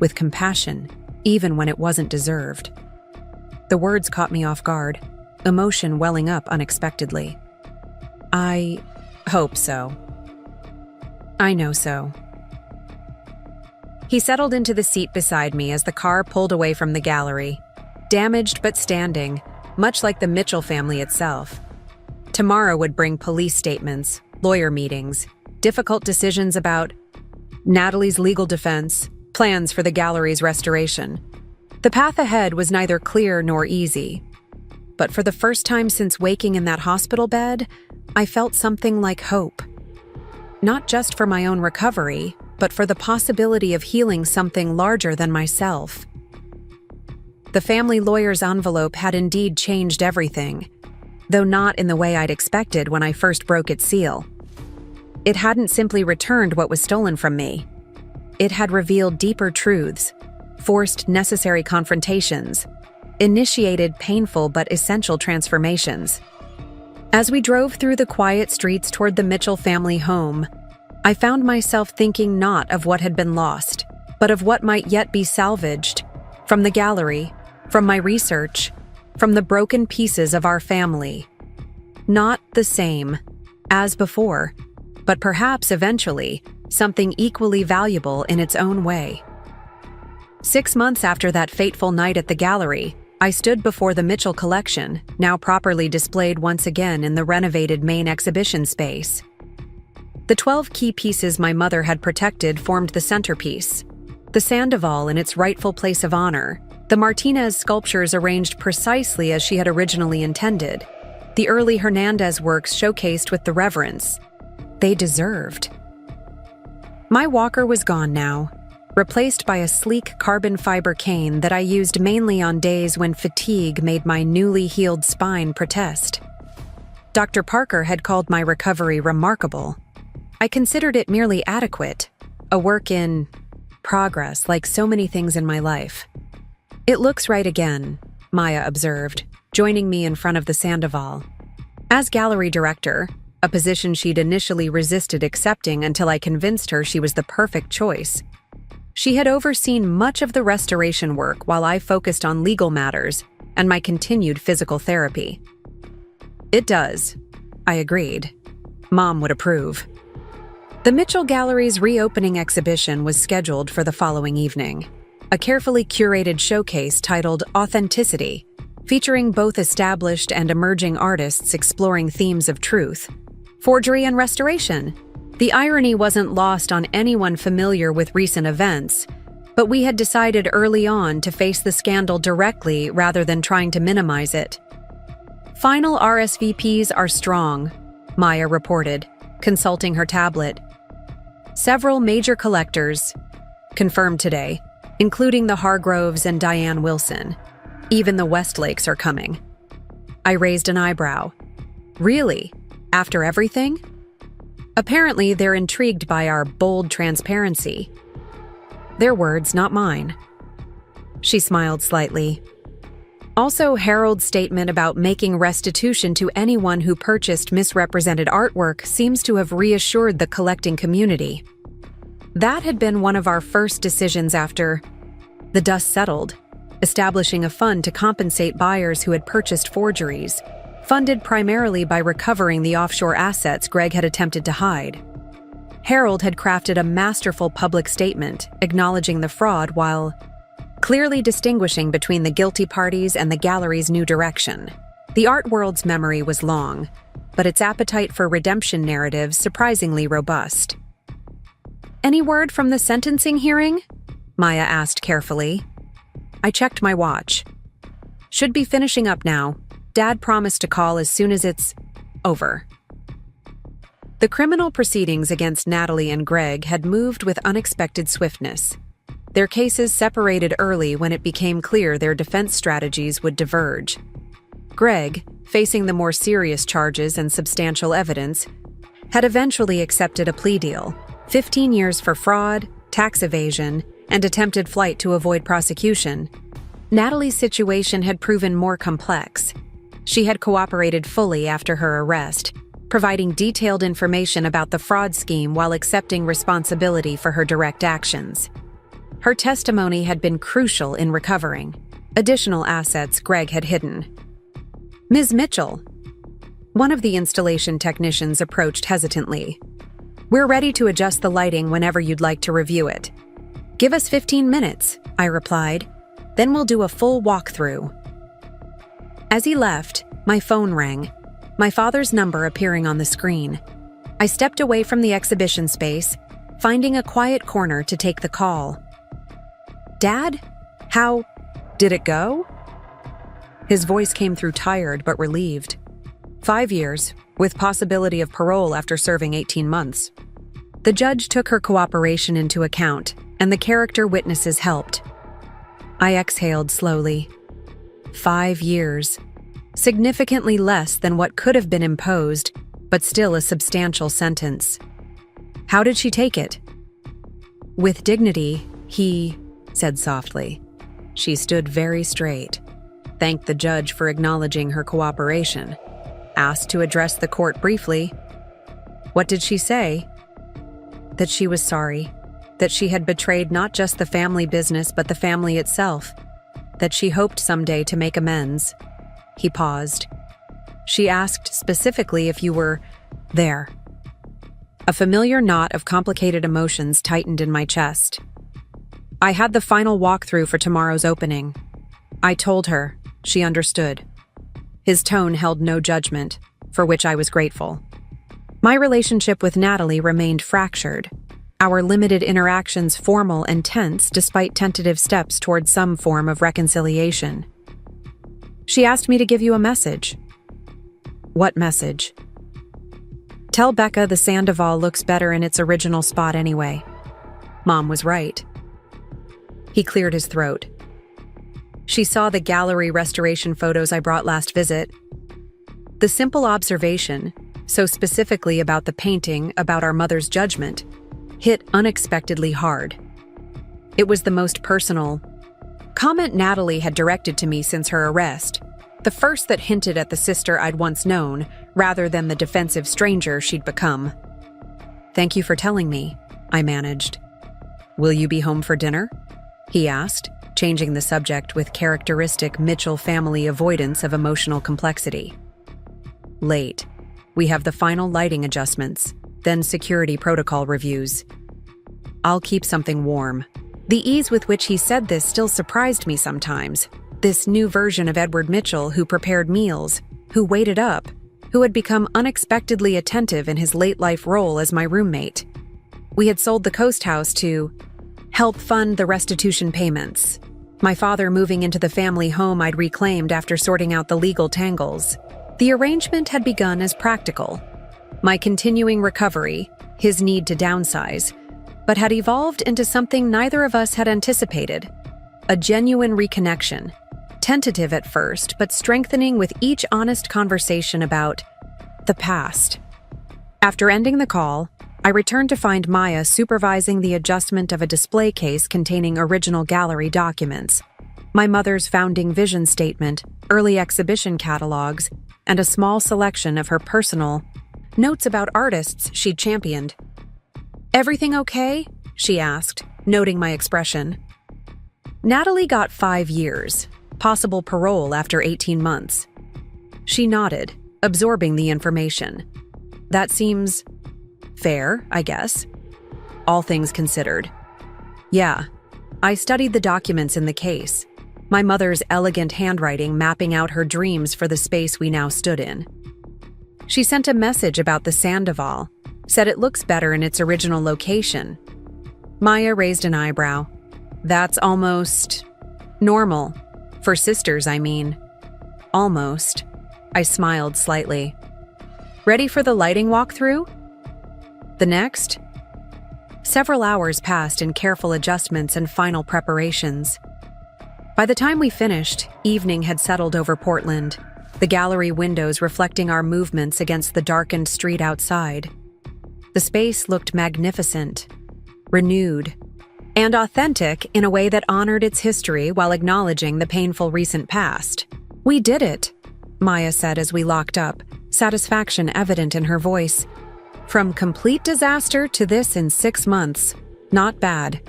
with compassion, even when it wasn't deserved." The words caught me off guard, emotion welling up unexpectedly. "I hope so. I know so." He settled into the seat beside me as the car pulled away from the gallery, damaged but standing, much like the Mitchell family itself. Tomorrow would bring police statements, lawyer meetings, difficult decisions about Natalie's legal defense, plans for the gallery's restoration. The path ahead was neither clear nor easy. But for the first time since waking in that hospital bed, I felt something like hope. Not just for my own recovery, but for the possibility of healing something larger than myself. The family lawyer's envelope had indeed changed everything, though not in the way I'd expected when I first broke its seal. It hadn't simply returned what was stolen from me. It had revealed deeper truths, forced necessary confrontations, initiated painful but essential transformations. As we drove through the quiet streets toward the Mitchell family home, I found myself thinking not of what had been lost, but of what might yet be salvaged from the gallery, from my research, from the broken pieces of our family. Not the same as before, but perhaps eventually something equally valuable in its own way. 6 months after that fateful night at the gallery, I stood before the Mitchell collection, now properly displayed once again in the renovated main exhibition space. The 12 key pieces my mother had protected formed the centerpiece. The Sandoval in its rightful place of honor, the Martinez sculptures arranged precisely as she had originally intended, the early Hernandez works showcased with the reverence they deserved. My walker was gone now, replaced by a sleek carbon fiber cane that I used mainly on days when fatigue made my newly healed spine protest. Dr. Parker had called my recovery remarkable. I considered it merely adequate, a work in progress like so many things in my life. "It looks right again," Maya observed, joining me in front of the Sandoval. As gallery director, a position she'd initially resisted accepting until I convinced her she was the perfect choice, she had overseen much of the restoration work while I focused on legal matters and my continued physical therapy. "It does," I agreed. Mom would approve. The Mitchell Gallery's reopening exhibition was scheduled for the following evening. A carefully curated showcase titled Authenticity, featuring both established and emerging artists exploring themes of truth, forgery, and restoration. The irony wasn't lost on anyone familiar with recent events, but we had decided early on to face the scandal directly rather than trying to minimize it. "Final RSVPs are strong," Maya reported, consulting her tablet. "Several major collectors confirmed today, including the Hargroves and Diane Wilson. Even the Westlakes are coming." I raised an eyebrow. "Really? After everything?" Apparently, they're intrigued by our bold transparency. Their words, not mine. She smiled slightly. "Also, Harold's statement about making restitution to anyone who purchased misrepresented artwork seems to have reassured the collecting community. That had been one of our first decisions after the dust settled, establishing a fund to compensate buyers who had purchased forgeries, funded primarily by recovering the offshore assets Greg had attempted to hide. Harold had crafted a masterful public statement acknowledging the fraud while clearly distinguishing between the guilty parties and the gallery's new direction. The art world's memory was long, but its appetite for redemption narratives surprisingly robust. "Any word from the sentencing hearing?" Maya asked carefully. I checked my watch. "Should be finishing up now. Dad promised to call as soon as it's over." The criminal proceedings against Natalie and Greg had moved with unexpected swiftness. Their cases separated early when it became clear their defense strategies would diverge. Greg, facing the more serious charges and substantial evidence, had eventually accepted a plea deal, 15 years for fraud, tax evasion, and attempted flight to avoid prosecution. Natalie's situation had proven more complex. She had cooperated fully after her arrest, providing detailed information about the fraud scheme while accepting responsibility for her direct actions. Her testimony had been crucial in recovering additional assets Greg had hidden. "Ms. Mitchell," one of the installation technicians approached hesitantly. "We're ready to adjust the lighting whenever you'd like to review it." "Give us 15 minutes, I replied. "Then we'll do a full walkthrough." As he left, my phone rang, my father's number appearing on the screen. I stepped away from the exhibition space, finding a quiet corner to take the call. "Dad? How did it go?" His voice came through tired but relieved. 5 years, with possibility of parole after serving 18 months. The judge took her cooperation into account, and the character witnesses helped. I exhaled slowly. 5 years. Significantly less than what could have been imposed, but still a substantial sentence. How did she take it? With dignity, he said softly. She stood very straight, thanked the judge for acknowledging her cooperation, asked to address the court briefly. What did she say? That she was sorry, that she had betrayed not just the family business but the family itself, that she hoped someday to make amends. He paused. She asked specifically if you were there. A familiar knot of complicated emotions tightened in my chest. I had the final walkthrough for tomorrow's opening. I told her. She understood. His tone held no judgment, for which I was grateful. My relationship with Natalie remained fractured, our limited interactions formal and tense despite tentative steps toward some form of reconciliation. She asked me to give you a message. What message? Tell Becca the Sandoval looks better in its original spot anyway. Mom was right. He cleared his throat. She saw the gallery restoration photos I brought last visit. The simple observation, so specifically about the painting, about our mother's judgment, hit unexpectedly hard. It was the most personal comment Natalie had directed to me since her arrest, the first that hinted at the sister I'd once known, rather than the defensive stranger she'd become. Thank you for telling me, I managed. Will you be home for dinner? He asked, changing the subject with characteristic Mitchell family avoidance of emotional complexity. Late. We have the final lighting adjustments, then security protocol reviews. I'll keep something warm. The ease with which he said this still surprised me sometimes. This new version of Edward Mitchell who prepared meals, who waited up, who had become unexpectedly attentive in his late-life role as my roommate. We had sold the Coast House to help fund the restitution payments, my father moving into the family home I'd reclaimed after sorting out the legal tangles. The arrangement had begun as practical. My continuing recovery, his need to downsize, but had evolved into something neither of us had anticipated. A genuine reconnection, tentative at first, but strengthening with each honest conversation about the past. After ending the call, I returned to find Maya supervising the adjustment of a display case containing original gallery documents, my mother's founding vision statement, early exhibition catalogs, and a small selection of her personal notes about artists she'd championed. Everything okay? She asked, noting my expression. Natalie got 5 years, possible parole after 18 months. She nodded, absorbing the information. That seems fair, I guess. All things considered. Yeah, I studied the documents in the case, my mother's elegant handwriting mapping out her dreams for the space we now stood in. She sent a message about the Sandoval, said it looks better in its original location. Maya raised an eyebrow. That's almost normal. For sisters, I mean. Almost. I smiled slightly. Ready for the lighting walkthrough? The next? Several hours passed in careful adjustments and final preparations. By the time we finished, evening had settled over Portland, the gallery windows reflecting our movements against the darkened street outside. The space looked magnificent, renewed, and authentic in a way that honored its history while acknowledging the painful recent past. We did it, Maya said as we locked up, satisfaction evident in her voice. From complete disaster to this in 6 months. Not bad.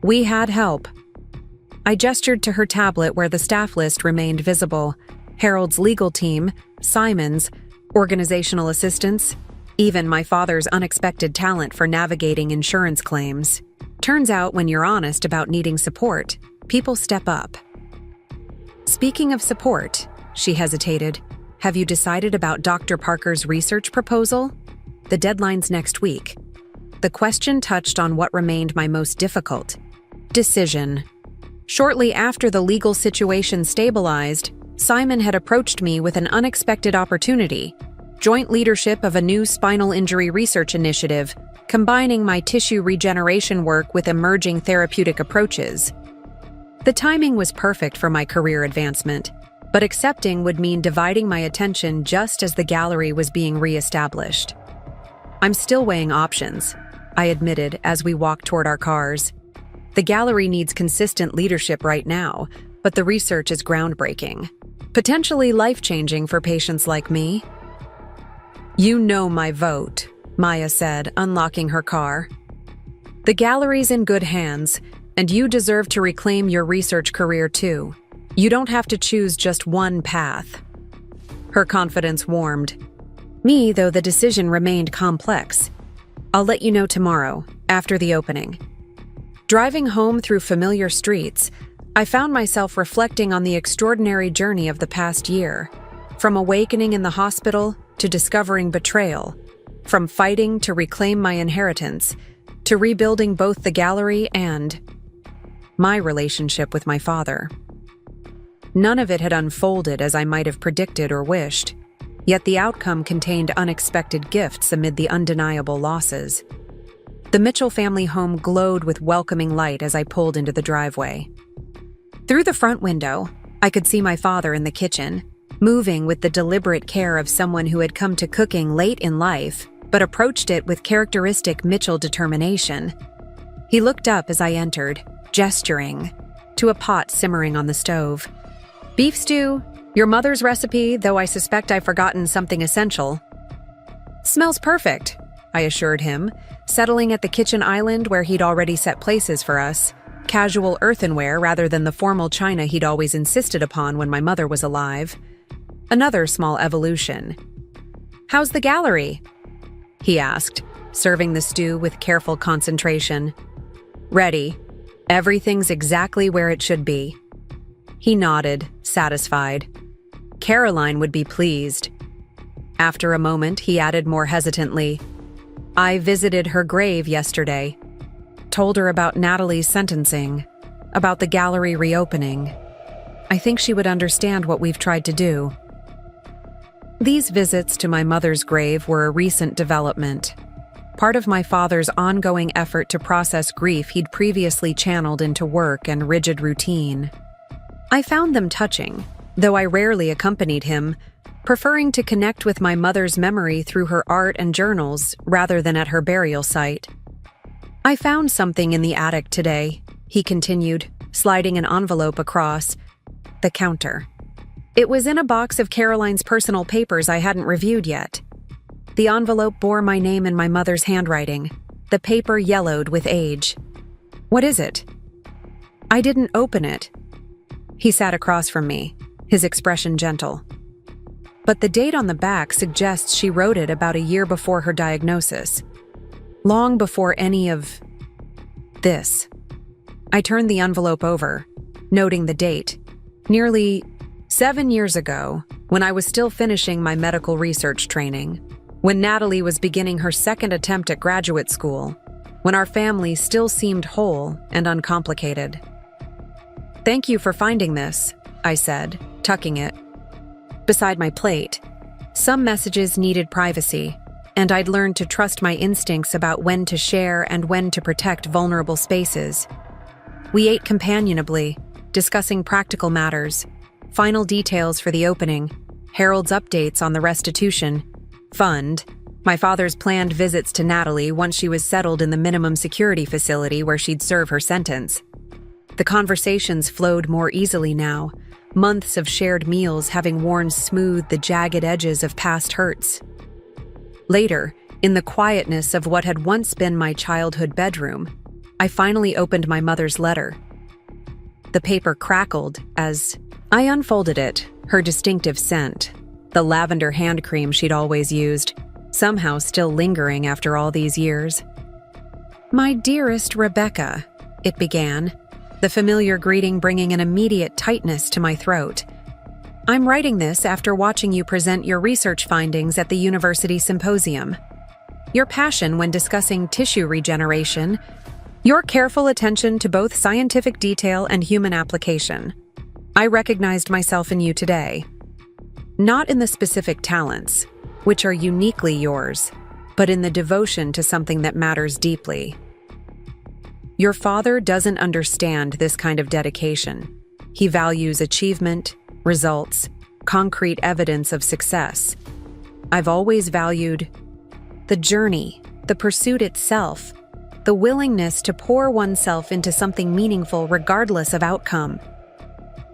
We had help. I gestured to her tablet where the staff list remained visible. Harold's legal team, Simon's, organizational assistants, even my father's unexpected talent for navigating insurance claims. Turns out when you're honest about needing support, people step up. Speaking of support, she hesitated. Have you decided about Dr. Parker's research proposal? The deadline's next week. The question touched on what remained my most difficult decision. Shortly after the legal situation stabilized, Simon had approached me with an unexpected opportunity: joint leadership of a new spinal injury research initiative, combining my tissue regeneration work with emerging therapeutic approaches. The timing was perfect for my career advancement, but accepting would mean dividing my attention just as the gallery was being re-established. I'm still weighing options, I admitted as we walked toward our cars. The gallery needs consistent leadership right now, but the research is groundbreaking, potentially life-changing for patients like me. You know my vote, Maya said, unlocking her car. The gallery's in good hands, and you deserve to reclaim your research career too. You don't have to choose just one path. Her confidence warmed. Me, though, the decision remained complex. I'll let you know tomorrow, after the opening. Driving home through familiar streets, I found myself reflecting on the extraordinary journey of the past year. From awakening in the hospital to discovering betrayal, from fighting to reclaim my inheritance, to rebuilding both the gallery and my relationship with my father. None of it had unfolded as I might have predicted or wished, yet the outcome contained unexpected gifts amid the undeniable losses. The Mitchell family home glowed with welcoming light as I pulled into the driveway. Through the front window, I could see my father in the kitchen, moving with the deliberate care of someone who had come to cooking late in life, but approached it with characteristic Mitchell determination. He looked up as I entered, gesturing to a pot simmering on the stove. "Beef stew, your mother's recipe, though I suspect I've forgotten something essential." "Smells perfect," I assured him, settling at the kitchen island where he'd already set places for us, casual earthenware rather than the formal china he'd always insisted upon when my mother was alive. Another small evolution. "How's the gallery?" he asked, serving the stew with careful concentration. "Ready. Everything's exactly where it should be." He nodded, satisfied. "Caroline would be pleased." After a moment, he added more hesitantly, "I visited her grave yesterday. Told her about Natalie's sentencing, about the gallery reopening. I think she would understand what we've tried to do." These visits to my mother's grave were a recent development, part of my father's ongoing effort to process grief he'd previously channeled into work and rigid routine. I found them touching, though I rarely accompanied him, preferring to connect with my mother's memory through her art and journals rather than at her burial site. "I found something in the attic today," he continued, sliding an envelope across the counter. It was in a box of Caroline's personal papers I hadn't reviewed yet. The envelope bore my name in my mother's handwriting, the paper yellowed with age. "What is it?" "I didn't open it." He sat across from me, his expression gentle. "But the date on the back suggests she wrote it about a year before her diagnosis. Long before any of this." I turned the envelope over, noting the date. Nearly 7 years ago, when I was still finishing my medical research training, when Natalie was beginning her second attempt at graduate school, when our family still seemed whole and uncomplicated. "Thank you for finding this," I said, tucking it beside my plate. Some messages needed privacy, and I'd learned to trust my instincts about when to share and when to protect vulnerable spaces. We ate companionably, discussing practical matters, final details for the opening, Harold's updates on the restitution fund, my father's planned visits to Natalie once she was settled in the minimum security facility where she'd serve her sentence. The conversations flowed more easily now, months of shared meals having worn smooth the jagged edges of past hurts. Later, in the quietness of what had once been my childhood bedroom, I finally opened my mother's letter. The paper crackled as I unfolded it, her distinctive scent, the lavender hand cream she'd always used, somehow still lingering after all these years. "My dearest Rebecca," it began, the familiar greeting bringing an immediate tightness to my throat. "I'm writing this after watching you present your research findings at the university symposium. Your passion when discussing tissue regeneration, your careful attention to both scientific detail and human application. I recognized myself in you today. Not in the specific talents, which are uniquely yours, but in the devotion to something that matters deeply. Your father doesn't understand this kind of dedication. He values achievement, results, concrete evidence of success. I've always valued the journey, the pursuit itself, the willingness to pour oneself into something meaningful regardless of outcome.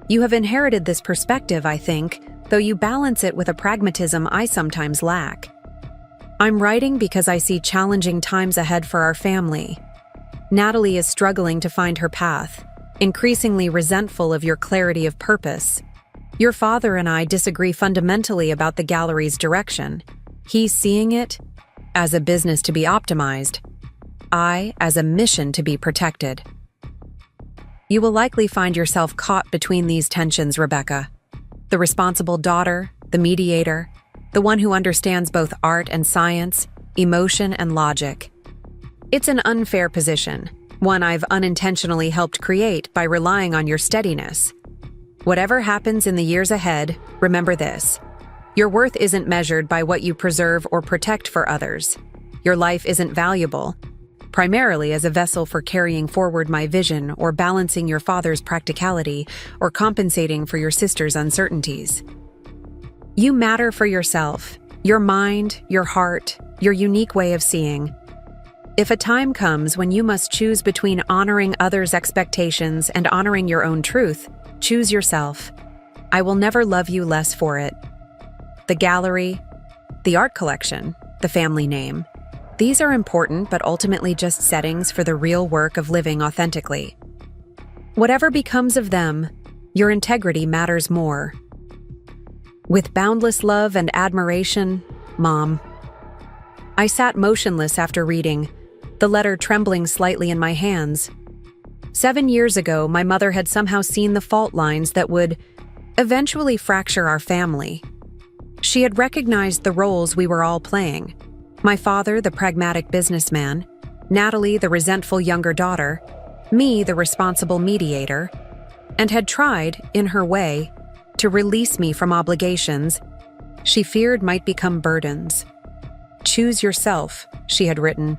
You have inherited this perspective, I think, though you balance it with a pragmatism I sometimes lack. I'm writing because I see challenging times ahead for our family. Natalie is struggling to find her path, increasingly resentful of your clarity of purpose. Your father and I disagree fundamentally about the gallery's direction. He's seeing it as a business to be optimized, I as a mission to be protected. You will likely find yourself caught between these tensions, Rebecca. The responsible daughter, the mediator, the one who understands both art and science, emotion and logic. It's an unfair position, one I've unintentionally helped create by relying on your steadiness. Whatever happens in the years ahead, remember this. Your worth isn't measured by what you preserve or protect for others. Your life isn't valuable, primarily as a vessel for carrying forward my vision or balancing your father's practicality or compensating for your sister's uncertainties. You matter for yourself, your mind, your heart, your unique way of seeing. If a time comes when you must choose between honoring others' expectations and honoring your own truth, choose yourself. I will never love you less for it. The gallery, the art collection, the family name. These are important but ultimately just settings for the real work of living authentically. Whatever becomes of them, your integrity matters more. With boundless love and admiration, Mom. I sat motionless after reading, the letter trembling slightly in my hands. 7 years ago, my mother had somehow seen the fault lines that would eventually fracture our family. She had recognized the roles we were all playing. My father, the pragmatic businessman, Natalie, the resentful younger daughter, me, the responsible mediator, and had tried, in her way, to release me from obligations she feared might become burdens. Choose yourself, she had written.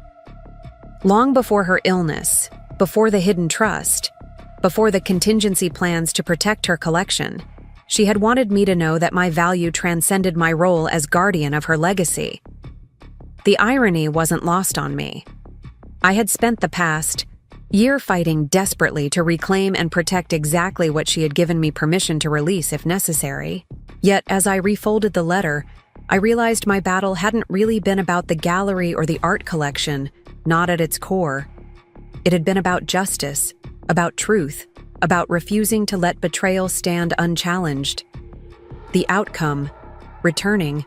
Long before her illness, before the hidden trust, before the contingency plans to protect her collection, she had wanted me to know that my value transcended my role as guardian of her legacy. The irony wasn't lost on me. I had spent the past year fighting desperately to reclaim and protect exactly what she had given me permission to release if necessary. Yet, as I refolded the letter, I realized my battle hadn't really been about the gallery or the art collection, not at its core. It had been about justice, about truth, about refusing to let betrayal stand unchallenged. The outcome, returning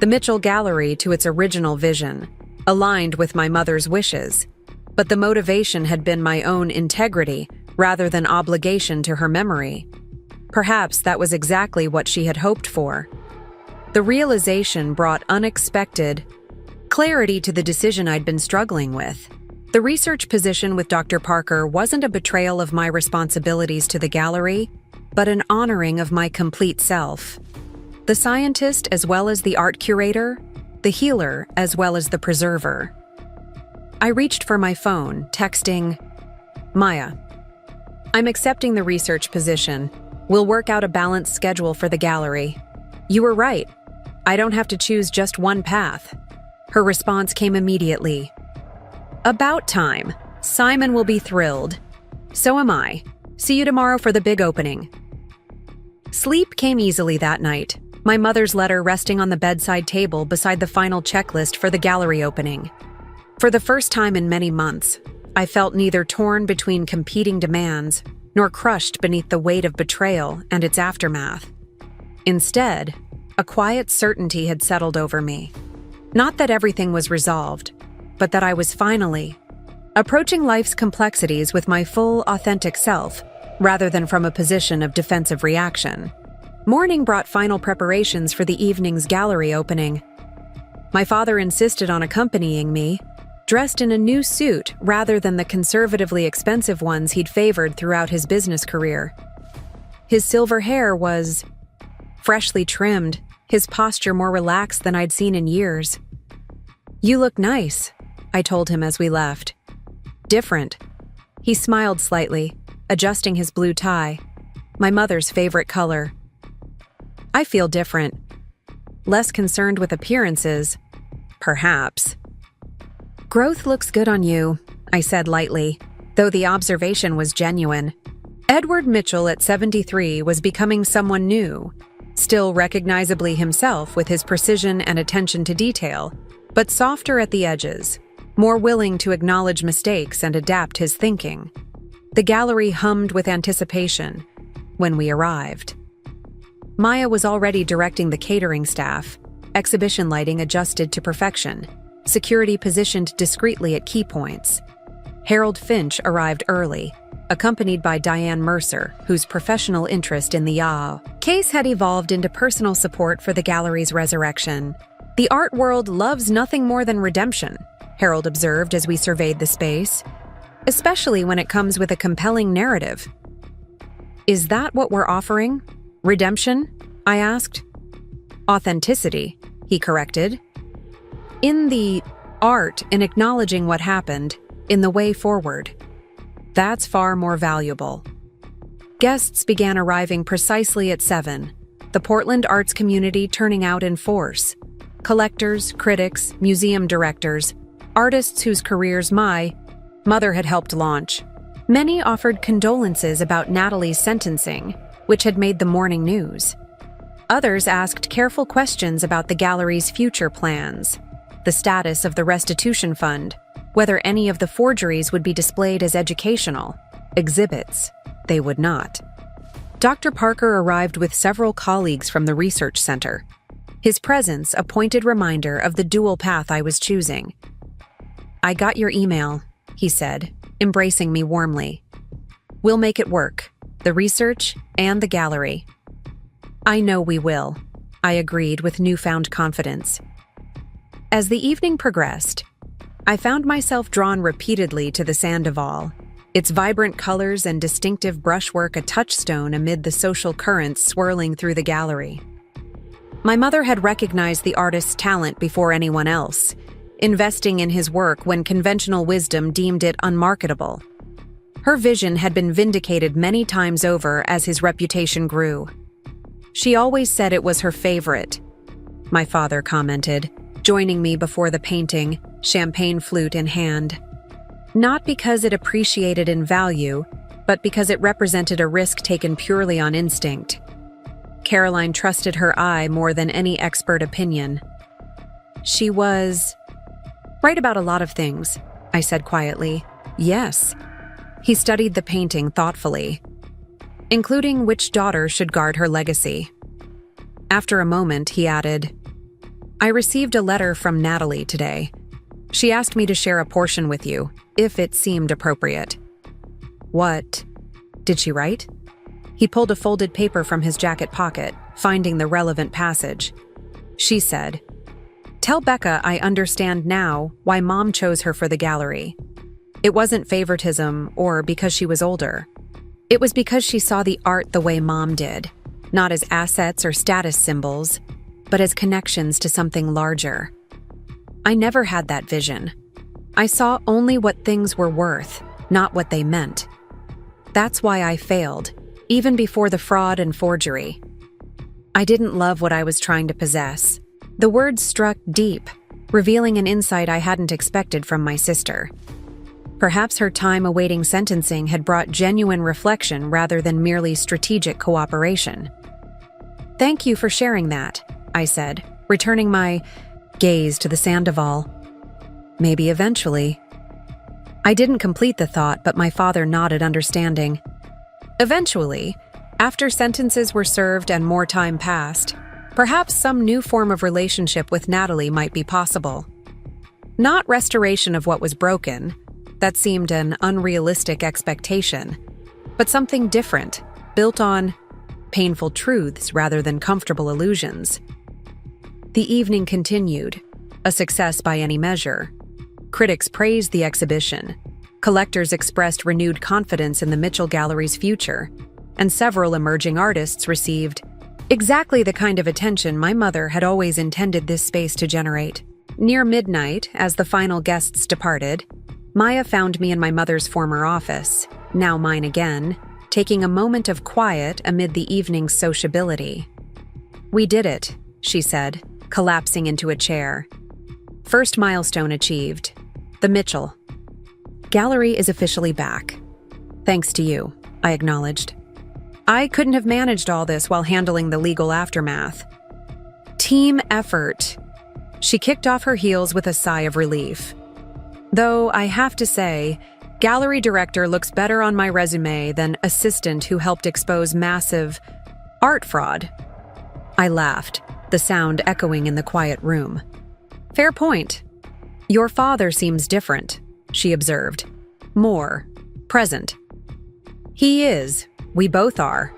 the Mitchell Gallery to its original vision, aligned with my mother's wishes, but the motivation had been my own integrity rather than obligation to her memory. Perhaps that was exactly what she had hoped for. The realization brought unexpected clarity to the decision I'd been struggling with. The research position with Dr. Parker wasn't a betrayal of my responsibilities to the gallery, but an honoring of my complete self. The scientist as well as the art curator, the healer as well as the preserver. I reached for my phone, texting, Maya, I'm accepting the research position. We'll work out a balanced schedule for the gallery. You were right. I don't have to choose just one path. Her response came immediately. About time. Simon will be thrilled. So am I. See you tomorrow for the big opening. Sleep came easily that night, my mother's letter resting on the bedside table beside the final checklist for the gallery opening. For the first time in many months, I felt neither torn between competing demands nor crushed beneath the weight of betrayal and its aftermath. Instead, a quiet certainty had settled over me. Not that everything was resolved, but that I was finally approaching life's complexities with my full, authentic self, rather than from a position of defensive reaction. Morning brought final preparations for the evening's gallery opening. My father insisted on accompanying me, dressed in a new suit rather than the conservatively expensive ones he'd favored throughout his business career. His silver hair was freshly trimmed, his posture more relaxed than I'd seen in years. You look nice, I told him as we left. Different. He smiled slightly, adjusting his blue tie, my mother's favorite color. I feel different. Less concerned with appearances, perhaps. Growth looks good on you, I said lightly, though the observation was genuine. Edward Mitchell at 73 was becoming someone new, still recognizably himself with his precision and attention to detail, but softer at the edges, more willing to acknowledge mistakes and adapt his thinking. The gallery hummed with anticipation when we arrived. Maya was already directing the catering staff, exhibition lighting adjusted to perfection, security positioned discreetly at key points. Harold Finch arrived early, accompanied by Diane Mercer, whose professional interest in the case had evolved into personal support for the gallery's resurrection. "The art world loves nothing more than redemption," Harold observed as we surveyed the space, "especially when it comes with a compelling narrative." "Is that what we're offering? Redemption?" I asked. "Authenticity," he corrected. "In the art in acknowledging what happened, in the way forward. That's far more valuable." Guests began arriving precisely at 7, the Portland arts community turning out in force. Collectors, critics, museum directors, artists whose careers my mother had helped launch. Many offered condolences about Natalie's sentencing, which had made the morning news. Others asked careful questions about the gallery's future plans, the status of the restitution fund, whether any of the forgeries would be displayed as educational exhibits. They would not. Dr. Parker arrived with several colleagues from the research center. His presence a pointed reminder of the dual path I was choosing. "I got your email," he said, embracing me warmly. "We'll make it work, the research and the gallery." "I know we will," I agreed with newfound confidence. As the evening progressed, I found myself drawn repeatedly to the Sandoval, its vibrant colors and distinctive brushwork a touchstone amid the social currents swirling through the gallery. My mother had recognized the artist's talent before anyone else, investing in his work when conventional wisdom deemed it unmarketable. Her vision had been vindicated many times over as his reputation grew. "She always said it was her favorite," my father commented, joining me before the painting, champagne flute in hand. "Not because it appreciated in value, but because it represented a risk taken purely on instinct." Caroline trusted her eye more than any expert opinion. "She was right about a lot of things," I said quietly. "Yes." He studied the painting thoughtfully, including which daughter should guard her legacy. After a moment, he added, "I received a letter from Natalie today. She asked me to share a portion with you, if it seemed appropriate." "What did she write?" He pulled a folded paper from his jacket pocket, finding the relevant passage. She said, "Tell Becca I understand now why Mom chose her for the gallery. It wasn't favoritism or because she was older. It was because she saw the art the way Mom did, not as assets or status symbols, but as connections to something larger. I never had that vision. I saw only what things were worth, not what they meant. That's why I failed, even before the fraud and forgery. I didn't love what I was trying to possess." The words struck deep, revealing an insight I hadn't expected from my sister. Perhaps her time awaiting sentencing had brought genuine reflection rather than merely strategic cooperation. "Thank you for sharing that," I said, returning my gaze to the Sandoval. "Maybe eventually." I didn't complete the thought, but my father nodded understanding. Eventually, after sentences were served and more time passed, perhaps some new form of relationship with Natalie might be possible. Not restoration of what was broken, that seemed an unrealistic expectation, but something different, built on painful truths rather than comfortable illusions. The evening continued, a success by any measure. Critics praised the exhibition, collectors expressed renewed confidence in the Mitchell Gallery's future, and several emerging artists received exactly the kind of attention my mother had always intended this space to generate. Near midnight, as the final guests departed, Maya found me in my mother's former office, now mine again, taking a moment of quiet amid the evening's sociability. "We did it," she said, collapsing into a chair. "First milestone achieved. The Mitchell." Gallery is officially back. Thanks to you, I acknowledged. I couldn't have managed all this while handling the legal aftermath. Team effort. She kicked off her heels with a sigh of relief. Though I have to say, gallery director looks better on my resume than assistant who helped expose massive art fraud. I laughed, the sound echoing in the quiet room. Fair point. Your father seems different, she observed. More present. He is. We both are.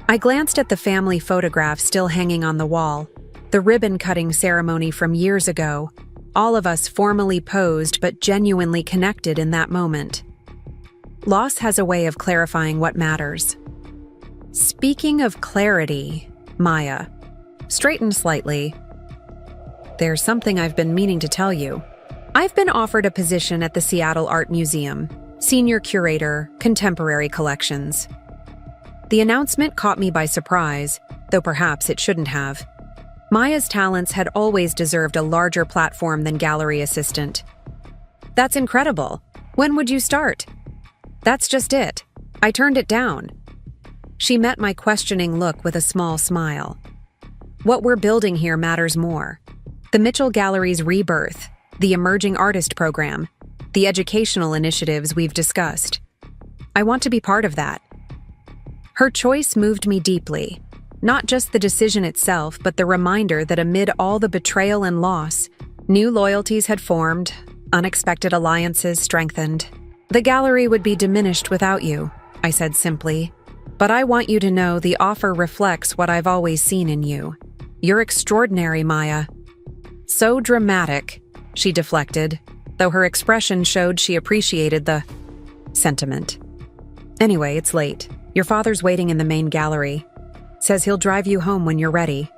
I glanced at the family photograph still hanging on the wall, the ribbon-cutting ceremony from years ago, all of us formally posed but genuinely connected in that moment. Loss has a way of clarifying what matters. Speaking of clarity, Maya straightened slightly. There's something I've been meaning to tell you. I've been offered a position at the Seattle Art Museum, Senior Curator, Contemporary Collections. The announcement caught me by surprise, though perhaps it shouldn't have. Maya's talents had always deserved a larger platform than gallery assistant. That's incredible. When would you start? That's just it. I turned it down. She met my questioning look with a small smile. What we're building here matters more. The Mitchell Gallery's rebirth, the Emerging Artist Program, the educational initiatives we've discussed. I want to be part of that. Her choice moved me deeply. Not just the decision itself, but the reminder that amid all the betrayal and loss, new loyalties had formed, unexpected alliances strengthened. The gallery would be diminished without you, I said simply. But I want you to know the offer reflects what I've always seen in you. You're extraordinary, Maya. So dramatic, she deflected, though her expression showed she appreciated the sentiment. Anyway, it's late. Your father's waiting in the main gallery. Says he'll drive you home when you're ready.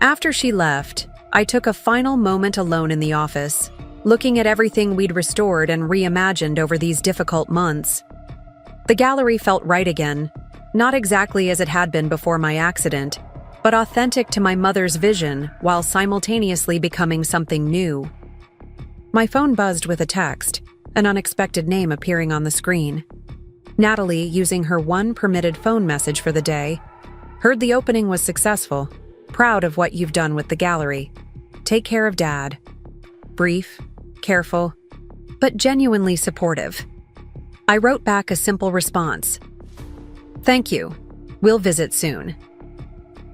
After she left, I took a final moment alone in the office, looking at everything we'd restored and reimagined over these difficult months. The gallery felt right again, not exactly as it had been before my accident, but authentic to my mother's vision while simultaneously becoming something new. My phone buzzed with a text, an unexpected name appearing on the screen. Natalie, using her one permitted phone message for the day, heard the opening was successful. Proud of what you've done with the gallery. Take care of Dad. Brief, careful, but genuinely supportive. I wrote back a simple response. Thank you. We'll visit soon.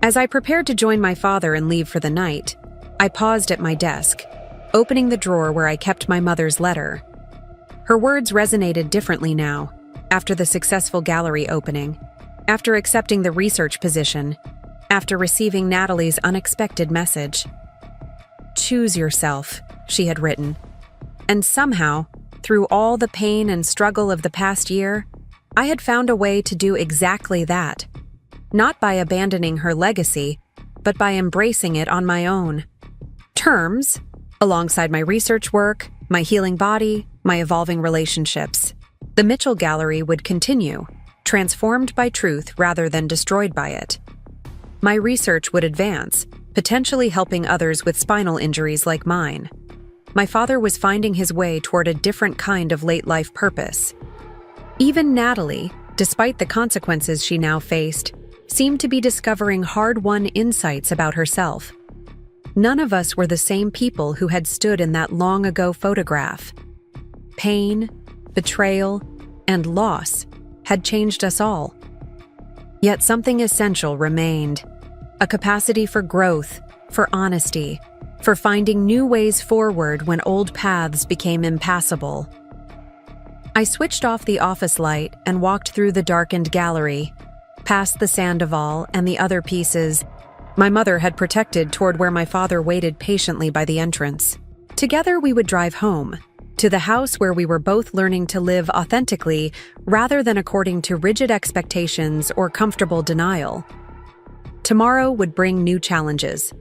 As I prepared to join my father and leave for the night, I paused at my desk, opening the drawer where I kept my mother's letter. Her words resonated differently now, after the successful gallery opening, after accepting the research position, after receiving Natalie's unexpected message. Choose yourself, she had written. And somehow, through all the pain and struggle of the past year, I had found a way to do exactly that. Not by abandoning her legacy, but by embracing it on my own terms, alongside my research work, my healing body, my evolving relationships. The Mitchell Gallery would continue, transformed by truth rather than destroyed by it. My research would advance, potentially helping others with spinal injuries like mine. My father was finding his way toward a different kind of late-life purpose. Even Natalie, despite the consequences she now faced, seemed to be discovering hard-won insights about herself. None of us were the same people who had stood in that long-ago photograph. Pain, betrayal, and loss had changed us all. Yet something essential remained. A capacity for growth, for honesty, for finding new ways forward when old paths became impassable. I switched off the office light and walked through the darkened gallery, past the Sandoval and the other pieces my mother had protected toward where my father waited patiently by the entrance. Together we would drive home, to the house where we were both learning to live authentically rather than according to rigid expectations or comfortable denial. Tomorrow would bring new challenges,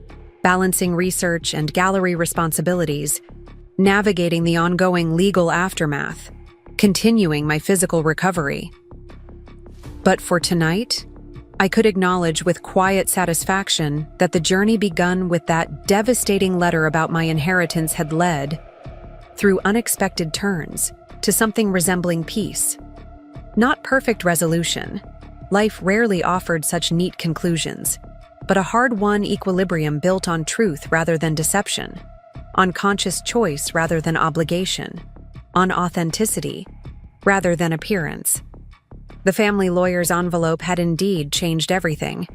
balancing research and gallery responsibilities, navigating the ongoing legal aftermath, continuing my physical recovery. But for tonight, I could acknowledge with quiet satisfaction that the journey begun with that devastating letter about my inheritance had led, through unexpected turns, to something resembling peace. Not perfect resolution. Life rarely offered such neat conclusions, but a hard-won equilibrium built on truth rather than deception, on conscious choice rather than obligation, on authenticity rather than appearance. The family lawyer's envelope had indeed changed everything,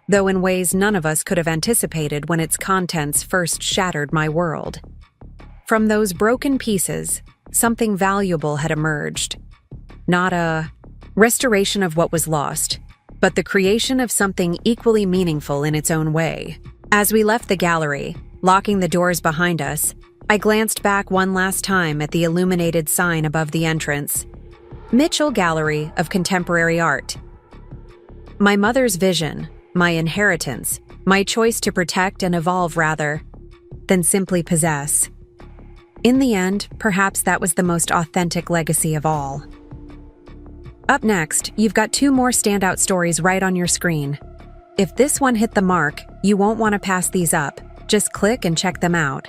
though in ways none of us could have anticipated when its contents first shattered my world. From those broken pieces, something valuable had emerged. Not a restoration of what was lost, but the creation of something equally meaningful in its own way. As we left the gallery, locking the doors behind us, I glanced back one last time at the illuminated sign above the entrance. Mitchell Gallery of Contemporary Art. My mother's vision, my inheritance, my choice to protect and evolve rather than simply possess. In the end, perhaps that was the most authentic legacy of all. Up next, you've got 2 more standout stories right on your screen. If this one hit the mark, you won't want to pass these up. Just click and check them out.